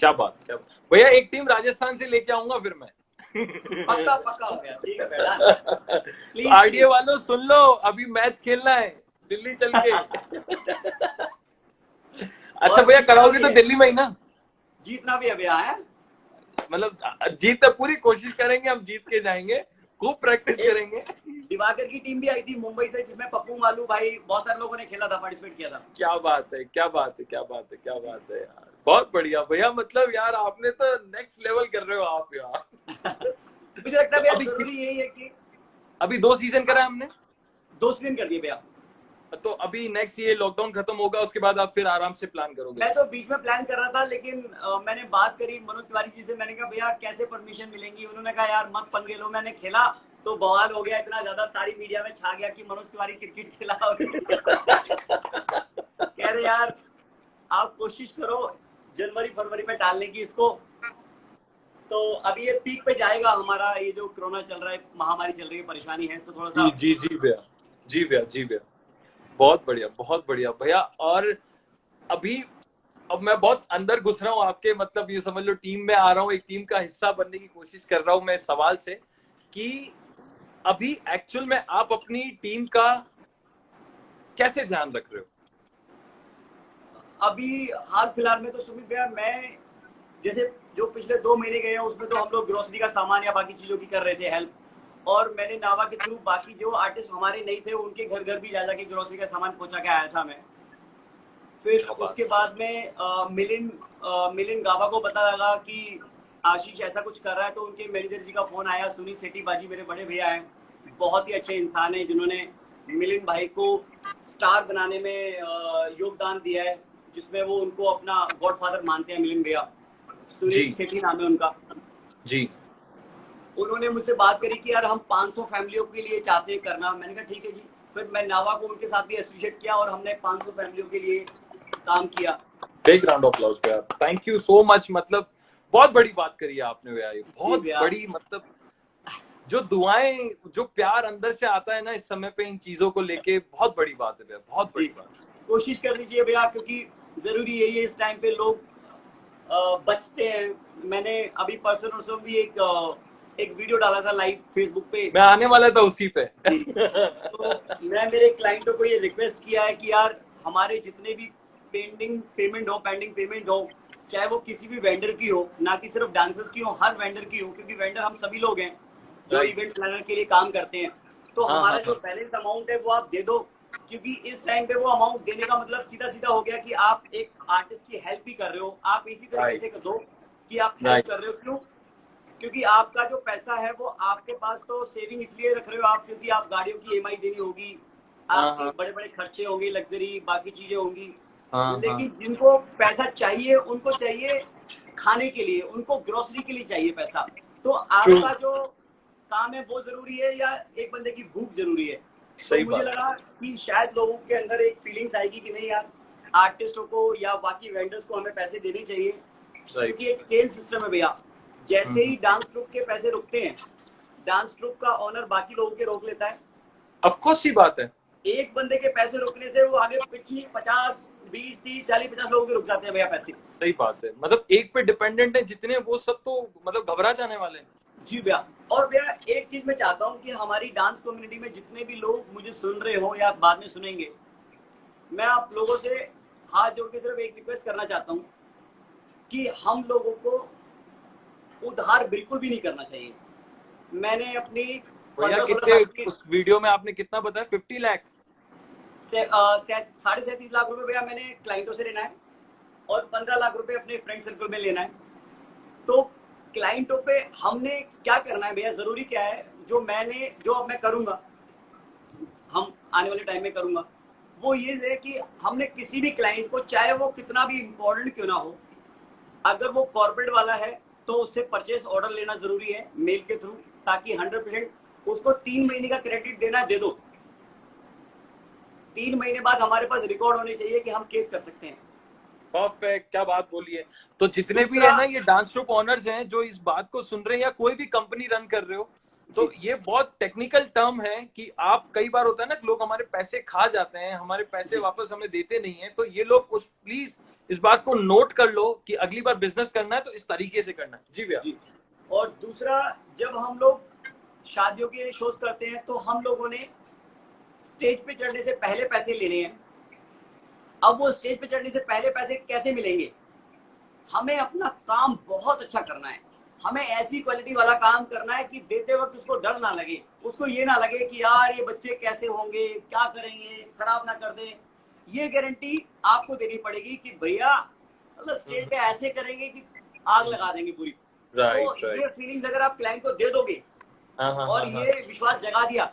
क्या बात, क्या बात भैया, एक टीम राजस्थान से लेके आऊंगा फिर मैं। पक्का पक्का हो गया, ठीक है भैया, तो प्लीज आरडीए प्लीज। वालों सुन लो, अभी मैच खेलना है दिल्ली चल के। अच्छा और भैया, जीतना कराओगे भी तो है, दिल्ली में ही ना? जीतना भी है भैया है। मतलब जीत पूरी कोशिश करेंगे, हम जीत के जाएंगे, खूब प्रैक्टिस एक करेंगे। दिवाकर की टीम भी आई थी मुंबई से, जिसमें पप्पू मालू भाई बहुत सारे लोगों ने खेला था, पार्टिसिपेट किया था। क्या बात है, क्या बात है, क्या बात है, क्या बात है यार, बहुत बढ़िया भैया। मतलब यार आपने तो नेक्स्ट लेवल कर रहे हो आप यार। मुझे लगता तो है भैया अभी जरूरी यही है कि अभी 2 सीजन करा हमने, 2 सीजन कर दिए भैया। तो अभी नेक्स्ट ये लॉकडाउन खत्म होगा उसके बाद आप फिर आराम से प्लान करोगे? मैं तो बीच में प्लान कर रहा था, लेकिन मैंने बात करी मनोज तिवारी जी से। मैंने कहा भैया कैसे परमिशन मिलेंगी? उन्होंने कहा यार मत पंगे लो। मैंने खेला तो बवाल हो गया, इतना ज्यादा सारी मीडिया में छा गया कि मनोज तिवारी क्रिकेट खेला। कह रहे यार आप कोशिश करो जनवरी फरवरी में डालने की इसको। तो अभी ये पीक पे जाएगा हमारा, ये जो कोरोना चल रहा है, महामारी चल रही है, परेशानी है, तो थोड़ा सा। जी जी जी भैया, जी भैया, जी भैया, बहुत बढ़िया, बहुत बढ़िया भैया। और अभी अब मैं बहुत अंदर घुस रहा हूँ आपके, मतलब ये समझ लो टीम में आ रहा हूँ, एक टीम का हिस्सा बनने की कोशिश कर रहा हूँ मैं इस सवाल से कि अभी एक्चुअल में आप अपनी टीम का कैसे ध्यान रख रहे हो? अभी हाल फिलहाल में तो सुमित भैया, मैं जैसे जो पिछले 2 महीने गए हैं उसमें तो हम लोग ग्रोसरी का सामान या बाकी चीजों की कर रहे थे हेल्प। और मैंने नावा के थ्रू बाकी जो आर्टिस्ट हमारे नहीं थे उनके घर घर भी जा जाके ग्रोसरी का सामान पहुंचा के आया था मैं। फिर क्या बात उसके बाद में मिलिन गाबा को पता लगा कि आशीष ऐसा कुछ कर रहा है, तो उनके मैनेजर जी का फोन आया। सुनी सेठी बाजी मेरे बड़े भैया हैं, बहुत ही अच्छे इंसान हैं, जिन्होंने मिलिन भाई को स्टार बनाने में योगदान दिया है, जिसमें वो उनको अपना गॉडफादर मानते हैं मिलिन भैया। सुनील जी सेठी नाम है उनका। जी। उन्होंने मुझसे बात करी कि यार हम 500 फैमिलियों के लिए चाहते हैं करना। मैंने कहा ठीक है जी। फिर मैं नावा को उनके साथ भी एसोसिएट किया और हमने 500 फैमिलियों के लिए काम किया। बिग राउंड ऑफ अप्लॉज भैया, थैंक यू सो मच। मतलब बहुत बड़ी बात करी है आपने भैया, ये बहुत भैया बड़ी, मतलब जो दुआएं, जो प्यार अंदर से आता है ना इस समय पे इन चीजों को लेके, बहुत बड़ी बात है भैया, बहुत जी, बड़ी बात। कोशिश कर लीजिए भैया, क्योंकि जरूरी यही है इस टाइम पे लोग बचते हैं। मैंने अभी परसों भी एक वीडियो डाला था लाइव फेसबुक पे। मैं आने वाला था उसी पे। जी, तो मैं मेरे क्लाइंटों को ये रिक्वेस्ट किया है कि यार हमारे जितने भी पेंडिंग पेमेंट हो, चाहे वो किसी भी वेंडर की हो, ना कि सिर्फ डांसर्स की हो, हर वेंडर की हो, क्योंकि वेंडर हम सभी लोग हैं जो Right. इवेंट प्लानर के लिए काम करते हैं। तो हाँ हमारा हाँ जो हाँ। बैलेंस अमाउंट है वो आप दे दो, क्योंकि इस टाइम पे वो अमाउंट देने का मतलब सीधा सीधा हो गया कि आप एक आर्टिस्ट की हेल्प ही कर रहे हो। आप इसी तरीके Right. से दो कि आप हेल्प Right. कर रहे हो। क्यों? क्योंकि आपका जो पैसा है वो आपके पास तो सेविंग इसलिए रख रहे हो आप, क्योंकि आप गाड़ियों की ईएमआई देनी होगी, हाँ आपके हाँ बड़े बड़े खर्चे होंगे, लग्जरी बाकी चीजें होंगी। हाँ हाँ। लेकिन जिनको पैसा चाहिए उनको चाहिए खाने के लिए, उनको ग्रोसरी के लिए चाहिए पैसा। तो ट्रू, आपका जो काम है वो जरूरी है या एक बंदे की भूख जरूरी है? तो सही मुझे बात। लगा कि शायद लोगों के अंदर एक फीलिंग्स आएगी कि नहीं यार, आर्टिस्टों को या बाकी वेंडर्स को हमें पैसे देने चाहिए, राइट। क्योंकि एक चेन सिस्टम है भैया। जैसे ही डांस ट्रुप के पैसे रुकते हैं, डांस ट्रुप का ऑनर बाकी लोगों के रोक लेता है। ऑफ कोर्स ही बात है। एक बंदे के पैसे रुकने से वो आगे पीछे 50 20 30 40 50 लोगों के रुक जाते हैं भैया पैसे। सही बात है, मतलब एक पे डिपेंडेंट है जितने, वो सब तो मतलब घबरा जाने वाले हैं। जी भैया। और भैया एक चीज मैं चाहता हूँ कि हमारी डांस कम्युनिटी में जितने भी लोग मुझे सुन रहे हो या बाद में सुनेंगे, मैं आप लोगों से हाथ जोड़ के सिर्फ एक रिक्वेस्ट करना चाहता हूँ कि हम लोगों को उधार बिल्कुल भी नहीं करना चाहिए। मैंने अपनी भैया 15-16 कितने, साल की उस वीडियो में आपने कितना बताया, 50 लाख? 37.5 लाख रुपए भैया मैंने क्लाइंटों से लेना है और 15 लाख रुपए अपने फ्रेंड सर्कल में लेना है। तो क्लाइंटों पे हमने क्या करना है भैया, जरूरी क्या है, जो अब मैं करूंगा, हम आने वाले टाइम में करूंगा, वो ये है कि हमने किसी भी क्लाइंट को, चाहे वो कितना भी इंपॉर्टेंट क्यों ना हो, अगर वो कॉर्पोरेट वाला है तो उससे परचेस ऑर्डर लेना जरूरी है मेल के थ्रू, ताकि 100% उसको 3 महीने का क्रेडिट देना दे दो। 3 महीने बाद हमारे पास रिकॉर्ड होने चाहिए कि हम केस कर सकते हैं। परफेक्ट, क्या बात बोली है। तो जितने भी दूसरा, है ना ये डांस ट्रूप ओनर्स हैं जो इस बात को सुन रहे हैं या कोई भी कंपनी रन कर रहे हो, तो ये बहुत टेक्निकल टर्म है कि आप, कई बार होता है ना लोग हमारे पैसे खा जाते हैं, हमारे पैसे वापस हमें देते नहीं है, तो ये लोग उस प्लीज इस बात को नोट कर लो कि अगली बार बिजनेस करना है तो इस तरीके से करना है। जी भैया। जी। और दूसरा, जब हम लोग शादियों के शोज करते हैं तो हम लोगों ने स्टेज पे चढ़ने से पहले पैसे लेने हैं। अब वो स्टेज पे चढ़ने से पहले पैसे कैसे मिलेंगे? हमें अपना काम बहुत अच्छा करना है, हमें ऐसी क्वालिटी वाला काम करना है कि देते वक्त उसको डर ना लगे, उसको ये ना लगे कि यार ये बच्चे कैसे होंगे, क्या करेंगे, खराब ना कर दें। ये गारंटी आपको देनी पड़ेगी कि भैया मतलब स्टेज पे ऐसे करेंगे कि आग लगा देंगे पूरी। तो ये फीलिंग्स अगर आप क्लाइंट को दे दोगे और ये विश्वास जगा दिया,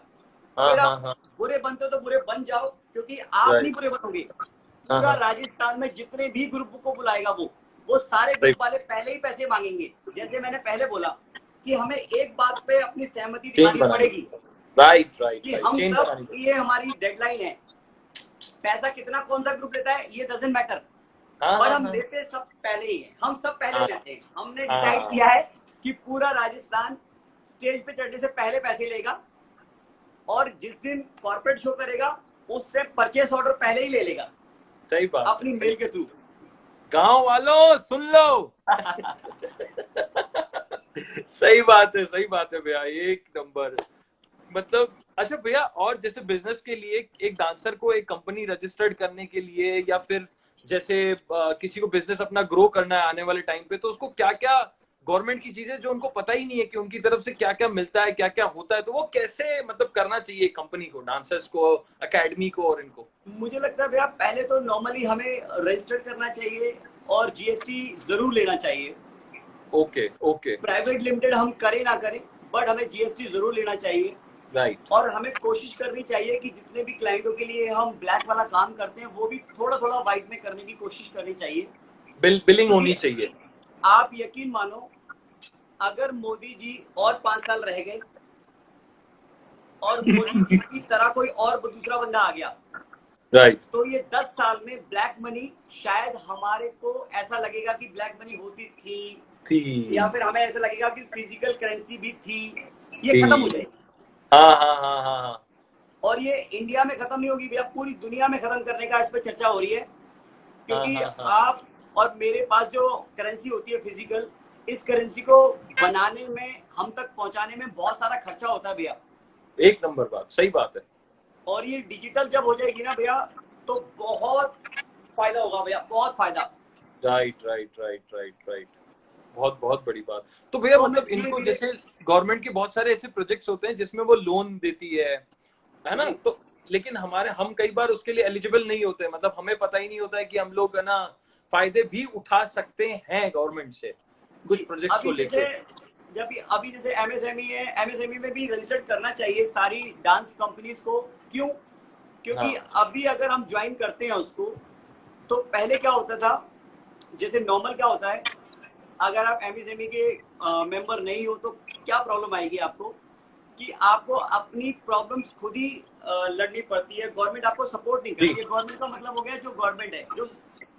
फिर आप बुरे बनते हो तो बुरे बन जाओ, क्योंकि आप नहीं बुरे बनोगे। पूरा राजस्थान में जितने भी ग्रुप को बुलाएगा वो सारे ग्रुप वाले पहले ही पैसे मांगेंगे। जैसे मैंने पहले बोला कि हमें एक बात पे अपनी सहमति दिखानी पड़ेगी। राइट कि हम सब, ये हमारी डेडलाइन है। पैसा कितना कौन सा ग्रुप लेता है ये डजंट मैटर, पर हम लेते सब पहले ही है, हम सब पहले लेते हैं। हमने डिसाइड किया है कि पूरा राजस्थान स्टेज पे चढ़ने से पहले पैसे लेगा, और जिस दिन कॉर्पोरेट शो करेगा उससे परचेस ऑर्डर पहले ही ले लेगा। सही बात, अपनी मेल के थ्रू। गांव वालों सुन लो। सही बात है भैया, एक नंबर। मतलब अच्छा भैया, और जैसे बिजनेस के लिए एक डांसर को एक कंपनी रजिस्टर्ड करने के लिए, या फिर जैसे किसी को बिजनेस अपना ग्रो करना है आने वाले टाइम पे, तो उसको क्या क्या गवर्नमेंट की चीजें जो उनको पता ही नहीं है कि उनकी तरफ से क्या क्या मिलता है, क्या क्या होता है, तो वो कैसे मतलब करना चाहिए कंपनी को, डांसर्स को, एकेडमी को और इनको? मुझे लगता है भैया पहले तो नॉर्मली हमें रजिस्टर करना चाहिए और जीएसटी जरूर लेना चाहिए। ओके। प्राइवेट लिमिटेड हम करें ना करें, बट हमें जीएसटी जरूर लेना चाहिए। राइट। और हमें कोशिश करनी चाहिए कि जितने भी क्लाइंटों के लिए हम ब्लैक वाला काम करते हैं वो भी थोड़ा थोड़ा व्हाइट में करने की कोशिश करनी चाहिए। बिलिंग होनी चाहिए। आप यकीन मानो, अगर मोदी जी और 5 साल रह गए और मोदी जी की तरह कोई और दूसरा बंदा आ गया, राइट, तो ये 10 साल में ब्लैक मनी शायद हमारे को ऐसा लगेगा कि ब्लैक मनी होती थी, या फिर हमें ऐसा लगेगा कि फिजिकल करेंसी भी थी, ये खत्म हो जाएगी। हाँ। और ये इंडिया में खत्म नहीं होगी भैया, पूरी दुनिया में खत्म करने का इस पे चर्चा हो रही है। क्योंकि आप और मेरे पास जो करेंसी होती है फिजिकल, इस करेंसी को बनाने में, हम तक पहुंचाने में बहुत सारा खर्चा होता है भैया। एक नंबर बात, सही बात है। और ये डिजिटल जब हो जाएगी ना भैया, तो बहुत फायदा होगा भैया, बहुत फायदा। राइट। बहुत बड़ी बात। तो भैया तो मतलब इनको, जैसे गवर्नमेंट के बहुत सारे ऐसे प्रोजेक्ट्स होते हैं जिसमें वो लोन देती है ना, तो लेकिन हम कई बार उसके लिए एलिजिबल नहीं होते, मतलब हमें पता ही नहीं होता है कि हम लोग है ना फायदे भी उठा सकते हैं गवर्नमेंट से कुछ प्रोजेक्ट्स को लेकर। जब अभी जैसे एमएसएमई है, एमएसएमई में भी रजिस्टर्ड करना चाहिए सारी डांस कंपनीज को। क्यों? क्योंकि अभी अगर हम ज्वाइन करते हैं उसको, तो पहले क्या होता था, जैसे नॉर्मल क्या होता है, अगर आप एमएसएमई के मेंबर नहीं हो तो क्या प्रॉब्लम आएगी आपको, कि आपको अपनी प्रॉब्लम्स खुद ही लड़नी पड़ती है। गवर्नमेंट आपको सपोर्ट नहीं करती है। गवर्नमेंट का मतलब हो गया जो गवर्नमेंट है,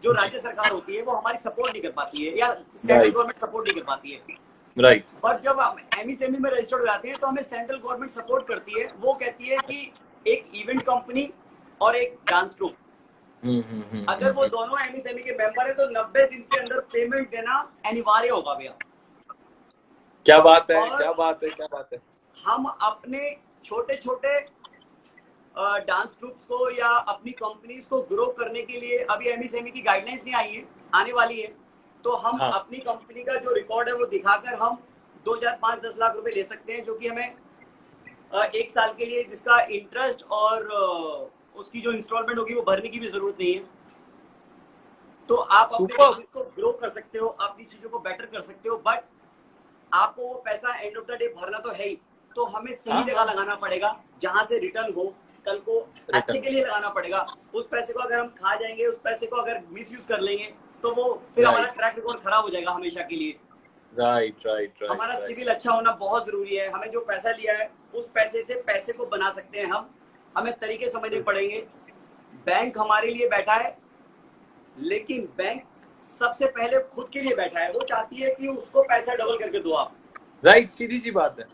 जो राज्य सरकार होती है वो हमारी सपोर्ट नहीं कर पाती है, या सेंट्रल गवर्नमेंट सपोर्ट नहीं कर पाती है। राइट। बट जब हम एमएसएमई में रजिस्टर्ड हो जाते हैं तो हमें सेंट्रल गवर्नमेंट सपोर्ट करती है। वो कहती है कि एक इवेंट कंपनी और एक डांस ट्रूप, अगर वो दोनों एमएसएमई के मेंबर है तो 90 दिन के अंदर पेमेंट देना अनिवार्य होगा भैया। क्या बात है। हम अपने छोटे छोटे डांस ट्रूप्स को या अपनी कंपनीज को ग्रो करने के लिए, अभी एमएसएमई की गाइडलाइंस नहीं आई है, आने वाली है, तो हम अपनी कंपनी का जो रिकॉर्ड है वो दिखाकर हम 2,000-5-10 लाख रुपए ले सकते हैं, जो कि हमें 1 साल के लिए, जिसका इंटरेस्ट और उसकी जो इंस्टॉलमेंट होगी वो भरने की भी जरूरत नहीं है। तो आप अपने बिजनेस को ग्रो कर सकते हो, अपनी चीजों को बेटर कर सकते हो, बट आपको वो पैसा एंड ऑफ द डे भरना तो है ही। तो हमें सही जगह लगाना पड़ेगा जहां से रिटर्न हो, कल को अच्छे के लिए लगाना पड़ेगा। उस पैसे को अगर हम खा जाएंगे, उस पैसे को अगर मिस यूज कर लेंगे, तो वो फिर हमारा ट्रैक रिकॉर्ड खराब हो जाएगा हमेशा के लिए। राइट राइट राइट हमारा राइट। सिविल अच्छा होना बहुत जरूरी है। हमें जो पैसा लिया है उस पैसे से पैसे को बना सकते हैं हम। हमें तरीके समझने पड़ेंगे। बैंक हमारे लिए बैठा है, लेकिन बैंक सबसे पहले खुद के लिए बैठा है। वो चाहती है कि उसको पैसा डबल करके दो आप। राइट, सीधी सी बात है।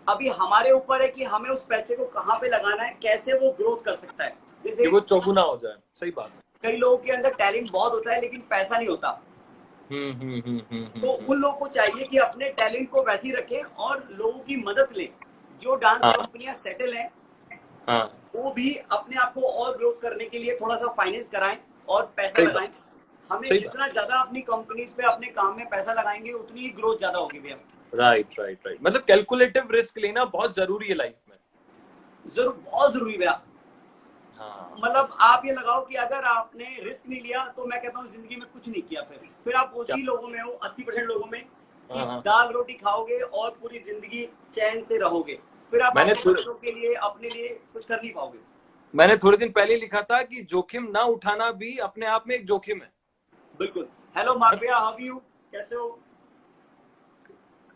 अभी हमारे ऊपर है कि हमें उस पैसे को कहाँ पे लगाना है, कैसे वो ग्रोथ कर सकता है। कि जैसे वो चौगुना हो जाए, सही बात है। कई लोगों के अंदर टैलेंट बहुत होता है लेकिन पैसा नहीं होता। तो हम्म। उन लोगों को चाहिए कि अपने टैलेंट को वैसे ही रखें और लोगों की मदद लें। जो डांस हाँ कंपनियां सेटल हैं हाँ, वो भी अपने आप को और ग्रोथ करने के लिए थोड़ा सा फाइनेंस कराएं और पैसा सही बात, लगाएं। हमें सही बात। जितना ज्यादा अपनी कंपनीज पे अपने काम में पैसा लगाएंगे उतनी ही ग्रोथ ज्यादा होगी भैया। राइट राइट राइट, मतलब कैलकुलेटिव रिस्क लेना बहुत जरूरी है लाइफ में। जरूर, बहुत जरूरी भैया। हाँ, मतलब आप ये लगाओ कि अगर आपने रिस्क नहीं लिया तो मैं कहता हूँ जिंदगी में कुछ नहीं किया। फिर आप क्या, उसी लोगों में हो, 80% लोगों में, कि हाँ हाँ। दाल रोटी खाओगे और पूरी जिंदगी चैन से रहोगे। फिर आप मैंने अपने बच्चों के लिए, अपने लिए कुछ कर नहीं पाओगे। मैंने थोड़े दिन पहले लिखा था कि जोखिम ना उठाना भी अपने आप में एक जोखिम है। बिल्कुल। हेलो मार्क भैया, हाउ यू, कैसे हो?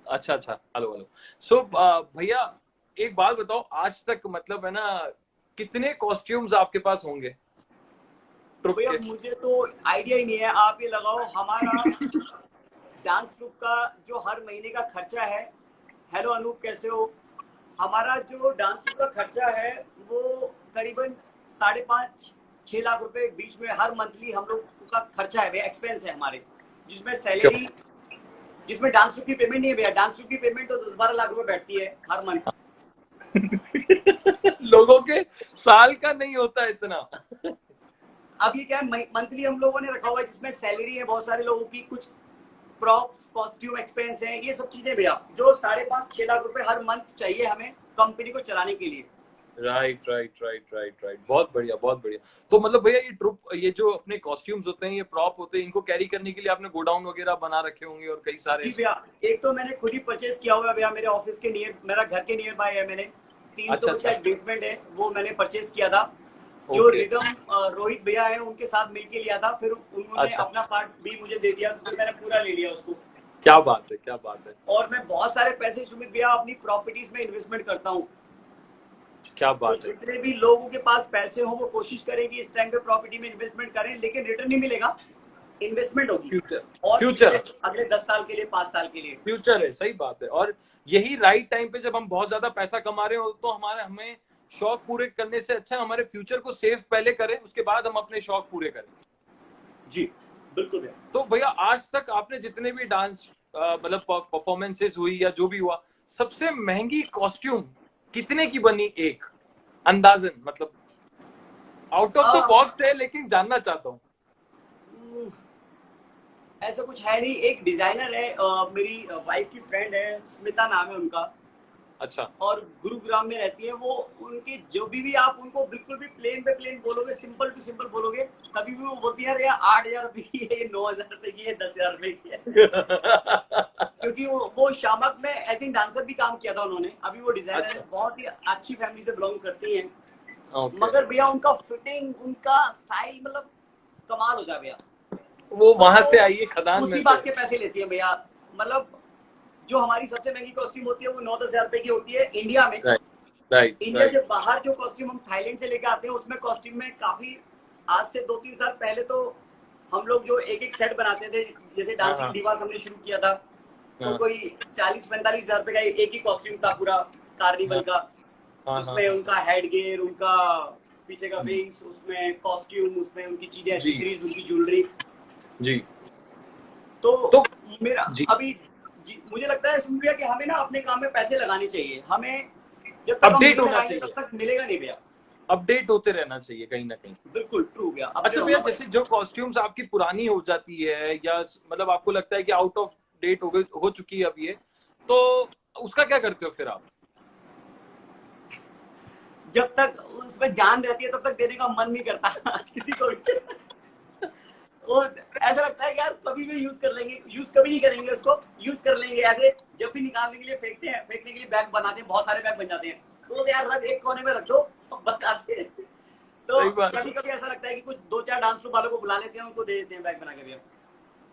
अच्छा अच्छा, हेलो हेलो। सो भैया, एक बात बताओ, आज तक मतलब है ना, कितने कॉस्ट्यूम्स आपके पास होंगे ट्रुप भैया के? मुझे तो आइडिया ही नहीं है। आप ये लगाओ, हमारा डांस ट्रूप का जो हर महीने का खर्चा है, हेलो अनूप कैसे हो, हमारा जो डांस ट्रूप का खर्चा है वो करीबन 5.5-6 लाख रुपए बीच में हर मंथली हम लोग का खर्चा है भैया, एक्सपेंस है हमारे। जिसमें क्यों? सैलरी, जिसमें डांस ट्रूप की पेमेंट नहीं है भैया। डांस ट्रूप की पेमेंट तो 10-12 लाख रुपए बैठती है हर मंथ। लोगों के साल का नहीं होता इतना। अब ये क्या है, मंथली हम लोगों ने रखा हुआ है जिसमें सैलरी है बहुत सारे लोगों की, कुछ प्रॉप्स, कॉस्ट्यूम एक्सपेंस है, ये सब चीजें भैया जो 5.5-6 लाख रुपए हर मंथ चाहिए हमें कंपनी को चलाने के लिए। Right right right right right, बहुत बढ़िया बहुत बढ़िया। तो मतलब भैया, ये ट्रुप, ये जो अपने कॉस्ट्यूम्स होते हैं, ये प्रॉप होते हैं, इनको कैरी करने के लिए आपने गोडाउन वगैरह बना रखे होंगे और कई सारे। जी भैया, एक तो मैंने खुद ही परचेज किया हुआ है भैया, मेरे ऑफिस के नियर, मेरा घर के नियर बाय है। मैंने 300 अच्छा गज का अच्छा, एक बेसमेंट है, वो मैंने परचेज किया था। जो ओके। रिदम रोहित भैया है उनके साथ मिलके लिया था, फिर उन्होंने अच्छा, अपना पार्ट भी मुझे दे दिया, तो फिर मैंने पूरा ले लिया उसको। क्या बात है, क्या बात है, और मैं बहुत सारे पैसे सुमित भैया अपनी प्रॉपर्टीज में इन्वेस्टमेंट करता हूँ। क्या तो बात है। जितने भी लोगों के पास पैसे हो वो कोशिश करें कि इस टाइम पे प्रॉपर्टी में इन्वेस्टमेंट करें, लेकिन रिटर्न नहीं मिलेगा, इन्वेस्टमेंट होगी फ्यूचर, और फ्यूचर, अगले 10 साल के लिए, 5 साल के लिए। फ्यूचर है, सही बात है। और यही राइट टाइम पे, जब हम बहुत ज्यादा पैसा कमा रहे हो, तो हमारे हमें शौक पूरे करने से अच्छा हमारे फ्यूचर को सेव पहले करें, उसके बाद हम अपने शौक पूरे करें। जी बिल्कुल भैया। तो भैया, आज तक आपने जितने भी डांस मतलब परफॉर्मेंसेस हुई या जो भी हुआ, सबसे महंगी कॉस्ट्यूम कितने की बनी एक अंदाजन, मतलब out of the uh, box है लेकिन जानना चाहता हूँ। ऐसा कुछ है नहीं। एक डिजाइनर है, मेरी वाइफ की फ्रेंड है, स्मिता नाम है उनका, अच्छा, और गुरुग्राम में रहती है वो। उनकी जो भी आप उनको बिल्कुल भी प्लेन पे प्लेन बोलोगे, सिंपल टू सिंपल बोलोगे, तभी भी वो बोलती है यार 8,000 रुपए की है, 9,000 रुपए की है, 10,000 रुपए की है। क्योंकि वो शामक में आई थिंक डांसर भी काम किया था उन्होंने। अभी वो डिजाइनर अच्छा, है, बहुत ही अच्छी फैमिली से बिलोंग करती हैं। ओके। मगर भैया उनका फिटिंग, उनका स्टाइल मतलब कमाल हो जाए भैया। वो तो वहां से वो आई है, खदान में उसी से। बात के पैसे लेती है भैया। मतलब जो हमारी सबसे महंगी कॉस्ट्यूम होती है वो 9-10 हजार रुपए की होती है इंडिया में। Right right India right. से बाहर जो कॉस्ट्यूम हम थाईलैंड से लेके आते हैं उसमें कॉस्ट्यूम में काफी, आज से 2-3 साल पहले तो हम लोग जो एक एक सेट बनाते थे, जैसे हाँ डांसिंग हाँ डिवास हमने शुरू किया था, तो हाँ कोई 40-45 हजार रुपए का एक ही कॉस्ट्यूम था पूरा कार्निवल हाँ का, हाँ हाँ जिसमें हाँ। उनका हेड गियर, उनका पीछे का हम्म, विंग्स, उसमें कॉस्ट्यूम, उसमें उनकी चीजें, जी एसेसरीज, उनकी ज्वेलरी। जी। तो तो मेरा जी, अभी मुझे लगता है सुन भैया कि हमें ना अपने काम में पैसे लगाने चाहिए। हमें जब तक हम अपडेट नहीं होना लगाएंगे तब चाहिए, तक मिलेगा नहीं भैया। अपडेट होते रहना चाहिए कहीं ना कहीं। बिल्कुल ट्रू भैया, अपडेट अच्छा भैया, होना जैसे पड़ेगा। जो कॉस्ट्यूम्स आपकी पुरानी हो जाती है, या मतलब आपको लगता है कि आउट ऑफ डेट हो चुकी है अब ये, तो उसका क्या करते हो फिर आप? जब तक उसमें जान रहती है तब तक देने का मन नहीं करता किसी को भी। वो ऐसा लगता है कि यार कभी भी यूज कर लेंगे, यूज कभी नहीं करेंगे उसको, यूज कर लेंगे ऐसे। जब भी निकालने के लिए फेंकते हैं, फेंकने के लिए बैग बनाते हैं, बहुत सारे बैग बन जाते हैं, तो यार रख एक कोने में रख दो, बताते हैं। तो सही बात है। कभी कभी ऐसा लगता है कि कुछ 2-4 डांस ग्रुप वालों को बुला लेते हैं, उनको दे देते हैं बैग बना के भैया।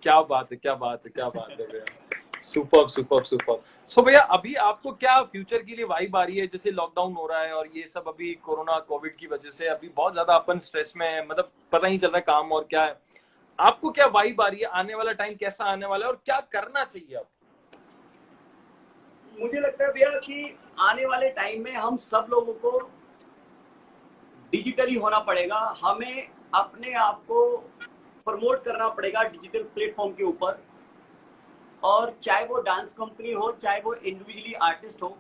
क्या बात है, क्या बात है, क्या बात है भैया। Super super super. सो भैया अभी आपको क्या फ्यूचर के लिए वाइब आ रही है, जैसे लॉकडाउन हो रहा है और ये सब अभी कोरोना कोविड की वजह से अभी बहुत ज्यादा अपन स्ट्रेस में है, मतलब पता नहीं चल रहा है काम और क्या है, आपको क्या वाइब आ रही है, आने वाला टाइम कैसा आने वाला है और क्या करना चाहिए अब? मुझे लगता है भैया कि आने वाले टाइम में हम सब लोगों को डिजिटली होना पड़ेगा। हमें अपने आप को प्रमोट करना पड़ेगा डिजिटल प्लेटफॉर्म के ऊपर। और चाहे वो डांस कंपनी हो, चाहे वो इंडिविजुअली आर्टिस्ट हो,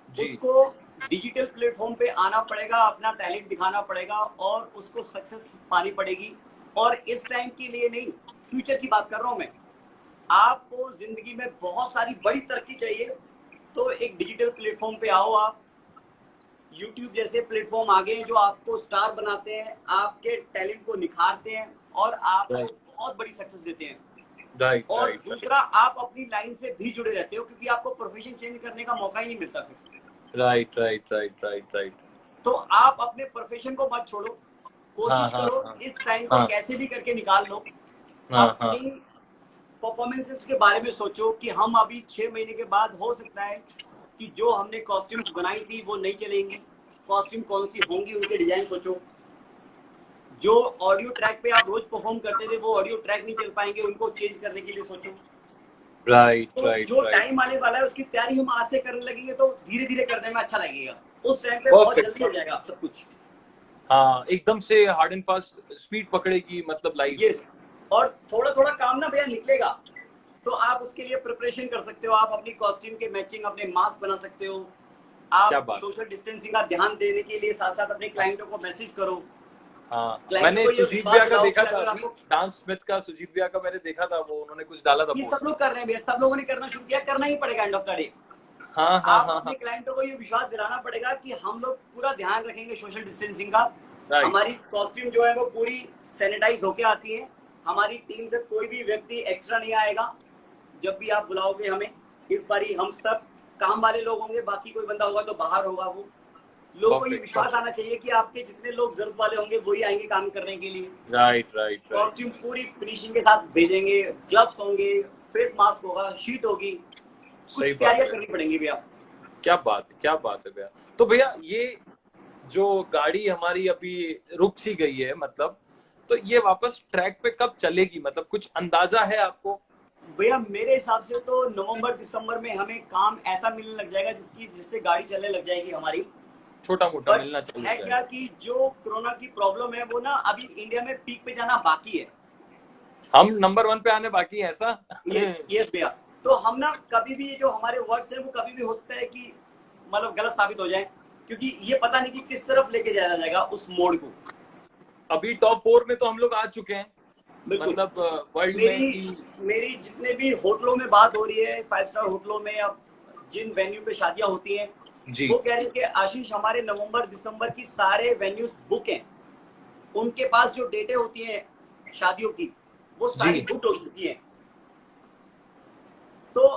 जी उसको डिजिटल प्लेटफॉर्म पे आना पड़ेगा, अपना टैलेंट दिखाना पड़ेगा और उसको सक्सेस पानी पड़ेगी। और इस टाइम के लिए नहीं, फ्यूचर की बात कर रहा हूं मैं। आपको जिंदगी में बहुत सारी बड़ी तरक्की चाहिए तो एक डिजिटल प्लेटफॉर्म पे आओ आप। यूट्यूब जैसे प्लेटफॉर्म आ गए हैं जो आपको स्टार बनाते हैं, आपके टैलेंट को निखारते हैं और आपको राइट बहुत बड़ी सक्सेस देते हैं। राइट और राइट दूसरा, आप अपनी लाइन से भी जुड़े रहते हो क्योंकि आपको प्रोफेशन चेंज करने का मौका ही नहीं मिलता फिर। Right right right right right. तो आप अपने प्रोफेशन को मत छोड़ो, हाँ कोशिश हाँ करो हाँ इस टाइम को हाँ कैसे भी करके निकाल लो। हाँ हाँ। अपनी परफॉर्मेंसेस के बारे में सोचो कि हम अभी 6 महीने के बाद हो सकता है कि जो हमने कॉस्ट्यूम्स बनाई थी वो नहीं चलेंगी। कॉस्ट्यूम कौन सी होंगी, उनके डिजाइन सोचो। जो ऑडियो ट्रैक पे आप रोज परफॉर्म करते थे वो ऑडियो ट्रैक नहीं चल पाएंगे, उनको चेंज करने के लिए सोचो। राइट तो राइट जो राइट। टाइम आने वाला है उसकी तैयारी हम आज से करने लगेंगे तो धीरे धीरे करने में अच्छा लगेगा। उस टाइम पे बहुत परफेक्ट जल्दी हो परफेक्ट। जाएगा सब कुछ। हाँ एकदम से हार्ड एंड फास्ट स्पीड पकड़ेगी मतलब लाइफ। यस। और थोड़ा थोड़ा काम ना भैया निकलेगा तो आप उसके लिए प्रिपरेशन कर सकते हो। आप अपनी कॉस्ट्यूम के मैचिंग अपने मास्क बना सकते हो। क्या आप बात। सोशल डिस्टेंसिंग का ध्यान देने के लिए साथ साथ अपने क्लाइंटों को मैसेज करो। हाँ क्लाइंटों मैंने को ये सुजीत विश्वास भैया का दिलाओ देखा कि था अगर अभी, आपको, डांस स्मिथ का सुजीत भैया का मैंने देखा था, वो उन्होंने कुछ डाला था ये सब पोस्ट। लोग कर रहे हैं भैया, सब लोगों ने करना शुरू किया, करना ही पड़ेगा एंड ऑफ द डे। हाँ हाँ आप हाँ हाँ। अपने क्लाइंटों को ये विश्वास दिलाना पड़ेगा कि हम लोग पूरा ध्यान रखेंगे सोशल डिस्टेंसिंग का। राइट हमारी कॉस्ट्यूम जो है वो पूरी सैनिटाइज होके आती है। हमारी टीम से कोई भी व्यक्ति एक्स्ट्रा नहीं आएगा जब भी आप बुलाओगे हमें। इस बारी हम सब काम वाले लोग होंगे, बाकी कोई बंदा होगा तो बाहर होगा। वो लोगों को ये परफेक्ट विश्वास आना परफेक्ट। चाहिए कि आपके जितने लोग जरूरत वाले होंगे वही आएंगे काम करने के लिए। Right right right. कॉस्ट्यूम पूरी फिनिशिंग के साथ भेजेंगे, ग्लव्स होंगे, फेस मास्क होगा, शीट होगी, सही कुछ बात तैयारियां है। करनी पड़ेंगी भैया। क्या बात है, क्या बात है भैया। तो भैया ये जो गाड़ी हमारी अभी रुक सी गई है, मतलब तो ये वापस ट्रैक पे कब चलेगी, मतलब कुछ अंदाजा है आपको? भैया मेरे हिसाब से तो नवंबर दिसंबर में हमें काम ऐसा मिलने लग जाएगा जिससे गाड़ी चलने लग जाएगी हमारी। छोटा मोटा पर मिलना चालू है हो क्या जाएगा। कि जो कोरोना की प्रॉब्लम है वो ना अभी इंडिया में पीक पे जाना बाकी है। हम नंबर 1 पे आने बाकी है ऐसा? यस यस भैया। तो हम ना कभी भी जो हमारे वर्ड्स है वो कभी भी हो सकता है कि मतलब गलत साबित हो जाए, क्योंकि ये पता नहीं कि किस तरफ लेके जाया जाएगा उस मोड़ को। अभी टॉप 4 में तो हम लोग आ चुके हैं, बिल्कुल। मतलब वर्ल्ड में मेरी कि मेरी जितने भी होटलों में बात हो रही है, 5 स्टार होटलों में, अब जिन वेन्यू पे शादियां होती हैं, जी वो कह रहे हैं कि आशीष हमारे नवंबर दिसंबर की सारे वेन्यूज बुक हैं। उनके पास जो डेटें होती हैं शादियों की वो सारी जी। बुक हो चुकी हैं। तो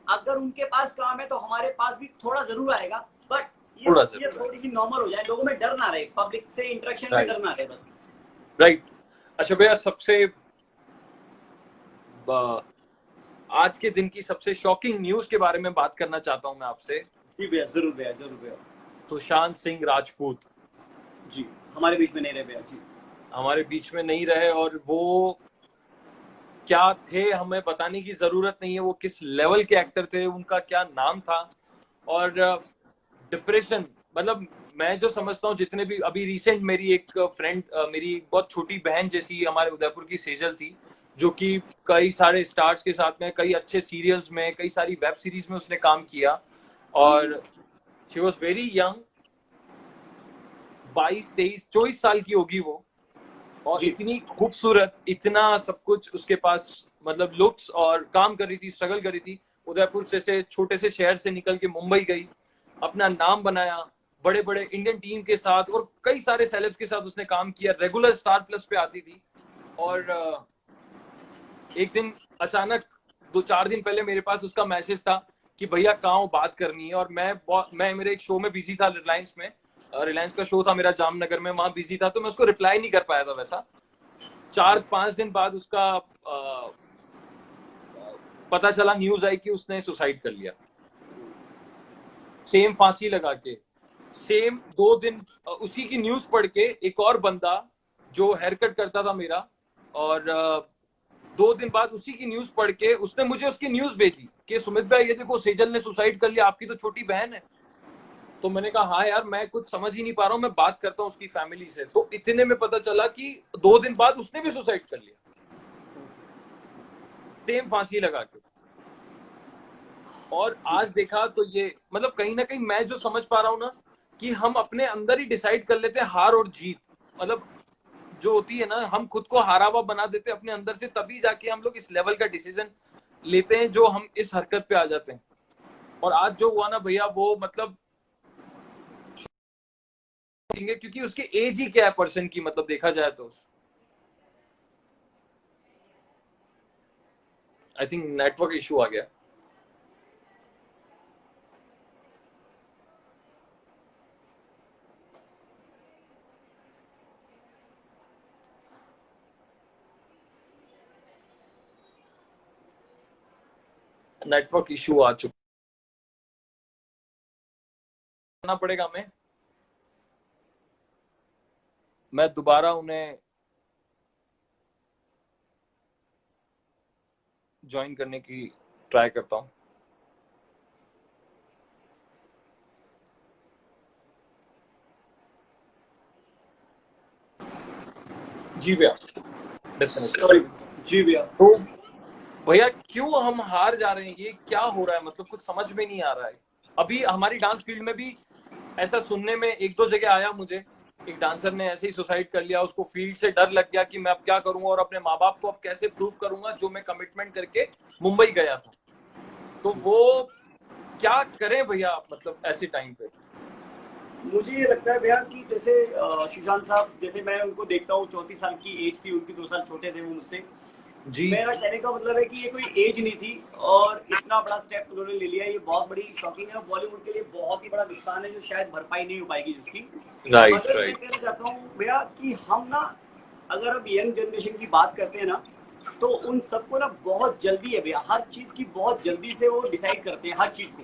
अगर उनके पास काम है तो हमारे पास भी थोड़ा जरूर आएगा। बट ये थोड़ा चीजें जरूर थोड़ी सी नॉर्मल हो जाए, लोगों में डर ना रहे, पब्लिक से इंटरेक्शन में राइट डर ना रहे बस। राइट। अच्छा भैया सबसे ब- आज के दिन की सबसे शॉकिंग न्यूज के बारे में बात करना चाहता हूं मैं आपसे। जी भैया, जरूर भैया, जरूर भैया। सुशांत सिंह राजपूत जी, हमारे बीच में नहीं रहे भैया जी। हमारे बीच में नहीं रहे, और वो क्या थे हमें बताने की जरूरत नहीं है, वो किस लेवल के एक्टर थे, उनका क्या नाम था। और डिप्रेशन, मतलब मैं जो समझता हूँ, जितने भी अभी रिसेंट मेरी एक फ्रेंड, मेरी एक बहुत छोटी बहन जैसी हमारे उदयपुर की सेजल थी, जो कि कई सारे स्टार्स के साथ में, कई अच्छे सीरियल्स में, कई सारी वेब सीरीज में उसने काम किया। और शी वॉज वेरी यंग, 22 23 24 साल की होगी वो, और जी इतनी खूबसूरत, इतना सब कुछ उसके पास, मतलब लुक्स, और काम कर रही थी, स्ट्रगल कर रही थी। उदयपुर से छोटे से शहर से निकल के मुंबई गई, अपना नाम बनाया, बड़े बड़े इंडियन टीम के साथ और कई सारे सेलेब्स के साथ उसने काम किया, रेगुलर स्टार प्लस पे आती थी। और एक दिन अचानक 2 4 दिन पहले मेरे पास उसका मैसेज था कि भैया कहाँ हो, बात करनी है। और मैं मेरे एक शो में बिजी था, रिलायंस में, रिलायंस का शो था मेरा जामनगर में, वहां बिजी था, तो मैं उसको रिप्लाई नहीं कर पाया था। वैसा 4 5 दिन बाद उसका पता चला, न्यूज आई कि उसने सुसाइड कर लिया, सेम फांसी लगा के। सेम 2 दिन उसी की न्यूज पढ़ के एक और बंदा जो हेयर कट करता था मेरा, और 2 दिन बाद उसी की न्यूज पढ़ के उसने मुझे उसकी न्यूज भेजी कि सुमित भाई ये देखो सेजल ने सुसाइड कर लिया, आपकी तो छोटी बहन है। तो मैंने कहा हाँ यार, मैं कुछ समझ ही नहीं पा रहा हूँ, मैं बात करता हूँ उसकी फैमिली से। तो इतने में पता चला कि 2 दिन बाद उसने भी सुसाइड कर लिया, सेम फांसी लगा के। और आज देखा तो ये मतलब कहीं ना कहीं मैं जो समझ पा रहा हूँ ना, कि हम अपने अंदर ही डिसाइड कर लेते हैं हार और जीत। मतलब जो होती है ना, हम खुद को हारा हुआ बना देते हैं अपने अंदर से, तभी जाके हम लोग इस लेवल का डिसीजन लेते हैं जो हम इस हरकत पे आ जाते हैं। और आज जो हुआ ना भैया, वो मतलब क्योंकि उसकी एज ही क्या है पर्सन की, मतलब देखा जाए तो। आई थिंक नेटवर्क इशू आ गया। नेटवर्क इशू आ चुका, करना पड़ेगा हमें। मैं दोबारा उन्हें ज्वाइन करने की ट्राई करता हूँ। जी भैया, डिस्कनेक्ट। सॉरी जी भैया। तो भैया क्यों हम हार जा रहे हैं, ये क्या हो रहा है, मतलब कुछ समझ में नहीं आ रहा है। अभी हमारी डांस फील्ड में भी ऐसा सुनने में 1-2 जगह आया मुझे, एक डांसर ने ऐसे ही सुसाइड कर लिया, उसको फील्ड से डर लग गया कि मैं अब क्या करूंगा और अपने माँ बाप को अब कैसे प्रूव करूंगा जो मैं कमिटमेंट करके मुंबई गया था। तो वो क्या करें भैया, मतलब ऐसे टाइम पे। मुझे ये लगता है भैया कि जैसे सुशांत साहब, जैसे मैं उनको देखता हूँ, 34 साल की एज थी उनकी, 2 साल छोटे थे वो मुझसे। जी मेरा कहने का मतलब है कि ये कोई एज नहीं थी और इतना बड़ा स्टेप उन्होंने ले लिया, ये बहुत बड़ी शॉकिंग है और बॉलीवुड के लिए बहुत ही बड़ा नुकसान है जो शायद भरपाई नहीं हो पाएगी जिसकी। राइट मगर मैं राइट। कहना चाहता हूँ भैया कि हम ना, अगर अब यंग जनरेशन की बात करते हैं ना, तो उन सबको ना बहुत जल्दी है भैया, हर चीज की बहुत जल्दी से वो डिसाइड करते हैं हर चीज को।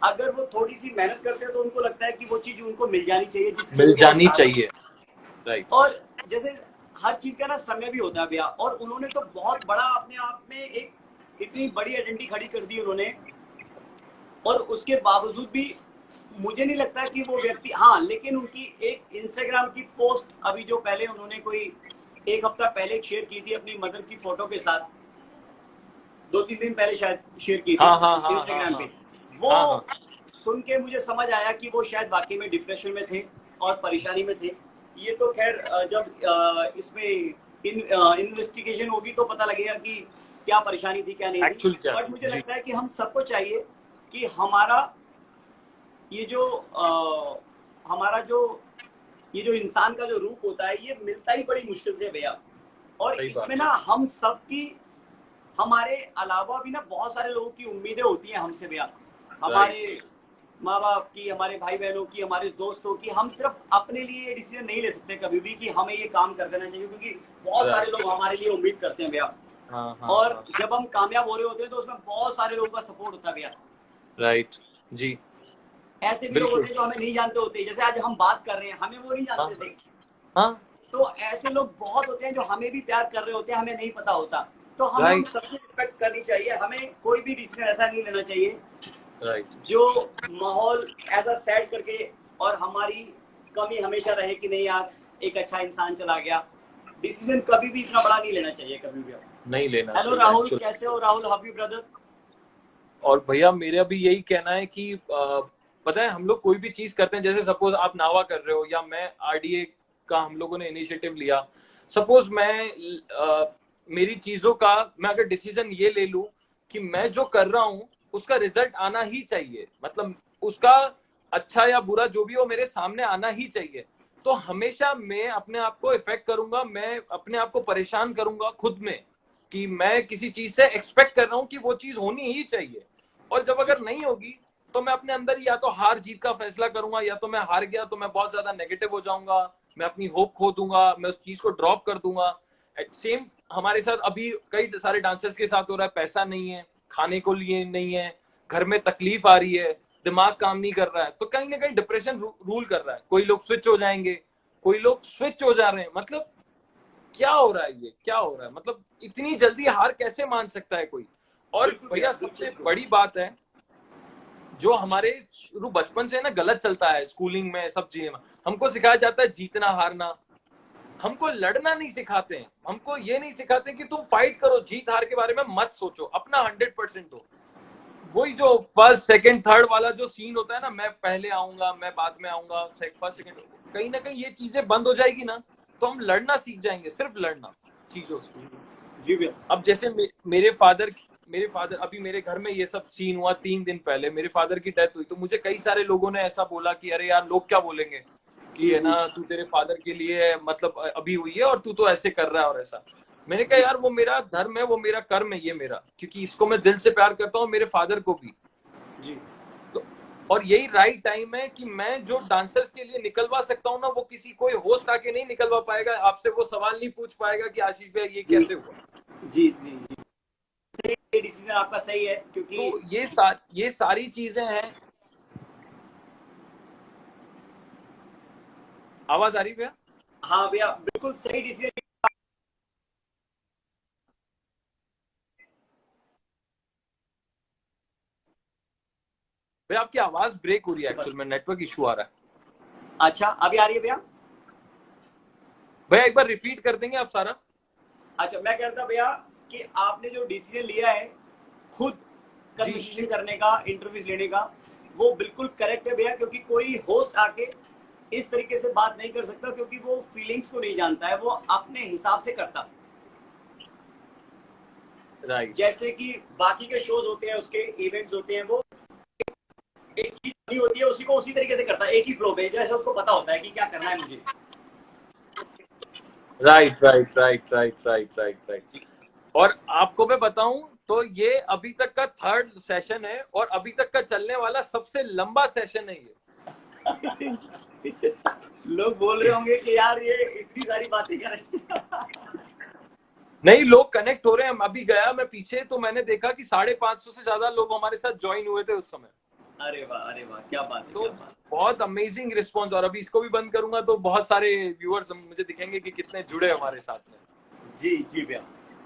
अगर वो थोड़ी सी मेहनत करते हैं तो उनको लगता है कि वो चीज उनको मिल जानी चाहिए जिस चीज मिल को वो जानी चाह रहे चाहिए। हैं। राइट। और जैसे हर चीज का ना समय भी होता है भैया, और उन्होंने तो बहुत बड़ा अपने आप में एक इतनी बड़ी आइडेंटिटी खड़ी कर दी उन्होंने, और उसके बावजूद भी मुझे नहीं लगता कि वो व्यक्ति, हाँ लेकिन उनकी एक इंस्टाग्राम की पोस्ट अभी जो पहले उन्होंने कोई 1 हफ्ता पहले शेयर की थी अपनी मदर की फोटो के साथ, 2-3 दिन पहले शायद शेयर की थी हाँ हाँ हाँ हाँ इंस्टाग्राम हाँ पे। वो हाँ हाँ। सुन के मुझे समझ आया कि वो शायद वाकई में डिप्रेशन में थे और परेशानी में थे। ये तो खैर जब इसमें इन्वेस्टिगेशन होगी तो पता लगेगा कि क्या परेशानी थी क्या नहीं थी। एक्चुअली क्या बट थी मुझे जी। लगता है कि हम सबको चाहिए कि हमारा ये जो हमारा जो ये जो इंसान का जो रूप होता है ये मिलता ही बड़ी मुश्किल से भैया। और सही इसमें बात ना है। हम सबकी, हमारे अलावा भी ना बहुत सारे लोगों की उम्मीदें होती हैं हमसे भैया, राइट। हमारे माँ बाप की, हमारे भाई बहनों की, हमारे दोस्तों की। हम सिर्फ अपने लिए ये डिसीजन नहीं ले सकते कभी भी कि हमें ये काम कर देना चाहिए, क्योंकि बहुत सारे राइट। लोग हमारे लिए उम्मीद करते हैं भैया। हाँ हाँ और हाँ। जब हम कामयाब हो रहे होते हैं तो उसमें बहुत सारे लोगों का सपोर्ट होता है भैया। राइट। जी। ऐसे भी लोग बिल्कुल। होते हैं जो हमें नहीं जानते होते, जैसे आज हम बात कर रहे हैं हमें वो नहीं हाँ जानते थे। हाँ। तो ऐसे लोग बहुत होते हैं जो हमें भी प्यार कर रहे होते हैं, हमें नहीं पता होता। तो हमें उन राइट सबकी रिस्पेक्ट करनी चाहिए, हमें कोई भी डिसीजन ऐसा नहीं लेना चाहिए राइट। जो माहौल ऐसा सेट करके और हमारी कमी हमेशा रहे कि नहीं यार एक अच्छा इंसान चला गया। डिसीजन कभी भी इतना बड़ा नहीं लेना चाहिए कभी भी। नहीं लेना हेलो चाहिए राहुल, एक्चुअली। कैसे हो राहुल? How you brother? और भैया मेरा भी यही कहना है कि पता है हम लोग कोई भी चीज करते हैं, जैसे सपोज आप नावा कर रहे हो या मैं आरडीए का हम लोगों ने इनिशिएटिव लिया। सपोज मैं मेरी चीजों का मैं अगर डिसीजन ये ले लूं कि मैं जो कर रहा हूं उसका रिजल्ट आना ही चाहिए, मतलब उसका अच्छा या बुरा जो भी हो मेरे सामने आना ही चाहिए, तो हमेशा मैं अपने आप को इफेक्ट करूंगा, मैं अपने आप को परेशान करूंगा खुद में कि मैं किसी चीज से एक्सपेक्ट कर रहा हूं कि वो चीज होनी ही चाहिए। और जब अगर नहीं होगी तो मैं अपने अंदर या तो हार जीत का फैसला करूंगा, या तो मैं हार गया तो मैं बहुत ज्यादा नेगेटिव हो जाऊंगा, मैं अपनी होप खो दूंगा, मैं उस चीज को ड्रॉप कर दूंगा। सेम हमारे साथ अभी कई सारे डांसर्स के साथ हो रहा है, पैसा नहीं है, खाने को लिए नहीं है, घर में तकलीफ आ रही है, दिमाग काम नहीं कर रहा है, तो कहीं ना कहीं डिप्रेशन रूल कर रहा है। कोई लोग स्विच हो जाएंगे, कोई लोग स्विच हो जा रहे हैं। मतलब क्या हो रहा है, ये क्या हो रहा है? मतलब इतनी जल्दी हार कैसे मान सकता है कोई? और बिल्कुल भैया सबसे बड़ी बात है, जो हमारे शुरू बचपन से ना गलत चलता है, स्कूलिंग में सब चीजें में हमको सिखाया जाता है जीतना हारना, हमको लड़ना नहीं सिखाते हैं, हमको ये नहीं सिखाते कि तुम फाइट करो, जीत हार के बारे में मत सोचो, अपना 100% दो। वही जो फर्स्ट सेकंड थर्ड वाला जो सीन होता है ना, मैं पहले आऊंगा, मैं बाद में आऊंगा, फर्स्ट सेकंड, कहीं ना कहीं ये चीजें बंद हो जाएगी ना, तो हम लड़ना सीख जाएंगे, सिर्फ लड़ना चीजों से। जी भैया। अब जैसे मेरे फादर अभी मेरे घर में ये सब सीन हुआ 3 दिन पहले, मेरे फादर की डेथ हुई, तो मुझे कई सारे लोगों ने ऐसा बोला कि अरे यार लोग क्या बोलेंगे कि है ना, तू तेरे फादर के लिए मतलब अभी हुई है और तू तो ऐसे कर रहा है और ऐसा। मैंने कहा यार वो मेरा धर्म है, वो मेरा कर्म है, ये मेरा, क्योंकि इसको मैं दिल से प्यार करता हूँ, मेरे फादर को भी। जी तो और यही राइट टाइम है कि मैं जो डांसर्स के लिए निकलवा सकता हूँ ना, वो किसी कोई होस्ट आके नहीं निकलवा पाएगा, आपसे वो सवाल नहीं पूछ पाएगा कि आशीष भाई ये कैसे हुआ। जी जी जी, सही डिसीजन आपका सही है, क्योंकि तो ये सारी चीजें हैं। आवाज आ रही भैया? हाँ भैया बिल्कुल सही डिसीजन। भैया आपकी आवाज ब्रेक हो रही है, एक्चुअल में नेटवर्क इशू आ रहा है। अच्छा अभी आ रही है भैया? भैया एक बार रिपीट कर देंगे आप सारा? अच्छा मैं कह रहा था भैया कि आपने जो डिसीजन लिया है खुद कन्वर्सेशन करने का, इंटरव्यूज लेने का, वो बिल्कुल करेक्ट है भैया, क्योंकि कोई होस्ट आके इस तरीके से बात नहीं कर सकता, क्योंकि वो फीलिंग्स को नहीं जानता है, वो अपने हिसाब से करता। राइट। जैसे कि बाकी के शोज होते हैं, उसके इवेंट्स होते हैं, वो एक चीज नहीं होती है, उसी को उसी तरीके से करता है, एक ही फ्लो पे, जैसे उसको पता होता है कि क्या करना है मुझे। Right right right right right right right. और आपको मैं बताऊं तो ये अभी तक का 3rd सेशन है, और अभी तक का चलने वाला सबसे लंबा सेशन है ये। लोग बोल रहे होंगे कि यार ये इतनी सारी बातें कर रहे हैं। नहीं, लोग कनेक्ट हो रहे हैं। अभी गया मैं पीछे तो मैंने देखा कि 550 से ज्यादा लोग हमारे साथ ज्वाइन हुए थे उस समय। अरे वाह क्या बात है, तो क्या बात है। बहुत अमेजिंग रिस्पॉन्स। और अभी इसको भी बंद करूंगा तो बहुत सारे व्यूअर्स मुझे दिखेंगे कि कितने जुड़े हमारे साथ में। जी जी भैया।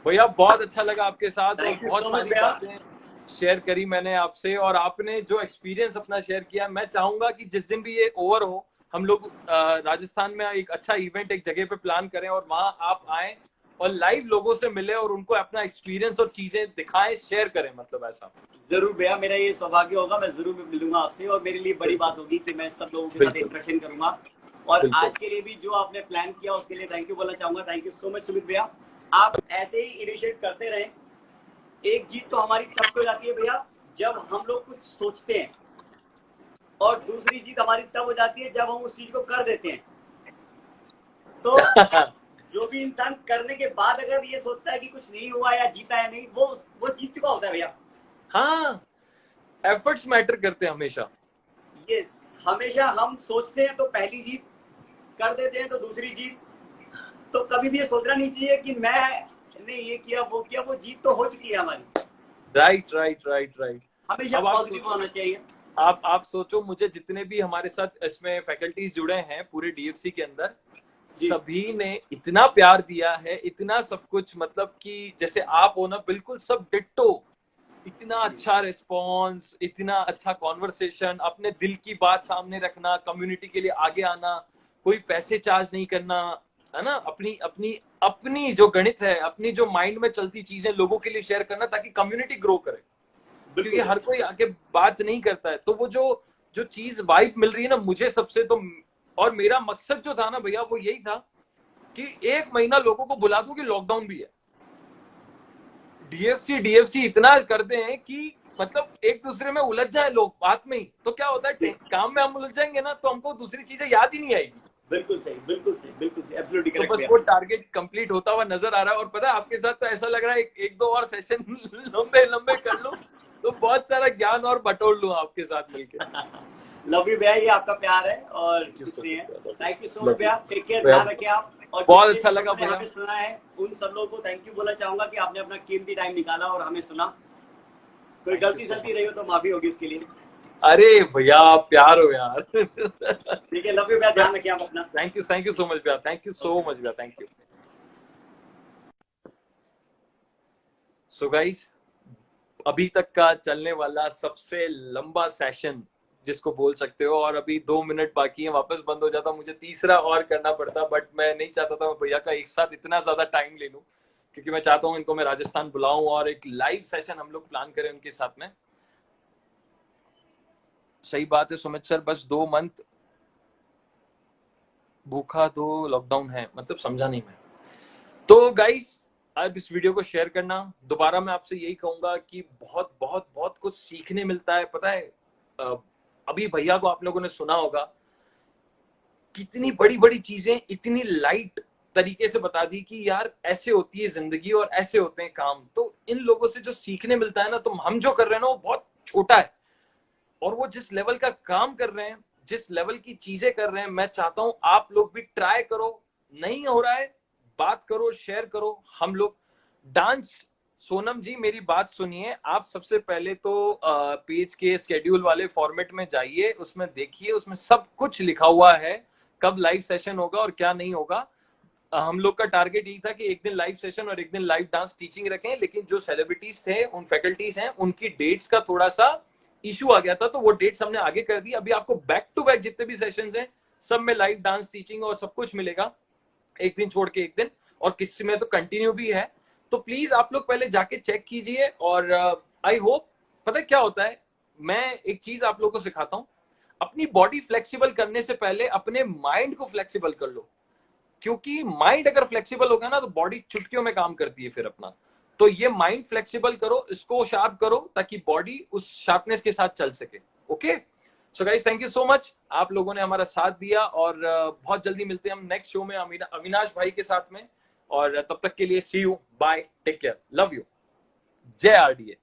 भैया बहुत अच्छा लगा आपके साथ, और Thank you बहुत so much, सारी भैया। बातें शेयर करी मैंने आपसे, और आपने जो एक्सपीरियंस अपना शेयर किया। मैं चाहूंगा कि जिस दिन भी ये ओवर हो, हम लोग राजस्थान में एक अच्छा इवेंट एक जगह पे प्लान करें, और वहां आप आए और लाइव लोगों से मिले और उनको अपना एक्सपीरियंस और चीजें दिखाएं, शेयर करें, मतलब ऐसा। जरूर भैया, मेरा ये सौभाग्य होगा, मैं जरूर मिलूंगा आपसे, और मेरे लिए बड़ी बात होगी कि मैं सब लोगों के साथ इंटरेक्शन करूंगा। और आज के लिए भी जो आपने प्लान किया उसके लिए थैंक यू बोलना चाहूंगा। Thank you so much Sumit भैया, आप ऐसे ही इनिशिएट करते रहें। एक जीत तो हमारी तब हो जाती है भैया जब हम लोग कुछ सोचते हैं, और दूसरी जीत हमारी तब हो जाती है जब हम उस चीज को कर देते हैं। तो जो भी इंसान करने के बाद अगर ये सोचता है कि कुछ नहीं हुआ या जीता है नहीं, वो जीत चुका होता है भैया। हाँ, एफर्ट्स मैटर करते हैं हमेशा। यस, हमेशा हम सोचते हैं तो पहली जीत, कर देते हैं तो दूसरी जीत। तो कभी भी ये सोचना नहीं चाहिए कि मैंने ये किया वो किया, वो जीत तो हो चुकी है हमारी। Right right right right. हमेशा पॉजिटिव होना चाहिए। आप सोचो, मुझे जितने भी हमारे साथ इसमें फैकल्टीज जुड़े हैं पूरे डीएफसी के अंदर, सभी ने इतना प्यार दिया है, इतना सब कुछ, मतलब कि जैसे आप हो ना, बिल्कुल सब डिट्टो। इतना अच्छा रिस्पॉन्स, इतना अच्छा कॉन्वर्सेशन, अपने दिल की बात सामने रखना, कम्युनिटी के लिए आगे आना, कोई पैसे चार्ज नहीं करना, है ना, अपनी अपनी अपनी जो गणित है, अपनी जो माइंड में चलती चीजें लोगों के लिए शेयर करना, ताकि कम्युनिटी ग्रो करे, क्योंकि हर कोई आके बात नहीं करता है। तो वो जो चीज वाइब मिल रही है ना मुझे सबसे, तो और मेरा मकसद जो था ना भैया, वो यही था कि 1 महीना लोगों को बुला दूं कि लॉकडाउन भी है। डीएफसी इतना करते हैं कि मतलब एक दूसरे में उलझ जाए लोग बात में ही, तो क्या होता है, काम में हम उलझ जाएंगे ना, तो हमको दूसरी चीजें याद ही नहीं आएगी। बिल्कुल सही, बिल्कुल सही, बिल्कुल सही, एब्सोल्युटली तो करेक्ट। बस वो टारगेट कंप्लीट होता हुआ नजर आ रहा है। और पता है आपके साथ तो ऐसा लग रहा है एक दो और सेशन लंबे लंबे कर लूं तो बहुत सारा ज्ञान और बटोर लूं आपके साथ मिलके। लव यू भैया, ये आपका प्यार है और कुछ नहीं है। थैंक यू सो मच भैया, टेक केयर, ध्यान रखिए आप, और बहुत जितने अच्छा भी लगा लोगों ने भैया। हमें सुना है उन सब लोगों को थैंक यू बोलना चाहूंगा कि आपने अपना कीमती टाइम निकाला और हमें सुना। कोई थैंक यू गलती सो सलती मच। रही हो तो माफी होगी इसके लिए। अरे भैया प्यार हो यार। ठीक है, लव यू भैया, ध्यान रखिए आप अपना। थैंक यू सो मच भैया, थैंक यू सो मच भैया, थैंक यू। सो गाइस, अभी तक का चलने वाला सबसे लंबा सेशन जिसको बोल सकते हो, और अभी 2 मिनट बाकी है, वापस बंद हो जाता, मुझे तीसरा और करना पड़ता, बट मैं नहीं चाहता था मैं भैया का एक साथ इतना ज्यादा टाइम ले लूं, क्योंकि मैं चाहता हूं इनको मैं राजस्थान बुलाऊं और एक लाइव सेशन हम लोग प्लान करें उनके साथ में। सही बात है सुमित सर, बस 2 मंथ भूखा तो लॉकडाउन है, मतलब समझा नहीं मैं। तो गाइस, आप इस वीडियो को शेयर करना। दोबारा मैं आपसे यही कहूंगा कि बहुत बहुत बहुत कुछ सीखने मिलता है, पता है। अभी भैया को आप लोगों ने सुना होगा, कितनी बड़ी बड़ी चीजें इतनी लाइट तरीके से बता दी कि यार ऐसे होती है जिंदगी और ऐसे होते हैं काम। तो इन लोगों से जो सीखने मिलता है ना, तो हम जो कर रहे हैं ना वो बहुत छोटा है, और वो जिस लेवल का काम कर रहे हैं, जिस लेवल की चीजें कर रहे हैं, मैं चाहता हूं आप लोग भी ट्राई करो। नहीं हो रहा है, बात करो, शेयर करो। हम लोग डांस, सोनम जी मेरी बात सुनिए, आप सबसे पहले तो पेज के स्केड्यूल वाले फॉर्मेट में जाइए, उसमें देखिए, उसमें सब कुछ लिखा हुआ है, कब लाइव सेशन होगा और क्या नहीं होगा। हम लोग का टारगेट यही था कि एक दिन लाइव सेशन और एक दिन लाइव डांस टीचिंग रखें, लेकिन जो सेलिब्रिटीज थे, उन फैकल्टीज हैं, उनकी डेट्स का थोड़ा सा इशू आ गया था, तो वो डेट्स हमने आगे कर दी। अभी आपको बैक टू बैक जितने भी सेशंस हैं, सब में लाइव डांस टीचिंग और सब कुछ मिलेगा, एक दिन छोड़ के एक दिन, और किसी में तो कंटिन्यू भी है। तो प्लीज आप लोग पहले जाके चेक कीजिए, और आई होप, पता है क्या होता है, मैं एक चीज आप लोगों को सिखाता हूं, अपनी बॉडी फ्लेक्सिबल करने से पहले अपने माइंड को फ्लेक्सिबल कर लो, क्योंकि माइंड अगर फ्लेक्सिबल होगा ना तो बॉडी चुटकियों में काम करती है फिर अपना। तो ये माइंड फ्लेक्सिबल करो, इसको शार्प करो, ताकि बॉडी उस शार्पनेस के साथ चल सके। Okay, so guys, thank you so much, आप लोगों ने हमारा साथ दिया, और बहुत जल्दी मिलते हैं हम नेक्स्ट शो में अविनाश भाई के साथ में, और तब तक के लिए see you, bye, take care, love you, जय आरडीए।